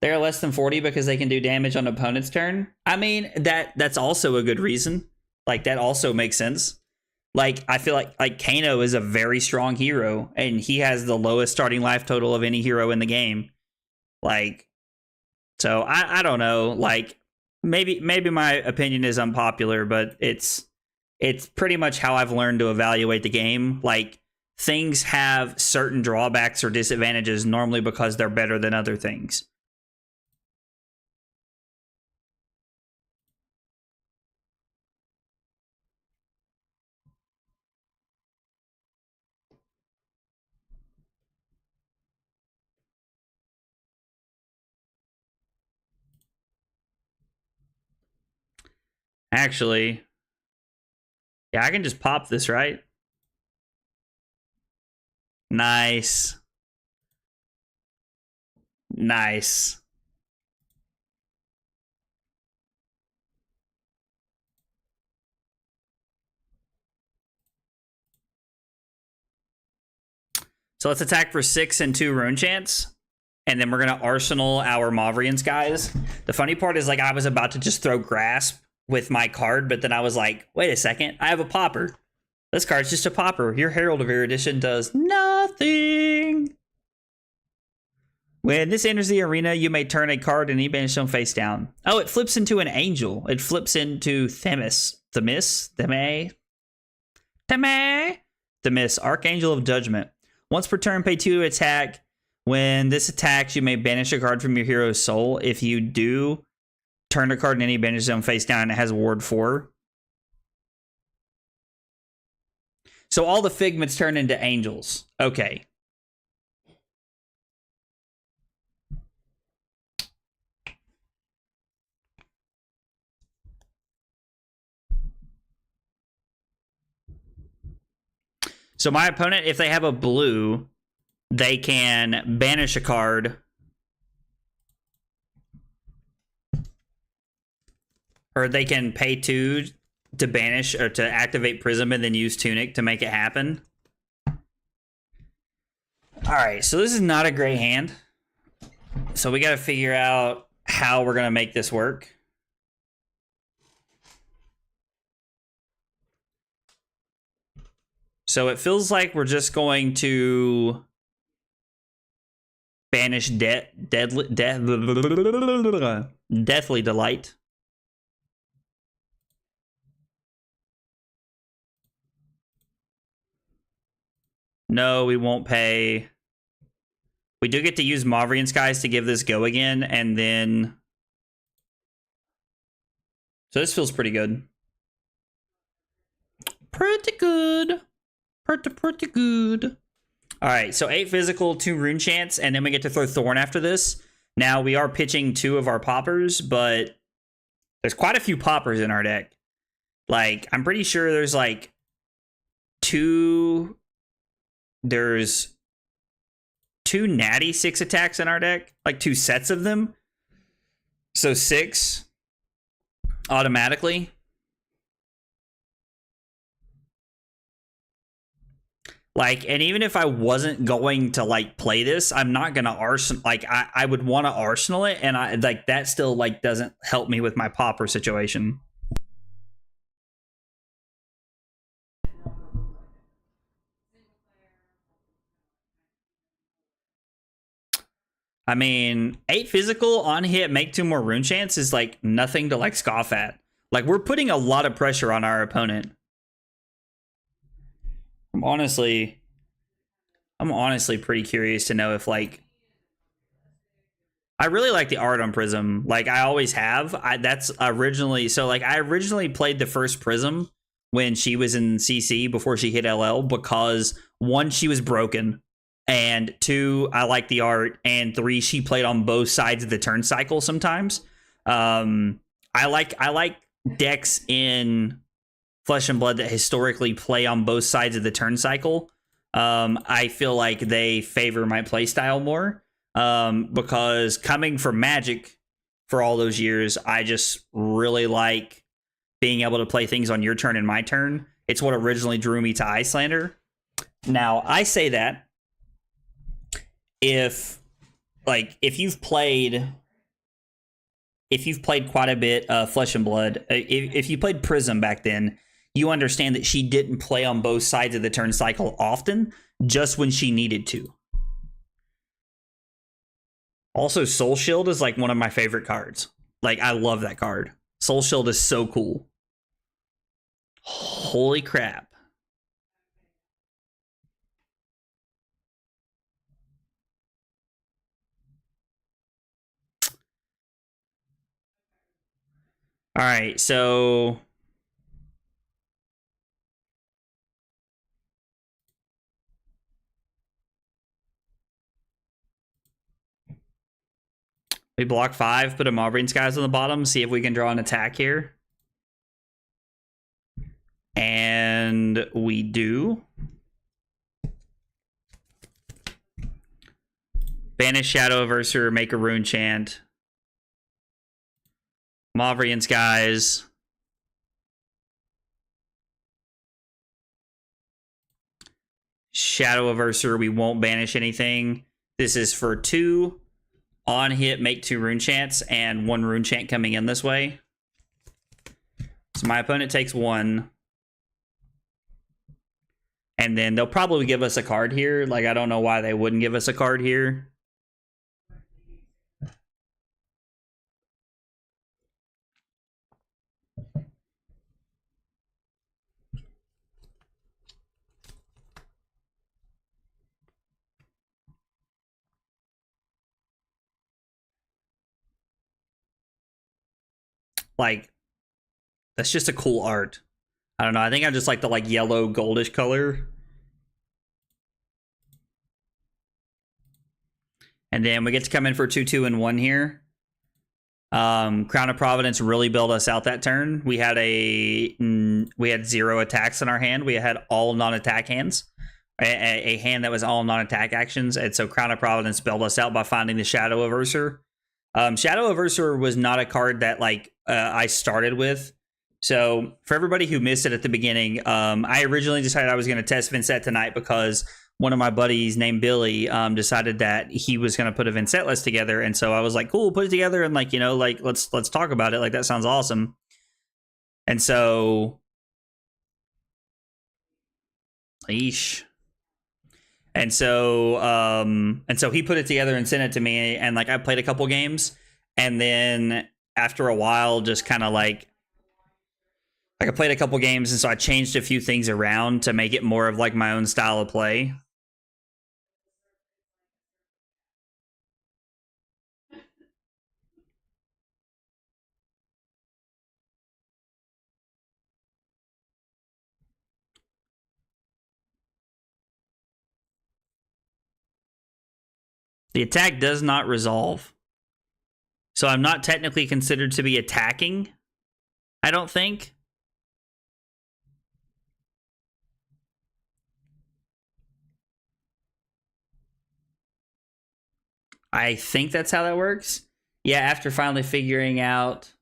They're less than 40 because they can do damage on opponent's turn. I mean, that's also a good reason. Like that also makes sense. Like, I feel like Kano is a very strong hero, and he has the lowest starting life total of any hero in the game. Like, so I don't know. Like, maybe my opinion is unpopular, but it's pretty much how I've learned to evaluate the game. Like, things have certain drawbacks or disadvantages normally because they're better than other things. Actually, yeah, I can just pop this, right? Nice. Nice. So let's attack for 6 and 2 rune chants. And then we're going to arsenal our Mauvrians guys. The funny part is, like, I was about to just throw Grasp with my card, but then I was like, wait a second, I have a popper. This card's just a popper. Your Herald of Erudition does nothing. When this enters the arena, you may turn a card and banish them face down. Oh, it flips into an angel. It flips into Themis, Archangel of Judgment. Once per turn, pay 2 to attack. When this attacks, you may banish a card from your hero's soul. If you do, turn a card in any banish zone face down, and it has Ward 4. So all the figments turn into angels. Okay. So my opponent, if they have a blue, they can banish a card. Or they can pay 2 to banish or to activate Prism and then use Tunic to make it happen. Alright, so this is not a great hand. So we got to figure out how we're going to make this work. So it feels like we're just going to banish Deathly Delight. No, we won't pay. We do get to use Mauvrian Skies to give this go again, and then... So this feels pretty good. Pretty good. Pretty good. Alright, so 8 physical, 2 rune chants, and then we get to throw Thorn after this. Now, we are pitching 2 of our poppers, but there's quite a few poppers in our deck. Like, I'm pretty sure there's like 2... There's 2 natty 6 attacks in our deck, like 2 sets of them. So 6 automatically. Like, and even if I wasn't going to like play this, I'm not gonna arsenal. Like, I would want to arsenal it, and I like that still like doesn't help me with my pauper situation. I mean, 8 physical on hit, make 2 more rune chance is like nothing to like scoff at. Like, we're putting a lot of pressure on our opponent. I'm honestly pretty curious to know if like I really like the art on Prism. Like, I always have. That's originally so like I originally played the first Prism when she was in CC before she hit LL because 1, she was broken, and 2, I like the art, and 3, she played on both sides of the turn cycle sometimes. I like decks in Flesh and Blood that historically play on both sides of the turn cycle. I feel like they favor my playstyle more because coming from Magic for all those years, I just really like being able to play things on your turn and my turn. It's what originally drew me to Iyslander. Now, I say that if you've played quite a bit of Flesh and Blood, if you played Prism back then, you understand that she didn't play on both sides of the turn cycle often, just when she needed to. Also, Soul Shield is like one of my favorite cards. Like, I love that card. Soul Shield is so cool. Holy crap. All right, so we block 5, put a Mauvrion Skies on the bottom, see if we can draw an attack here. And we do. Banish Shadow of Ursur, make a rune chant. Mauvrion Skies. Shadow of Ursur, we won't banish anything. This is for 2. On hit, make 2 rune chants, and 1 rune chant coming in this way. So my opponent takes 1. And then they'll probably give us a card here. Like, I don't know why they wouldn't give us a card here. Like, that's just a cool art. I don't know. I think I just like the like yellow goldish color. And then we get to come in for 2/2 and 1 here. Crown of Providence really bailed us out that turn. We had 0 attacks in our hand. We had all non-attack hands. A hand that was all non-attack actions. And so Crown of Providence bailed us out by finding the Shadow of Ursur. Shadow of Ursur was not a card that like I started with. So for everybody who missed it at the beginning, I originally decided I was going to test Vynnset tonight because one of my buddies named Billy decided that he was going to put a Vynnset list together. And so I was like, cool, put it together. And like, you know, like, let's talk about it. Like, that sounds awesome. And so, eesh. And so he put it together and sent it to me. And like, I played a couple games. And then after a while, just kind of like I played a couple games. And so I changed a few things around to make it more of like my own style of play. The attack does not resolve. So I'm not technically considered to be attacking, I don't think. I think that's how that works. Yeah, after finally figuring out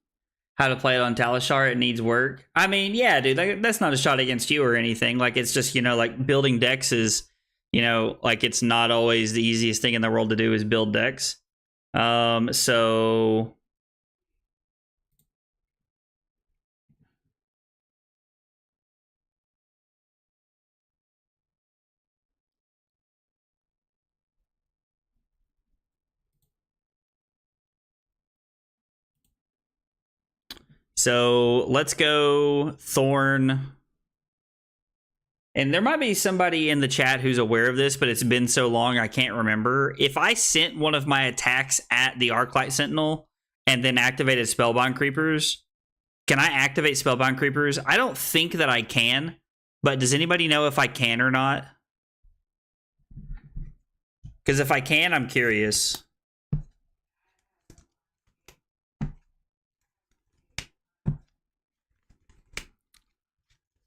how to play it on Talishar, it needs work. I mean, yeah, dude, that's not a shot against you or anything. Like, it's just, like building decks is, like it's not always the easiest thing in the world to do is build decks. So let's go Thorn. And there might be somebody in the chat who's aware of this, but it's been so long I can't remember. If I sent one of my attacks at the Arclight Sentinel and then activated Spellbound Creepers, can I activate Spellbound Creepers? I don't think that I can, but does anybody know if I can or not? Because if I can, I'm curious.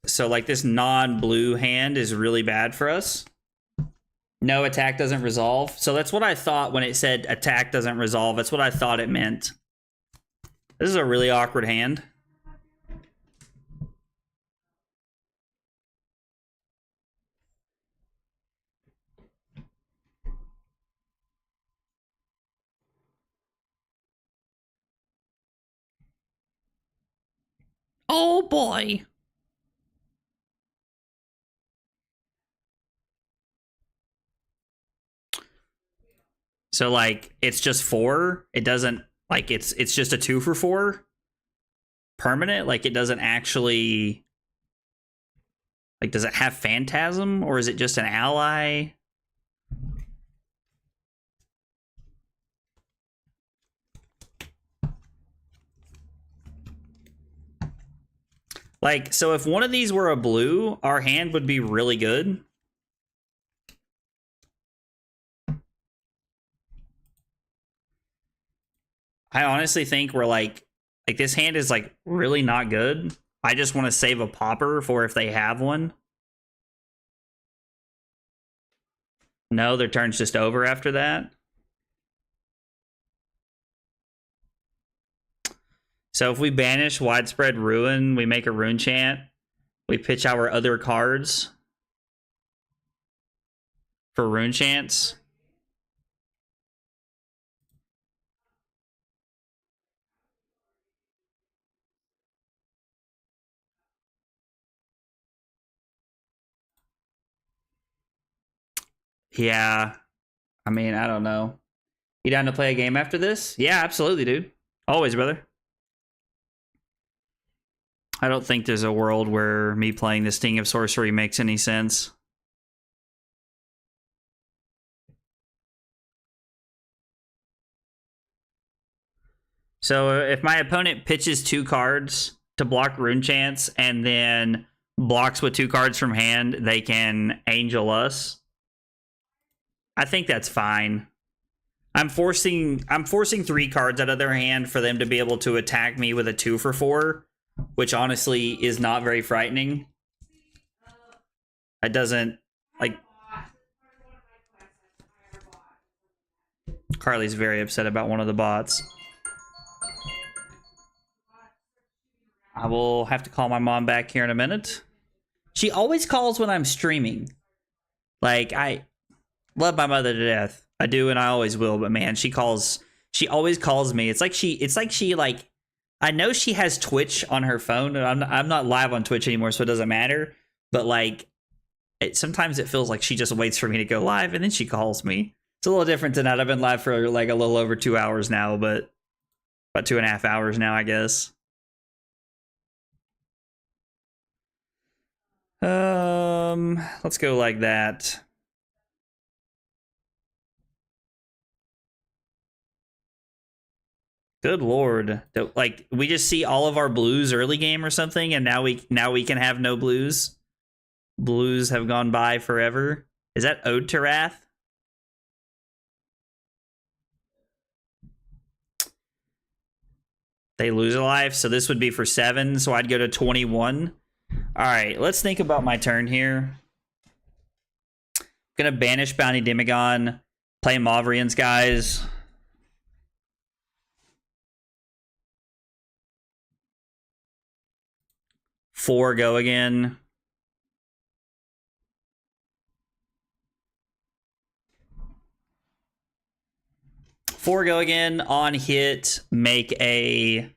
So, like, this non-blue hand is really bad for us. No, attack doesn't resolve. So that's what I thought when it said attack doesn't resolve. That's what I thought it meant. This is a really awkward hand. Oh, boy. So, like, it's just 4. It doesn't, like, it's just a 2 for 4 permanent. Like, it doesn't actually, like, does it have Phantasm or is it just an ally? Like, so if one of these were a blue, our hand would be really good. I honestly think we're like this hand is like really not good. I just want to save a popper for if they have one. No, their turn's just over after that. So if we banish Widespread Ruin, we make a Rune Chant, we pitch our other cards for Rune Chants. Yeah. I mean, I don't know. You down to play a game after this? Yeah, absolutely, dude. Always, brother. I don't think there's a world where me playing the Sting of Sorcery makes any sense. So if my opponent pitches 2 cards to block Rune Chants and then blocks with 2 cards from hand, they can Angel us. I think that's fine. I'm forcing 3 cards out of their hand for them to be able to attack me with a 2 for 4, which honestly is not very frightening. It doesn't, like... Carly's very upset about one of the bots. I will have to call my mom back here in a minute. She always calls when I'm streaming. Like, I love my mother to death. I do, and I always will. But man, she always calls me. It's like she I know she has Twitch on her phone, and I'm not live on Twitch anymore, so it doesn't matter. But like, sometimes it feels like she just waits for me to go live, and then she calls me. It's a little different than that. I've been live for like a little over 2 hours now, but about 2.5 hours now, I guess. Let's go like that. Good lord. Like, we just see all of our blues early game or something, and now we can have no blues. Blues have gone by forever. Is that Ode to Wrath? They lose a life, so this would be for 7, so I'd go to 21. Alright, let's think about my turn here. I'm gonna banish Bounty Demigod. Play Mauvrian's guys. Four go again. Four go again. On hit, make a...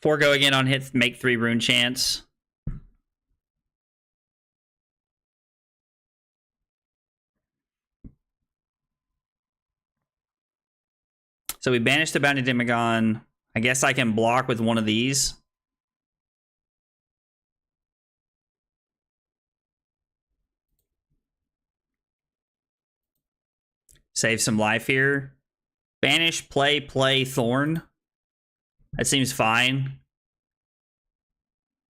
Four go again on hit, make 3 rune chance. So we banish the Bounty Demagon. I guess I can block with one of these. Save some life here. Banish, play, Thorn. That seems fine.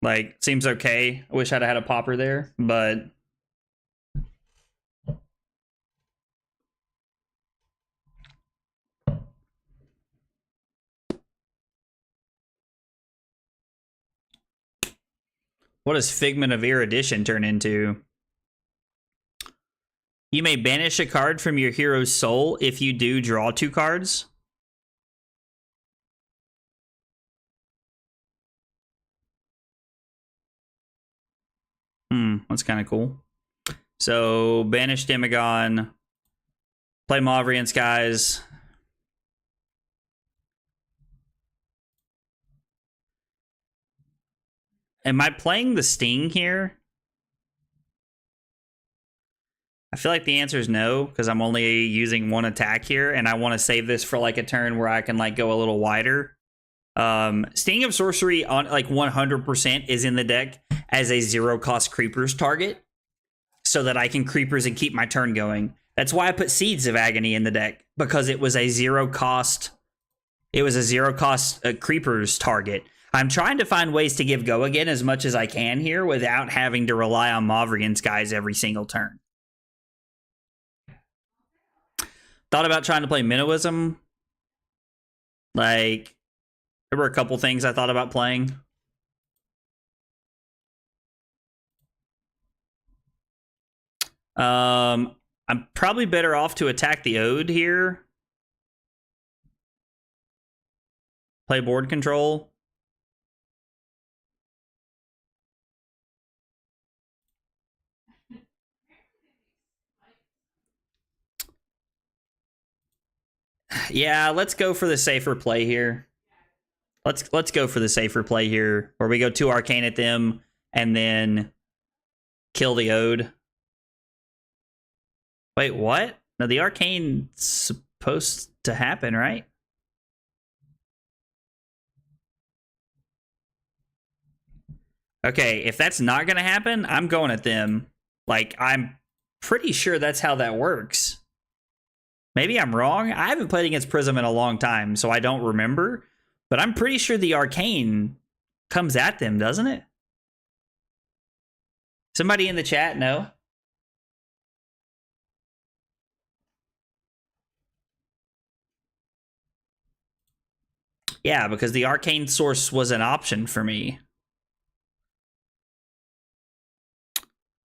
Like, seems okay. I wish I'd had a popper there, but... What does Figment of Erudition turn into? You may banish a card from your hero's soul. If you do, draw 2 cards. That's kind of cool. So, banish Demagon. Play Mauvrian Skies. Am I playing the Sting here? I feel like the answer is no, because I'm only using 1 attack here, and I want to save this for like a turn where I can like go a little wider. Sting of Sorcery on like 100% is in the deck as a 0-cost creepers target, so that I can creepers and keep my turn going. That's why I put Seeds of Agony in the deck, because it was a 0-cost. It was a 0-cost creepers target. I'm trying to find ways to give Go Again as much as I can here without having to rely on Mauvrian's guys every single turn. Thought about trying to play Minnowism. Like, there were a couple things I thought about playing. I'm probably better off to attack the Ode here. Play board control. Yeah, let's go for the safer play here. Let's go for the safer play here, where we go 2 Arcane at them and then kill the Ode. Wait, what? No, the Arcane's supposed to happen, right? Okay, if that's not gonna happen, I'm going at them. Like, I'm pretty sure that's how that works. Maybe I'm wrong. I haven't played against Prism in a long time, so I don't remember. But I'm pretty sure the Arcane comes at them, doesn't it? Somebody in the chat, no? Yeah, because the Arcane source was an option for me.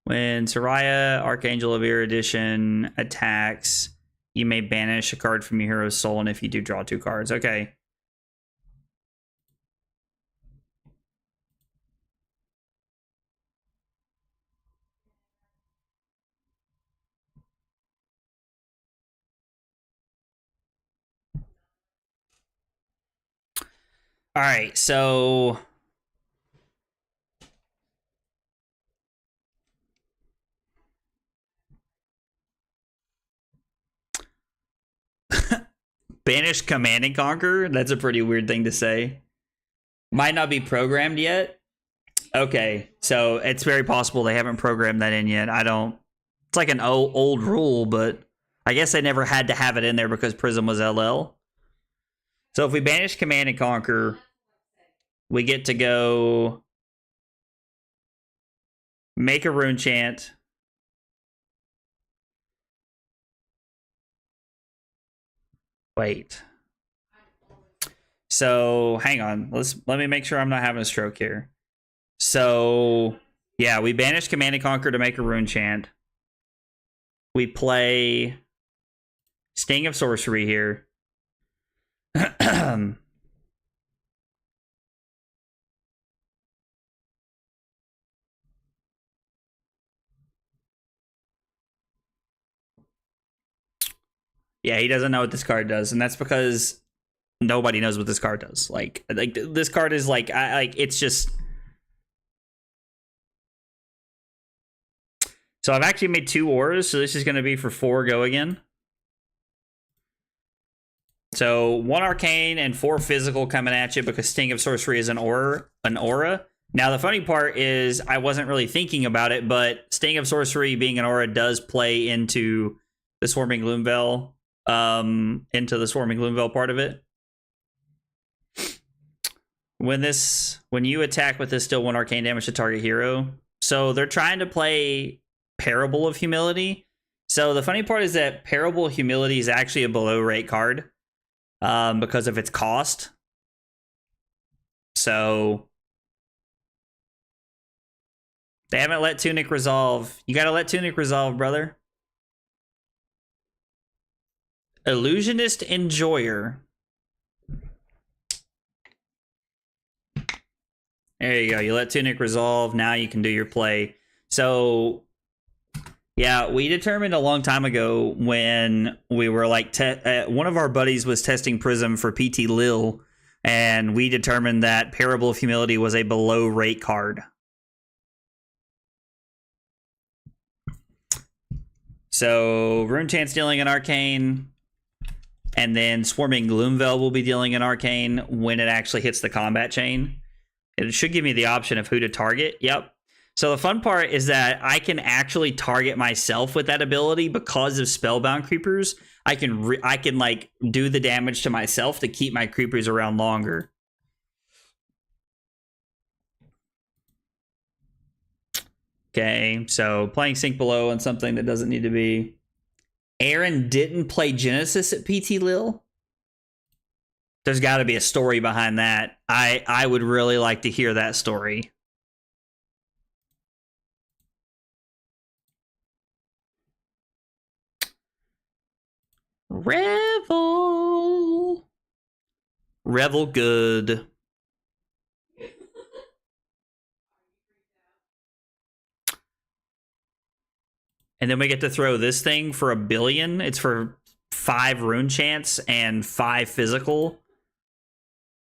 When Soraya, Archangel of Erudition, attacks, you may banish a card from your hero's soul, and if you do, draw 2 cards. Okay. All right, so... Banish Command and Conquer? That's a pretty weird thing to say. Might not be programmed yet. Okay, so it's very possible they haven't programmed that in yet. I don't... It's like an old rule, but I guess they never had to have it in there because Prism was LL. So if we banish Command and Conquer, we get to go make a rune chant. Wait. So hang on. Let me make sure I'm not having a stroke here. So Yeah, we banish Command and Conquer to make a rune chant. We play Sting of Sorcery here. Yeah, he doesn't know what this card does, and that's because nobody knows what this card does. Like this card is like it's just. So I've actually made 2 auras, so this is going to be for 4 go again. So 1 arcane and 4 physical coming at you because Sting of Sorcery is an aura. Now the funny part is I wasn't really thinking about it, but Sting of Sorcery being an aura does play into the Swarming Gloomveil, into the Swarming Gloomveil part of it. When you attack with this, deal 1 arcane damage to target hero. So they're trying to play Parable of Humility. So the funny part is that Parable of Humility is actually a below rate card because of its cost. So they haven't let Tunic resolve. You gotta let Tunic resolve, brother. Illusionist Enjoyer. There you go. You let Tunic resolve. Now you can do your play. So, yeah, we determined a long time ago when we were like, one of our buddies was testing Prism for PT Lil, and we determined that Parable of Humility was a below rate card. So, Rune Chant's dealing an arcane, and then Swarming Gloomveil will be dealing an arcane when it actually hits the combat chain. It should give me the option of who to target. Yep. So the fun part is that I can actually target myself with that ability because of Spellbound Creepers. I can like do the damage to myself to keep my creepers around longer. Okay, so playing Sink Below on something that doesn't need to be. Aaron didn't play Genesis at PT Lil. There's got to be a story behind that. I would really like to hear that story. Revel good. And then we get to throw this thing for $1 billion. It's for 5 rune chants and 5 physical.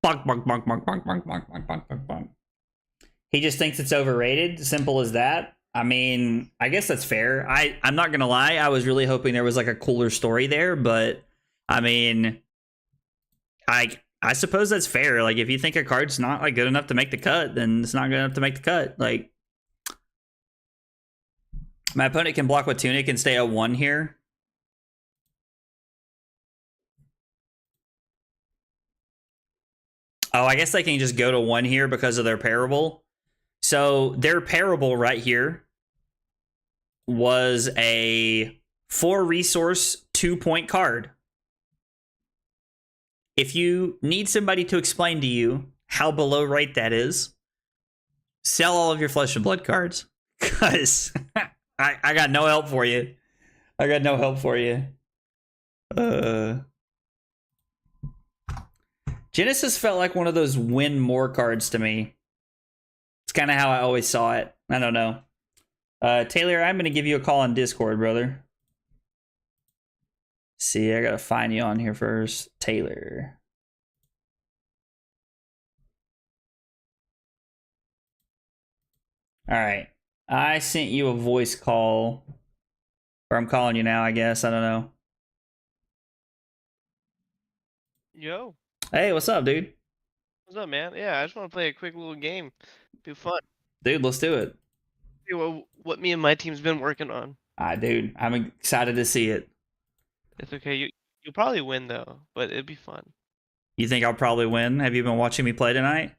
Bonk, bonk, bonk, bonk, bonk, bonk, bonk, bonk, bonk, bonk, bonk. He just thinks it's overrated. Simple as that. I mean, I guess that's fair. I'm not gonna lie. I was really hoping there was like a cooler story there, but I mean, I suppose that's fair. Like, if you think a card's not like good enough to make the cut, then it's not good enough to make the cut. Like, my opponent can block with Tunic and stay at 1 here. Oh, I guess they can just go to 1 here because of their Parable. So their Parable right here was a 4 resource 2-point card. If you need somebody to explain to you how below rate that is, sell all of your Flesh and Blood cards. Because I got no help for you. I got no help for you. Genesis felt like one of those win more cards to me. It's kind of how I always saw it. I don't know. Taylor, I'm going to give you a call on Discord, brother. See, I got to find you on here first. Taylor. All right. I sent you a voice call. Or I'm calling you now, I guess. I don't know.
Yo.
Hey, what's up, dude?
What's up, man? Yeah, I just want to play a quick little game. Be fun.
Dude, let's do it.
See what me and my team's been working on.
Dude, I'm excited to see it.
It's okay. You'll probably win though, but it'd be fun.
You think I'll probably win? Have you been watching me play tonight?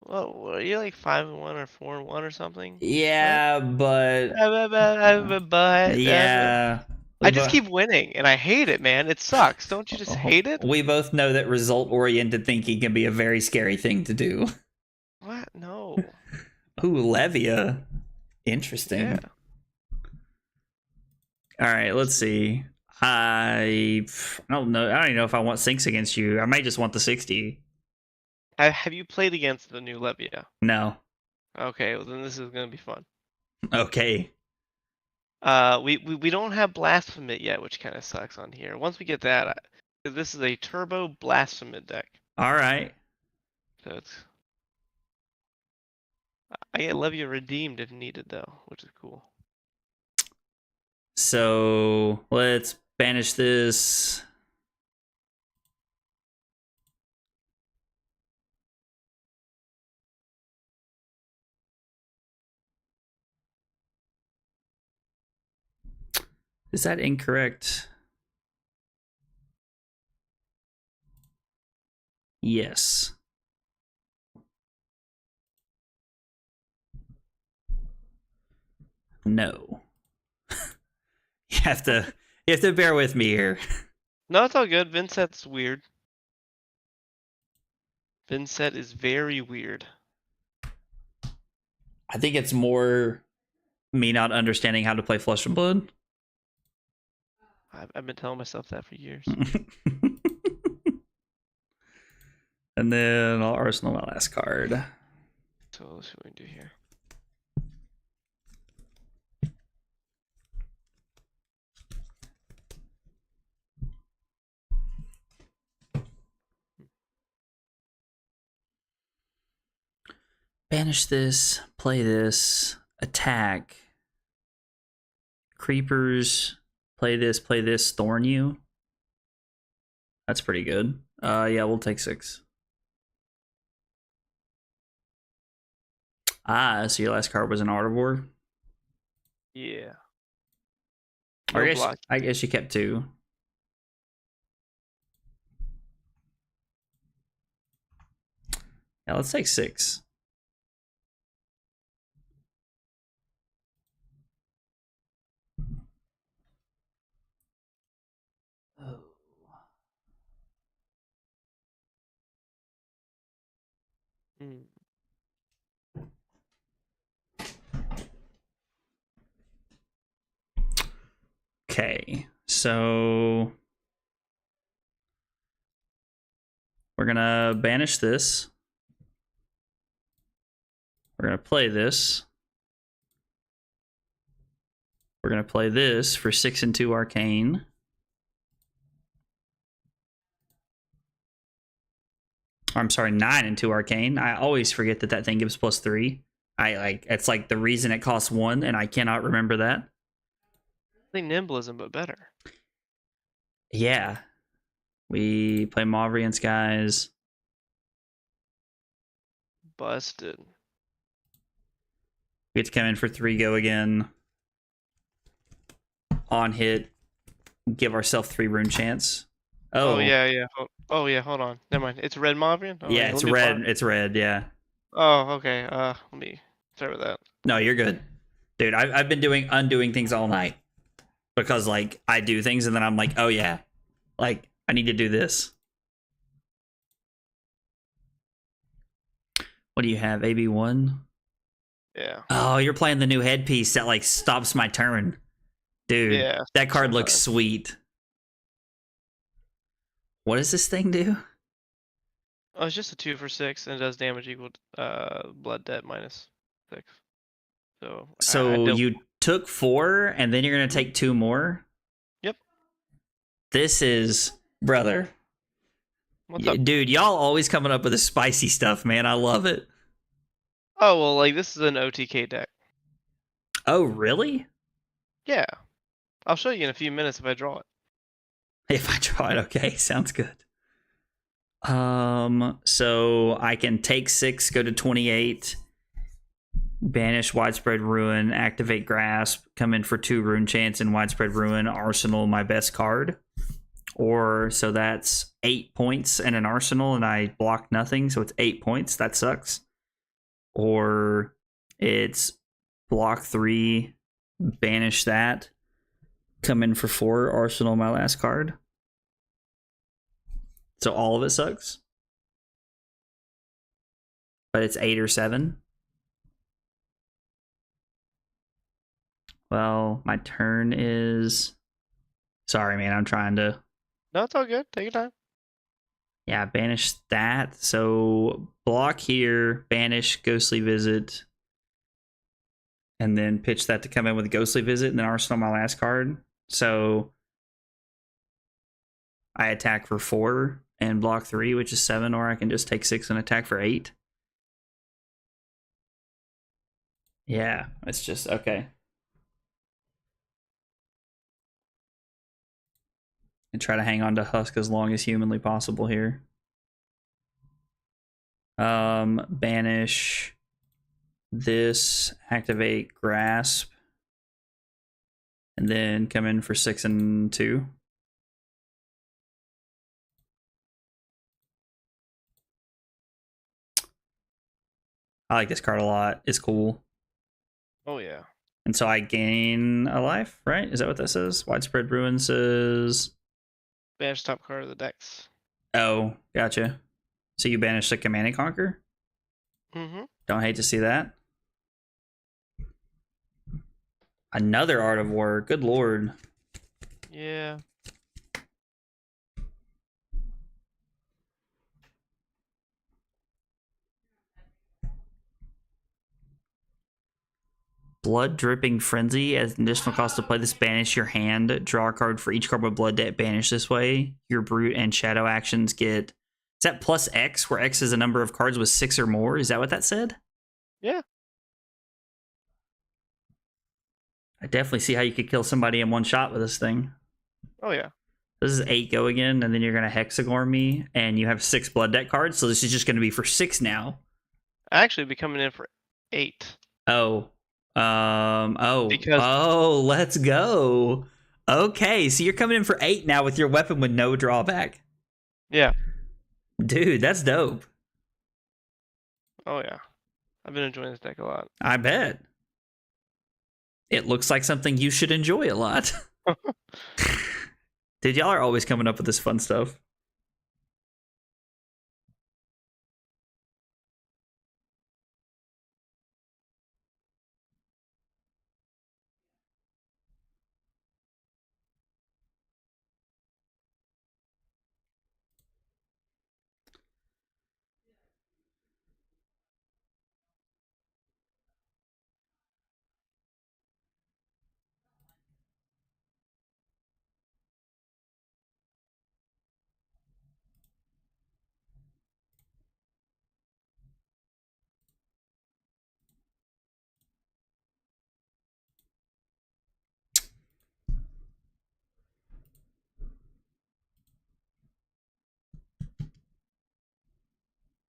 Well, are you like 5-1 or 4-1 or something?
Yeah, but
yeah. I just keep winning, and I hate it, man. It sucks. Don't you just hate it?
We both know that result-oriented thinking can be a very scary thing to do.
What? No.
Ooh, Levia. Interesting.
Yeah.
All right, let's see. I don't know. I don't even know if I want sinks against you. I might just want the 60.
Have you played against the new Levia?
No.
Okay, well then this is gonna be fun.
Okay.
We don't have Blasphemate yet, which kind of sucks on here. Once we get that, this is a turbo Blasphemate deck.
All right.
So I get Levia redeemed if needed though, which is cool.
So let's banish this. Is that incorrect? Yes. No. you have to bear with me here.
No, it's all good. Vynnset's weird. Vynnset is very weird.
I think it's more me not understanding how to play Flesh and Blood.
I've been telling myself that for years.
And then I'll arsenal my last card.
So let's see what we can do here.
Banish this, play this, attack. Creepers, play this, thorn you. That's pretty good. Yeah, we'll take 6. Ah, so your last card was an Artivore?
Yeah.
I guess you kept 2. Yeah, let's take 6. Okay, so we're gonna banish this. We're gonna play this. We're gonna play this for 6 and 2 arcane. I'm sorry, 9 and 2 arcane. I always forget that thing gives +3. It's like the reason it costs 1, and I cannot remember that.
I think Nimblism, but better.
Yeah. We play Mauvrian Skies.
Busted.
We get to come in for 3 go again. On hit. Give ourselves 3 rune chance.
Oh yeah. Oh yeah, hold on. Never mind. It's red Mauvrian? Oh,
yeah, it's red. It's red, yeah.
Oh, okay. Let me start with that.
No, you're good. Dude, I've been undoing things all night. Because, like, I do things and then I'm like, oh yeah. Like, I need to do this. What do you have? AB1?
Yeah.
Oh, you're playing the new headpiece that, like, stops my turn. Dude,
yeah,
that card looks sweet. What does this thing do?
Oh, it's just a 2 for 6 and it does damage equal blood debt -6. So
you took 4 and then you're gonna take 2 more?
Yep.
This is brother.
What's up?
Dude, y'all always coming up with the spicy stuff, man. I love it.
Oh well, like this is an OTK deck.
Oh really?
Yeah. I'll show you in a few minutes if I draw it.
If I draw it, okay, sounds good. So I can take 6, go to 28, banish Widespread Ruin, activate Grasp, come in for 2 rune chance and Widespread Ruin, arsenal my best card. Or so that's 8 points and an arsenal, and I block nothing, so it's 8 points. That sucks. Or it's block 3, banish that, come in for 4, arsenal my last card. So all of it sucks. But it's 8 or 7. Well, my turn is. Sorry, man. I'm trying to.
No, it's all good. Take your time.
Yeah, banish that. So block here, banish Ghostly Visit, and then pitch that to come in with a Ghostly Visit, and then arsenal my last card. So I attack for 4 and block 3, which is 7, or I can just take 6 and attack for 8. Yeah, it's just okay. And try to hang on to Husk as long as humanly possible here. Banish this, activate Grasp, and then come in for 6 and 2. I like this card a lot. It's cool.
Oh, yeah.
And so I gain a life, right? Is that what that says? Widespread Ruin says...
Banish top card of the decks.
Oh, gotcha. So you banish the Command and Conquer?
Mm-hmm.
Don't hate to see that. Another Art of War. Good lord.
Yeah.
Blood Dripping Frenzy. As an additional cost to play this, banish your hand. Draw a card for each card with blood debt banished this way. Your Brute and Shadow actions get... Is that plus X, where X is a number of cards with 6 or more? Is that what that said?
Yeah.
I definitely see how you could kill somebody in one shot with this thing.
Oh, yeah.
This is 8 go again, and then you're going to Hexagorn me, and you have 6 blood debt cards, so this is just going to be for 6 now.
I actually be coming in for 8.
Oh.
Because...
Oh, let's go. Okay, so you're coming in for 8 now with your weapon with no drawback.
Yeah.
Dude, that's dope.
Oh, yeah. I've been enjoying this deck a lot.
I bet. It looks like something you should enjoy a lot. Dude, y'all are always coming up with this fun stuff.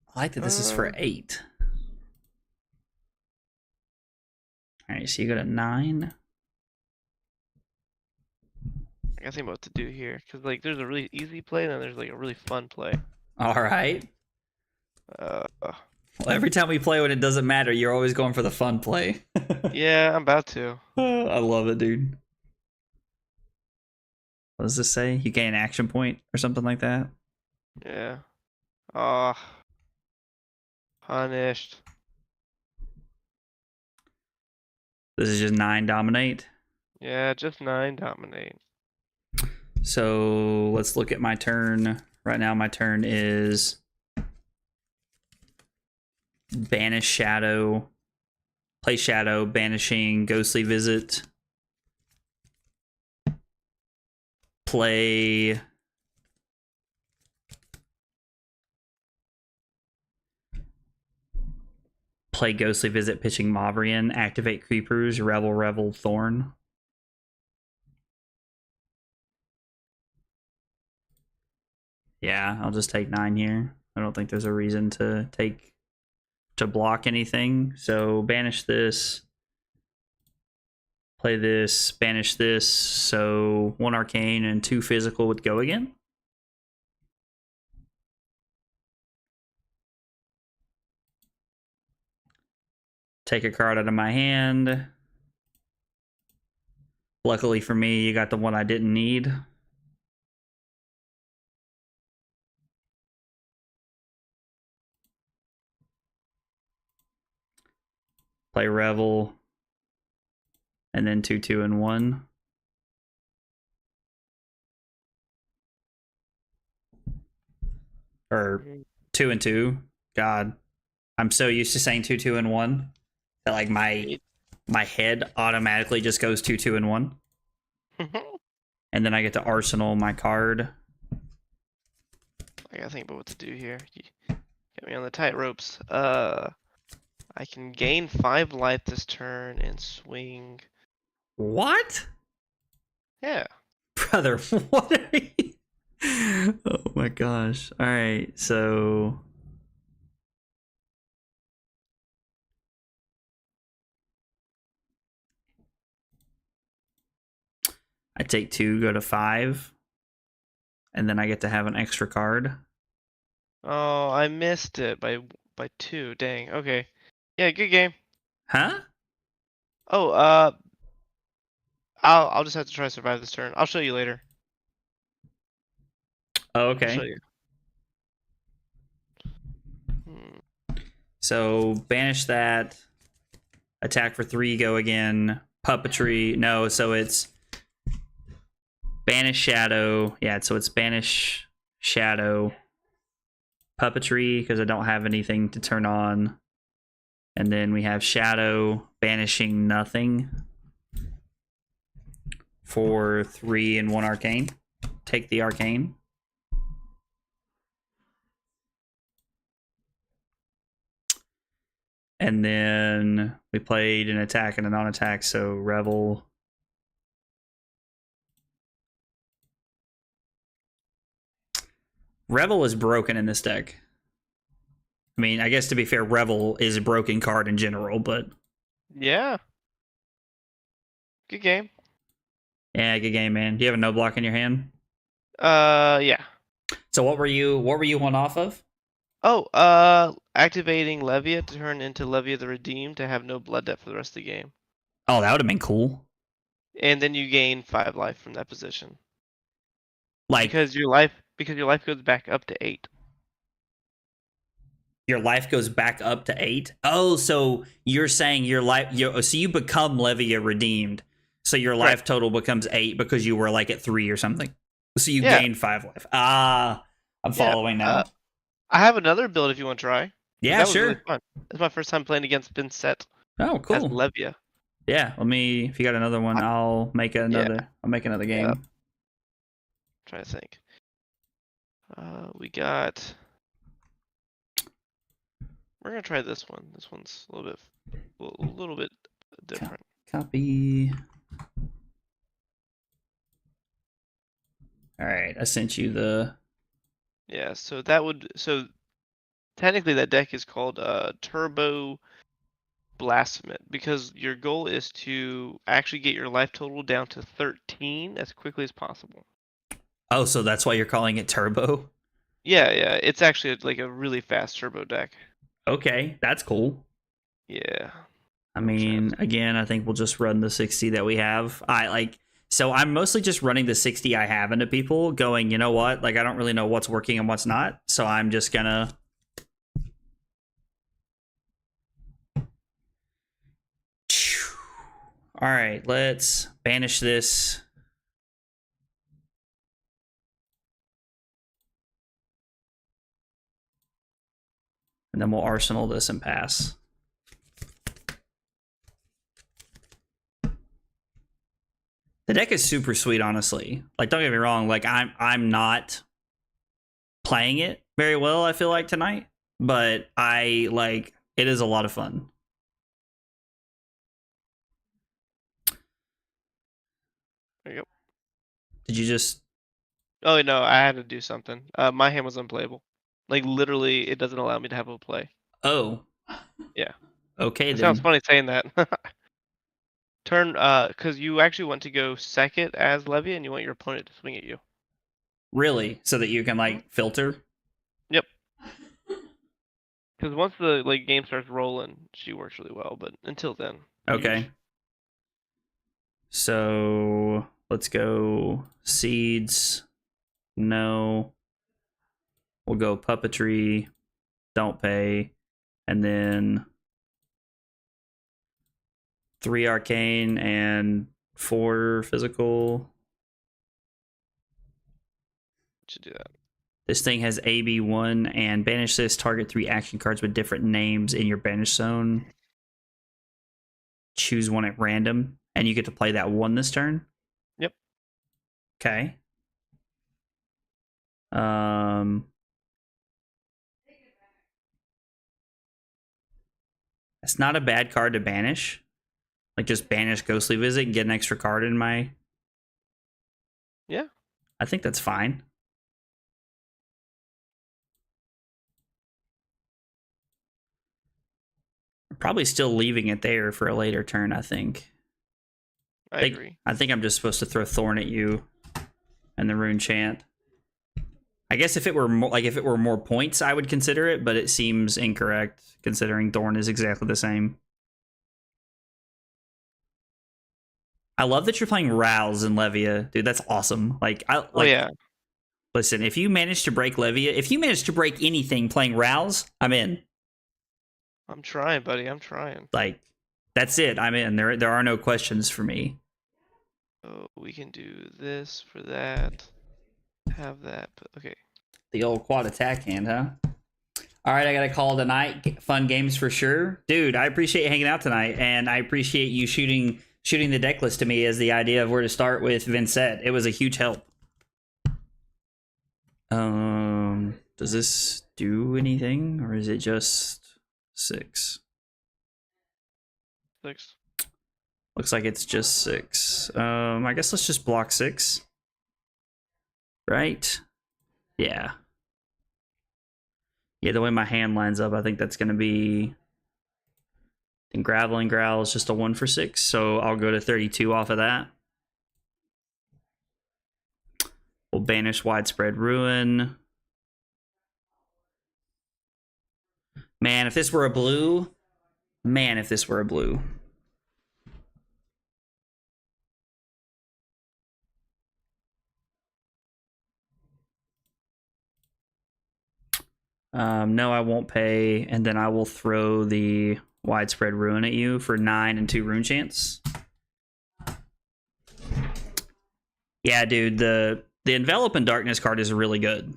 I like that this is for 8. Alright, so you go to 9.
I gotta think about what to do here. Because, like, there's a really easy play, and then there's, like, a really fun play.
Alright.
Well,
every time we play when it doesn't matter, you're always going for the fun play.
Yeah, I'm about to.
I love it, dude. What does this say? You gain an action point or something like that?
Yeah. Oh. Punished.
This is just 9 dominate.
Yeah, just 9 dominate.
So let's look at my turn. Right now my turn is banish Shadow, play Shadow, banishing Ghostly Visit, play Ghostly Visit, pitching Mavrian, activate Creepers, Revel, Thorn. Yeah, I'll just take 9 here. I don't think there's a reason to block anything. So banish this, play this, banish this. So 1 arcane and 2 physical would go again. Take a card out of my hand. Luckily for me, you got the one I didn't need. Play Revel. and then 2, 2, and 1. Or 2 and 2. God, I'm so used to saying 2, 2, and 1 that like my head automatically just goes 2, 2, and 1. And then I get to arsenal my card.
I gotta think about what to do here. You get me on the tight ropes. I can gain 5 life this turn and swing.
What?
Yeah.
Brother, what are you? Oh my gosh. All right, so I take 2, go to 5, and then I get to have an extra card.
Oh, I missed it by 2. Dang. Okay. Yeah, good game.
Huh?
Oh, I'll just have to try to survive this turn. I'll show you later.
Oh,
I'll show
okay.
you.
So banish that. Attack for 3, go again. Puppetry. No, so it's banish shadow. Yeah, so it's banish shadow. Puppetry, because I don't have anything to turn on. And then we have shadow, banishing nothing. For 3 and 1 arcane. Take the arcane. And then we played an attack and a non-attack, so Revel. Revel is broken in this deck. I mean, I guess to be fair, Revel is a broken card in general, but
Yeah. Good game.
yeah, good game, man. Do you have a no block in your hand?
Yeah.
So what were you one off of?
Oh, activating Levia to turn into Levia the Redeemed to have no blood debt for the rest of the game.
Oh, that would have been cool.
And then you gain 5 life from that position.
Like
because your life goes back up to 8.
your life goes back up to 8. Oh, so you're saying so you become Levia redeemed. So your life total becomes 8 because you were like at 3 or something. So you gain 5 life. Ah, I'm following now.
I have another build if you want to try.
Yeah,
that was
sure.
Really fun. It's my first time playing against Vynnset.
Oh, cool.
As Levia.
Yeah, if you got another one, I'll make another. Yeah. I'll make another game.
Yeah. Trying to think. We got. We're gonna try this one. This one's a little bit different.
Copy. All right, I sent you the.
Yeah, so technically that deck is called Turbo Blasphemous because your goal is to actually get your life total down to 13 as quickly as possible.
Oh, so that's why you're calling it Turbo?
Yeah, it's actually like a really fast turbo deck.
Okay, that's cool.
Yeah.
I mean, again, I think we'll just run the 60 that we have. So I'm mostly just running the 60 I have into people going, you know what? Like, I don't really know what's working and what's not. So I'm just gonna. All right, let's banish this. And then we'll arsenal this and pass. The deck is super sweet, honestly. Like, don't get me wrong. Like, I'm not playing it very well, I feel like, tonight. But it is a lot of fun.
There you go.
Did you just...
Oh, no, I had to do something. My hand was unplayable. Like, literally, it doesn't allow me to have a play.
Oh.
Yeah.
Okay,
it
then.
Sounds funny saying that. Turn, because you actually want to go second as Levy, and you want your opponent to swing at you.
Really? So that you can, like, filter?
Yep. Because once the game starts rolling, she works really well, but until then.
Okay. So let's go seeds. No. We'll go puppetry. Don't pay. And then 3 arcane and 4 physical.
Should do that.
This thing has AB1 and banish this. Target 3 action cards with different names in your banish zone. Choose one at random, and you get to play that one this turn.
Yep.
Okay. It's not a bad card to banish. Like, just banish Ghostly Visit and get an extra card in my...
Yeah.
I think that's fine. I'm probably still leaving it there for a later turn, I think.
I agree.
I think I'm just supposed to throw Thorn at you and the Rune Chant. I guess if it were more points, I would consider it, but it seems incorrect considering Thorn is exactly the same. I love that you're playing Rouse and Levia, dude. That's awesome.
Oh yeah.
Listen, if you manage to break Levia, if you manage to break anything playing Rouse, I'm in.
I'm trying, buddy. I'm trying.
Like, that's it. I'm in. There are no questions for me.
Oh, we can do this for that. Have that. Okay.
The old quad attack hand, huh? All right, I got to call tonight. Fun games for sure. Dude, I appreciate you hanging out tonight, and I appreciate you shooting the deck list to me as the idea of where to start with Vynnset. It was a huge help. Does this do anything, or is it just 6?
6.
Looks like it's just 6. I guess let's just block 6. Right? Yeah. Yeah, the way my hand lines up, I think that's going to be... And Graveling Growl is just a 1 for 6, so I'll go to 32 off of that. We'll banish Widespread Ruin. Man, if this were a blue... Man, if this were a blue... No, I won't pay, and then I will throw the Widespread Ruin at you for 9 and 2 Rune Chance. Yeah, dude, the Envelop in Darkness card is really good.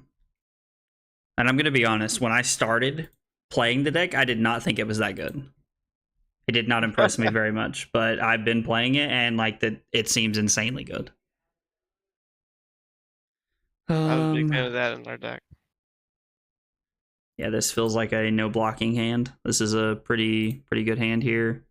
And I'm going to be honest, when I started playing the deck, I did not think it was that good. It did not impress me very much, but I've been playing it, and it seems insanely good.
I was a big fan of that in our deck.
Yeah, this feels like a no blocking hand. This is a pretty good hand here.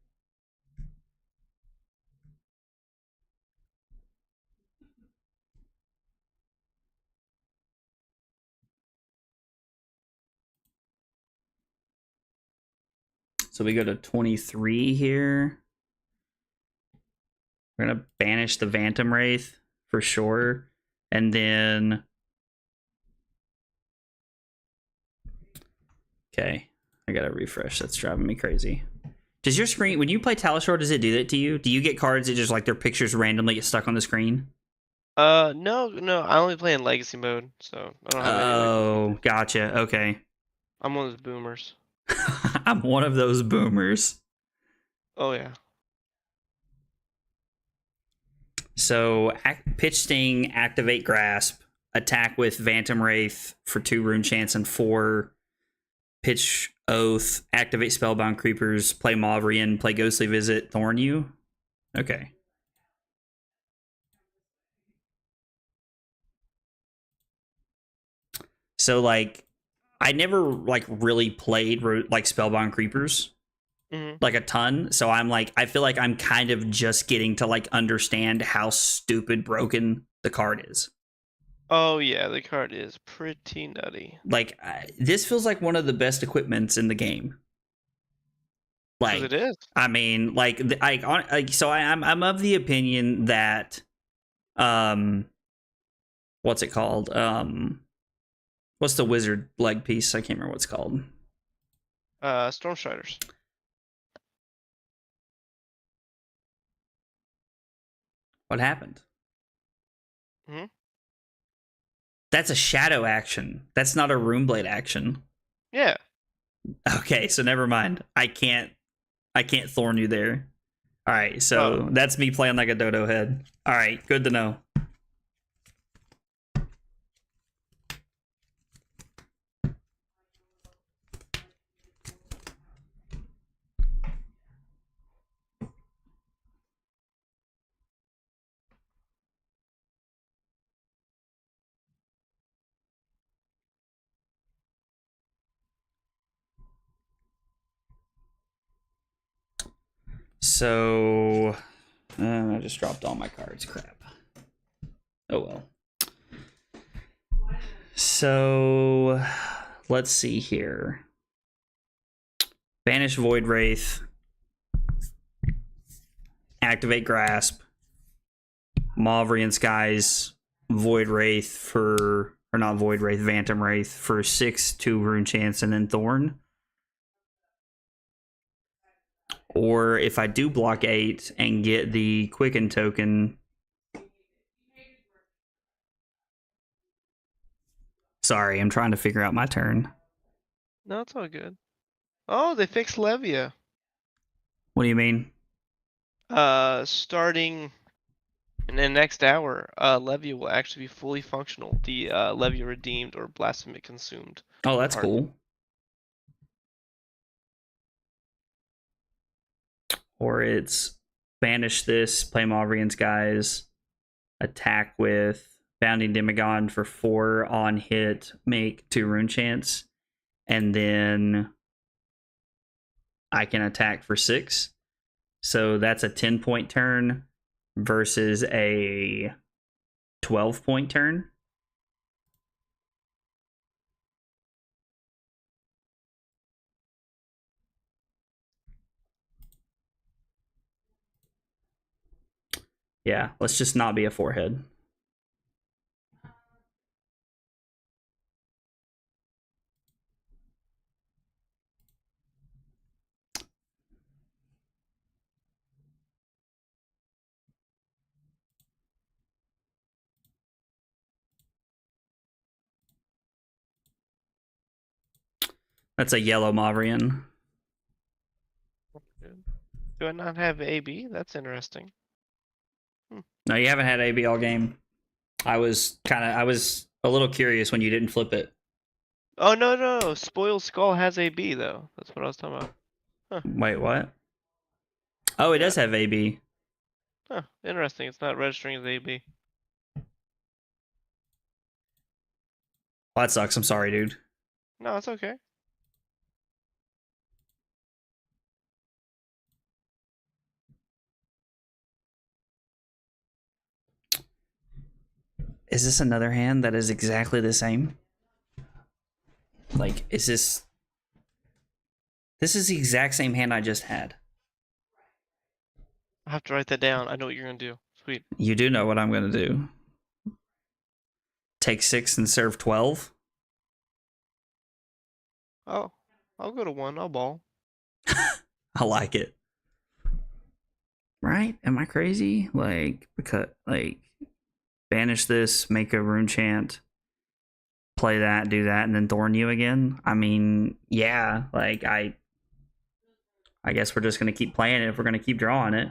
So we go to 23 here. We're going to banish the Phantom Wraith for sure. And then... Okay, I gotta refresh. That's driving me crazy. Does your screen, when you play Talishore, does it do that to you? Do you get cards that just like their pictures randomly get stuck on the screen?
No. I only play in Legacy mode, so I don't have any.
Oh, gotcha. Okay.
I'm one of those boomers.
I'm one of those boomers.
Oh yeah.
So Pitch Sting, activate Grasp, attack with Phantom Wraith for 2 Rune Chance and 4 Pitch Oath, activate Spellbound Creepers, play Mauvrion, play Ghostly Visit, Thorn you. Okay. So I never really played Spellbound Creepers a ton. So I feel like I'm kind of just getting to understand how stupid broken the card is.
Oh yeah, the card is pretty nutty.
This feels like one of the best equipments in the game.
It is.
I mean, so I'm of the opinion that, what's it called? What's the wizard leg piece? I can't remember what it's called.
Stormstriders.
What happened? That's a shadow action. That's not a Runeblade action.
Yeah.
Okay, so never mind. I can't thorn you there. All right, so that's me playing like a dodo head. All right, good to know. So I just dropped all my cards. Crap. Oh well. So let's see here. Banish Void Wraith. Activate Grasp. Mauvrian Skies. Void Wraith for, or not Void Wraith, Phantom Wraith for 6, 2 Rune Chance, and then Thorn. Or if I do block 8 and get the Quicken token. Sorry, I'm trying to figure out my turn.
No, it's all good. Oh, they fixed Levia.
What do you mean?
Starting in the next hour, Levia will actually be fully functional. The Levia redeemed or blasphemy consumed.
Oh, that's cool. Or it's banish this, play Mauvrian's Guys, attack with Bounding Demigod for 4 on hit, make 2 Rune Chance, and then I can attack for 6. So that's a 10-point turn versus a 12-point turn. Yeah, let's just not be a 4-head. That's a yellow Mauvrian.
Do I not have AB? That's interesting.
No, you haven't had AB all game. I was a little curious when you didn't flip it.
Oh no, Spoiled Skull has AB though. That's what I was talking about.
Huh. Wait, what? Oh, it does have AB.
Huh, interesting. It's not registering as AB.
Well, that sucks. I'm sorry, dude.
No, it's okay.
Is this another hand that is exactly the same? Like, is this... This is the exact same hand I just had.
I have to write that down. I know what you're going to do. Sweet.
You do know what I'm going to do. Take 6 and serve 12?
Oh, I'll go to 1. I'll ball.
I like it. Right? Am I crazy? Like, because, like, banish this, make a rune chant, play that, do that, and then thorn you again? I mean, yeah, like, I guess we're just going to keep playing it if we're going to keep drawing it.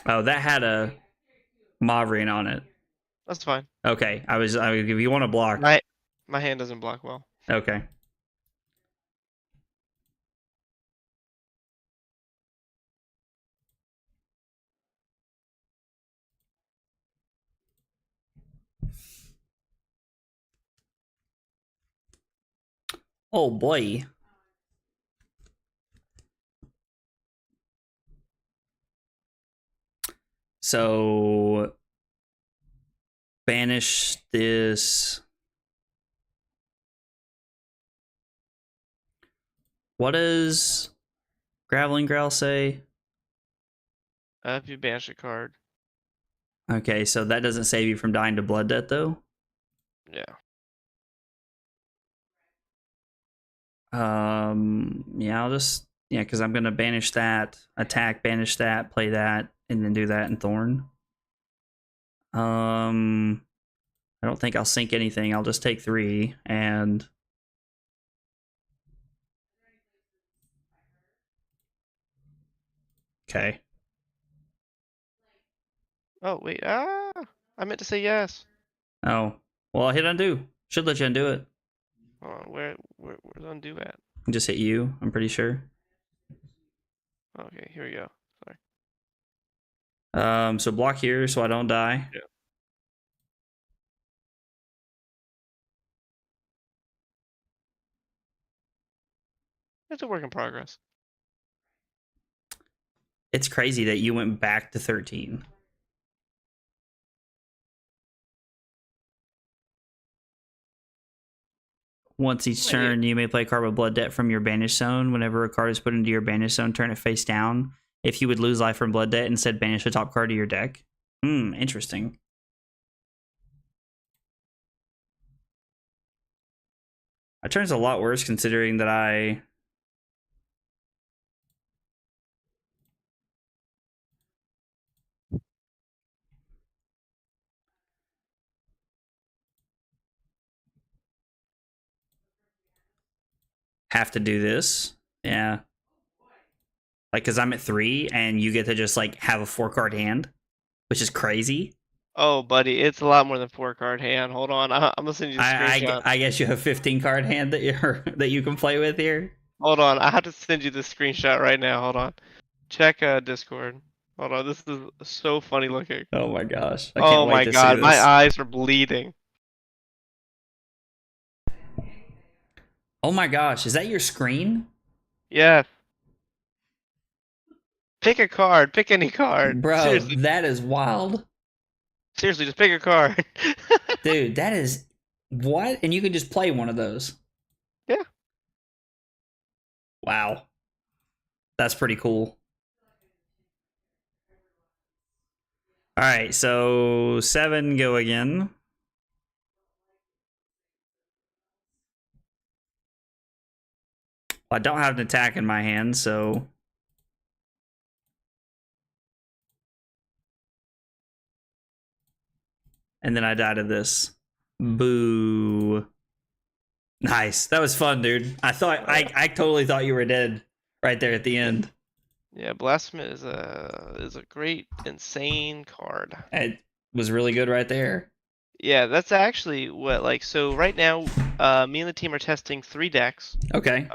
Oh, that had a Mauvrian on it.
That's fine.
Okay, if you want to block.
My hand doesn't block well.
Okay. Oh boy. So banish this. What does Graveling Growl say?
If you banish a card.
Okay, so that doesn't save you from dying to Blood Debt, though?
Yeah.
Yeah, Yeah, because I'm going to banish that, attack, banish that, play that, and then do that in Thorn. I don't think I'll sink anything. I'll just take 3 and... Okay.
Oh, wait. I meant to say yes.
Oh. Well, I'll hit undo. Should let you undo it.
Hold on, where's undo at?
Just hit you, I'm pretty sure.
Okay, here we go. Sorry.
So block here so I don't die.
Yeah. It's a work in progress.
It's crazy that you went back to 13. Once each turn, you may play a card with Blood Debt from your banish zone. Whenever a card is put into your banish zone, turn it face down. If you would lose life from Blood Debt, instead banish the top card of your deck. Interesting. That turn's a lot worse considering that I... have to do this. Yeah. Like, because I'm at 3 and you get to just, like, have a 4-card hand, which is crazy.
Oh, buddy, it's a lot more than 4-card hand. Hold on, I'm gonna send you the screenshot.
I guess you have 15-card hand that you can play with here.
Hold on, I have to send you the screenshot right now. Hold on. Check Discord. Hold on, this is so funny looking.
Oh my gosh. I
Oh
can't wait
my
to
god,
see this.
my eyes are bleeding.
Oh my gosh, is that your screen?
Yes. Pick a card. Pick any card.
Bro,
Seriously.
that is wild.
Seriously, just pick a card.
Dude, that is... What? And you can just play one of those?
Yeah.
Wow. That's pretty cool. Alright, so 7 go again. I don't have an attack in my hand, so... And then I die to this. Boo. Nice. That was fun, dude. I totally thought you were dead right there at the end.
Yeah, Blasphemous is a great, insane card.
It was really good right there.
Yeah, that's actually what, so right now, me and the team are testing 3 decks.
Okay.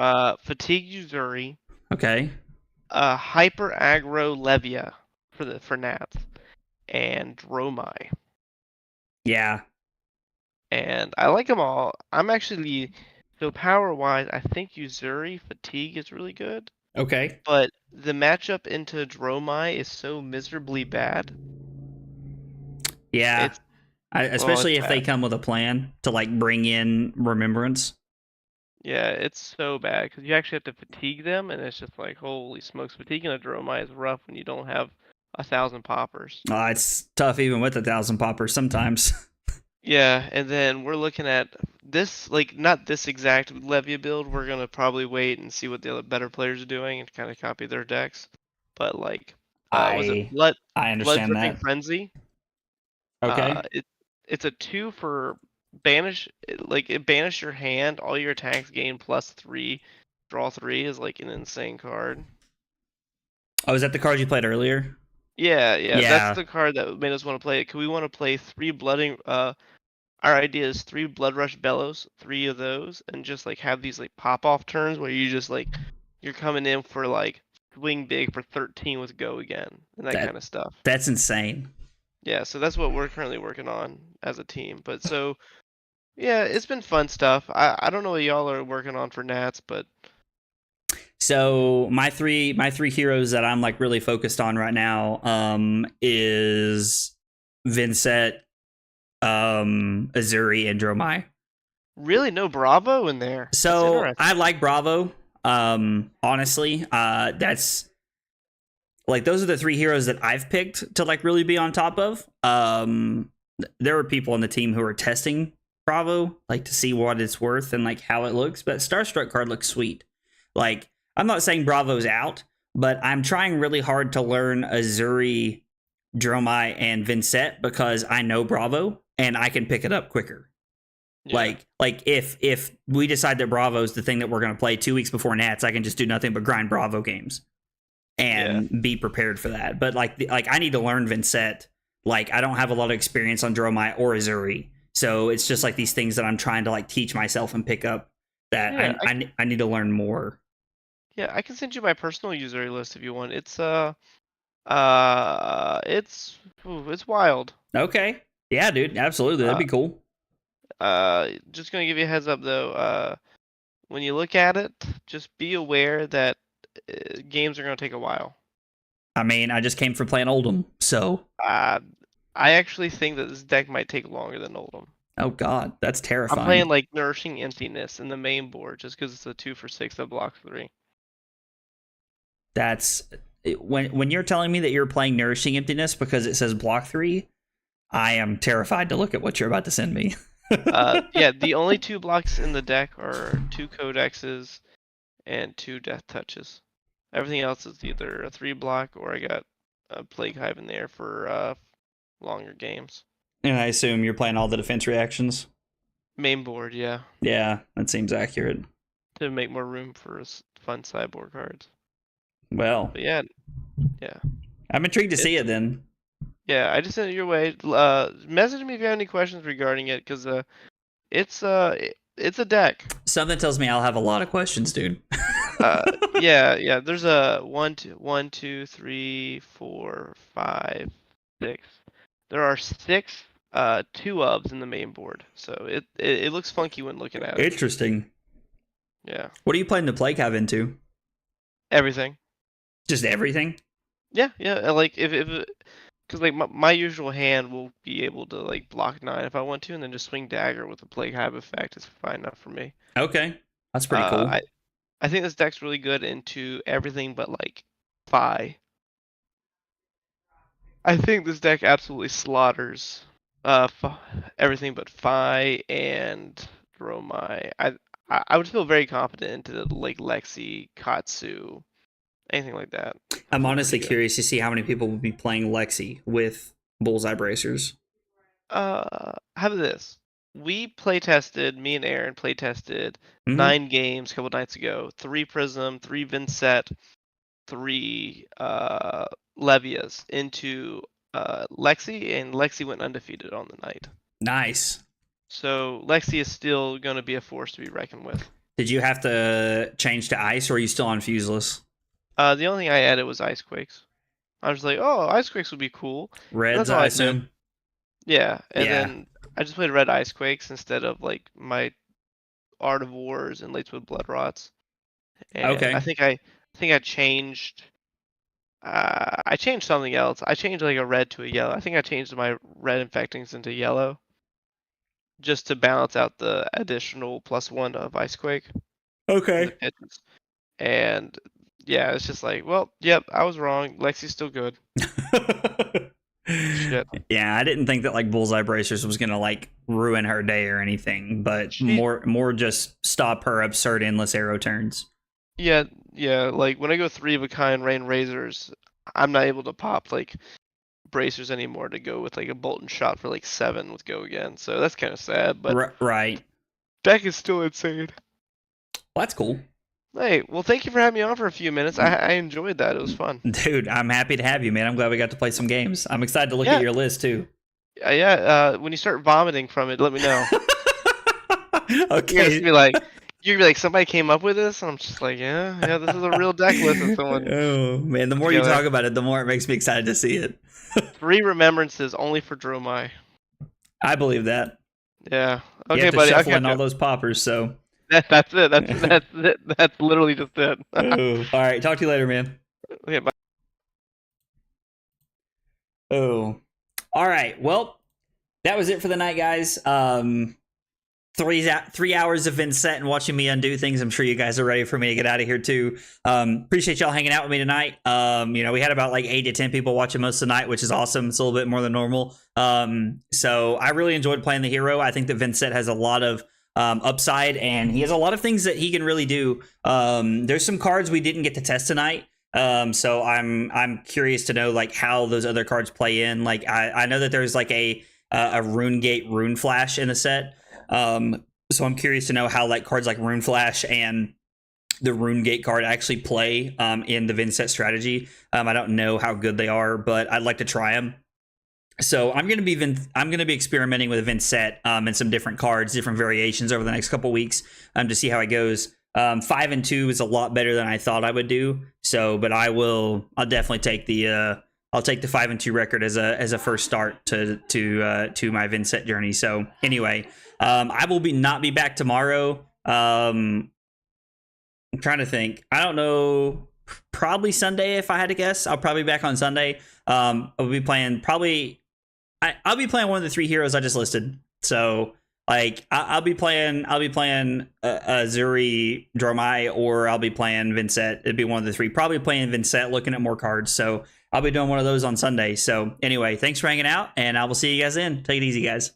Fatigue Uzuri.
Okay.
Hyper Aggro Levia for Nats. And Dromai.
Yeah.
And I like them all. I'm actually, so power-wise, I think Uzuri Fatigue is really good.
Okay.
But the matchup into Dromai is so miserably bad.
Yeah. Especially if
bad.
they come with a plan to like bring in Remembrance.
Yeah, it's so bad because you actually have to fatigue them, and it's just like, holy smokes, fatiguing a Dromai is rough when you don't have 1,000 poppers.
It's tough even with 1,000 poppers sometimes.
Yeah, and then we're looking at this, not this exact Levia build. We're gonna probably wait and see what the other better players are doing and kind of copy their decks. But was it
I understand
Blood-Dripping
that.
Frenzy?
Okay.
It's a 2 for banish. It banish your hand. All your attacks gain +3. Draw 3 is like an insane card.
Oh, is that the card you played earlier?
Yeah. That's the card that made us want to play it. Cause we want to play 3 blooding. Our idea is 3 Blood Rush Bellows, 3 of those, and just have these pop off turns where you just you're coming in for swing big for 13 with go again and that kind of stuff.
That's insane.
Yeah, so that's what we're currently working on as a team. But so yeah, it's been fun stuff. I don't know what y'all are working on for Nats, but
so my three heroes that I'm really focused on right now is Vynnset, Uzuri, and Dromai.
Really, no Bravo in there.
So I like Bravo. Honestly, that's those are the 3 heroes that I've picked to really be on top of. There were people on the team who are testing Bravo to see what it's worth and how it looks, but Starstruck card looks sweet. I'm not saying Bravo's out, but I'm trying really hard to learn Azuri, Dromai, and Vynnset because I know Bravo and I can pick it up quicker. Yeah. Like if we decide that Bravo's the thing that we're going to play 2 weeks before Nats, I can just do nothing but grind Bravo games and be prepared for that. But like I need to learn Vynnset. Like I don't have a lot of experience on Dromai or Azuri. So it's just like these things that I'm trying to like teach myself and pick up that I need to learn more.
Yeah, I can send you my personal user list if you want. It's it's wild.
Okay. Yeah, dude. Absolutely. That'd be cool.
Just gonna give you a heads up though. When you look at it, just be aware that games are gonna take a while.
I mean, I just came from playing Oldham, so.
I actually think that this deck might take longer than Oldham.
Oh God, that's terrifying.
I'm playing like Nourishing Emptiness in the main board just because it's a 2-for-6 that blocks 3.
That's when you're telling me that you're playing Nourishing Emptiness because it says block 3. I am terrified to look at what you're about to send me.
Yeah, the only 2 blocks in the deck are 2 Codexes and 2 Death Touches. Everything else is either a 3 block or I got a Plague Hive in there for longer games.
And I assume you're playing all the defense reactions?
Main board, yeah.
Yeah, that seems accurate.
To make more room for fun sideboard cards.
Well.
But yeah.
I'm intrigued to see it then.
Yeah, I just sent it your way. Message me if you have any questions regarding it, because it's a deck.
Something tells me I'll have a lot of questions, dude.
Yeah. There's a 1, 2, 3, 4, 5, 6. There are 6 2-ofs in the main board, so it looks funky when looking at it.
Interesting.
Yeah.
What are you playing the Plague Hive into?
Everything.
Just everything?
Yeah. Like if because like my usual hand will be able to like block 9 if I want to, and then just swing dagger with the Plague Hive effect is fine enough for me.
Okay, that's pretty cool.
I think this deck's really good into everything but like Fi. I think this deck absolutely slaughters everything but Fi and Dromai. I would feel very confident into like Lexi, Katsu, anything like that.
I'm honestly curious to see how many people will be playing Lexi with Bullseye Bracers.
How about this? We play tested, me and Aaron play tested 9 games a couple nights ago. 3 Prism, 3 Vynnset, 3 Levias into Lexi, and Lexi went undefeated on the night.
Nice.
So Lexi is still going to be a force to be reckoned with.
Did you have to change to ice, or are you still on fuseless?
The only thing I added was Icequakes. I was like, oh, Icequakes would be cool.
Reds, I assume?
Yeah, then I just played red Icequakes instead of like my Art of Wars and Lateswood Blood Rots. And
okay.
I think I changed. I changed something else. I changed like a red to a yellow. I think I changed my red infectings into yellow, just to balance out the additional +1 of Icequake.
Okay.
And yeah, it's just like, well, yep, I was wrong. Lexi's still good. Shit.
Yeah, I didn't think that like Bullseye Bracers was gonna like ruin her day or anything, but more just stop her absurd endless arrow turns.
Yeah. Like when I go 3 of a kind Rain Razors, I'm not able to pop like bracers anymore to go with like a bolt and shot for like 7 with go again. So that's kind of sad. But
right,
deck is still insane.
Well, that's cool.
Hey, well, thank you for having me on for a few minutes. I enjoyed that. It was fun.
Dude, I'm happy to have you, man. I'm glad we got to play some games. I'm excited to look at your list, too.
Yeah, when you start vomiting from it, let me know.
Okay.
You're gonna be like, somebody came up with this? And I'm just like, yeah, this is a real deck list of someone.
Oh, man, the more you talk about it, the more it makes me excited to see it.
3 remembrances only for Dromai.
I believe that.
Yeah.
Okay, you have to buddy. Shuffle in all those poppers, so...
That's it. That's it. That's literally just it.
Oh, all right. Talk to you later, man.
Okay, bye.
Oh, all right. Well, that was it for the night, guys. 3 hours of Vynnset and watching me undo things. I'm sure you guys are ready for me to get out of here too. Appreciate y'all hanging out with me tonight. We had about like 8 to 10 people watching most of the night, which is awesome. It's a little bit more than normal. So I really enjoyed playing the hero. I think that Vynnset has a lot of upside, and he has a lot of things that he can really do. There's some cards we didn't get to test tonight. So I'm curious to know like how those other cards play in. Like I know that there's like a Rune Gate Rune Flash in the set. So I'm curious to know how like cards like Rune Flash and the Rune Gate card actually play in the Vynnset strategy. I don't know how good they are, but I'd like to try them. So I'm gonna be experimenting with Vynnset and some different cards, different variations over the next couple weeks to see how it goes. 5 and 2 is a lot better than I thought I would do. So, but I'll definitely take the 5 and 2 record as a first start to my Vynnset journey. So anyway, I will not be back tomorrow. I'm trying to think. I don't know. Probably Sunday if I had to guess. I'll probably be back on Sunday. I'll be playing I'll be playing one of the 3 heroes I just listed. So like I'll be playing Zuri Dromai, or I'll be playing Vynnset. It'd be one of the 3. Probably playing Vynnset, looking at more cards. So I'll be doing one of those on Sunday. So anyway, thanks for hanging out, and I will see you guys then. Take it easy, guys.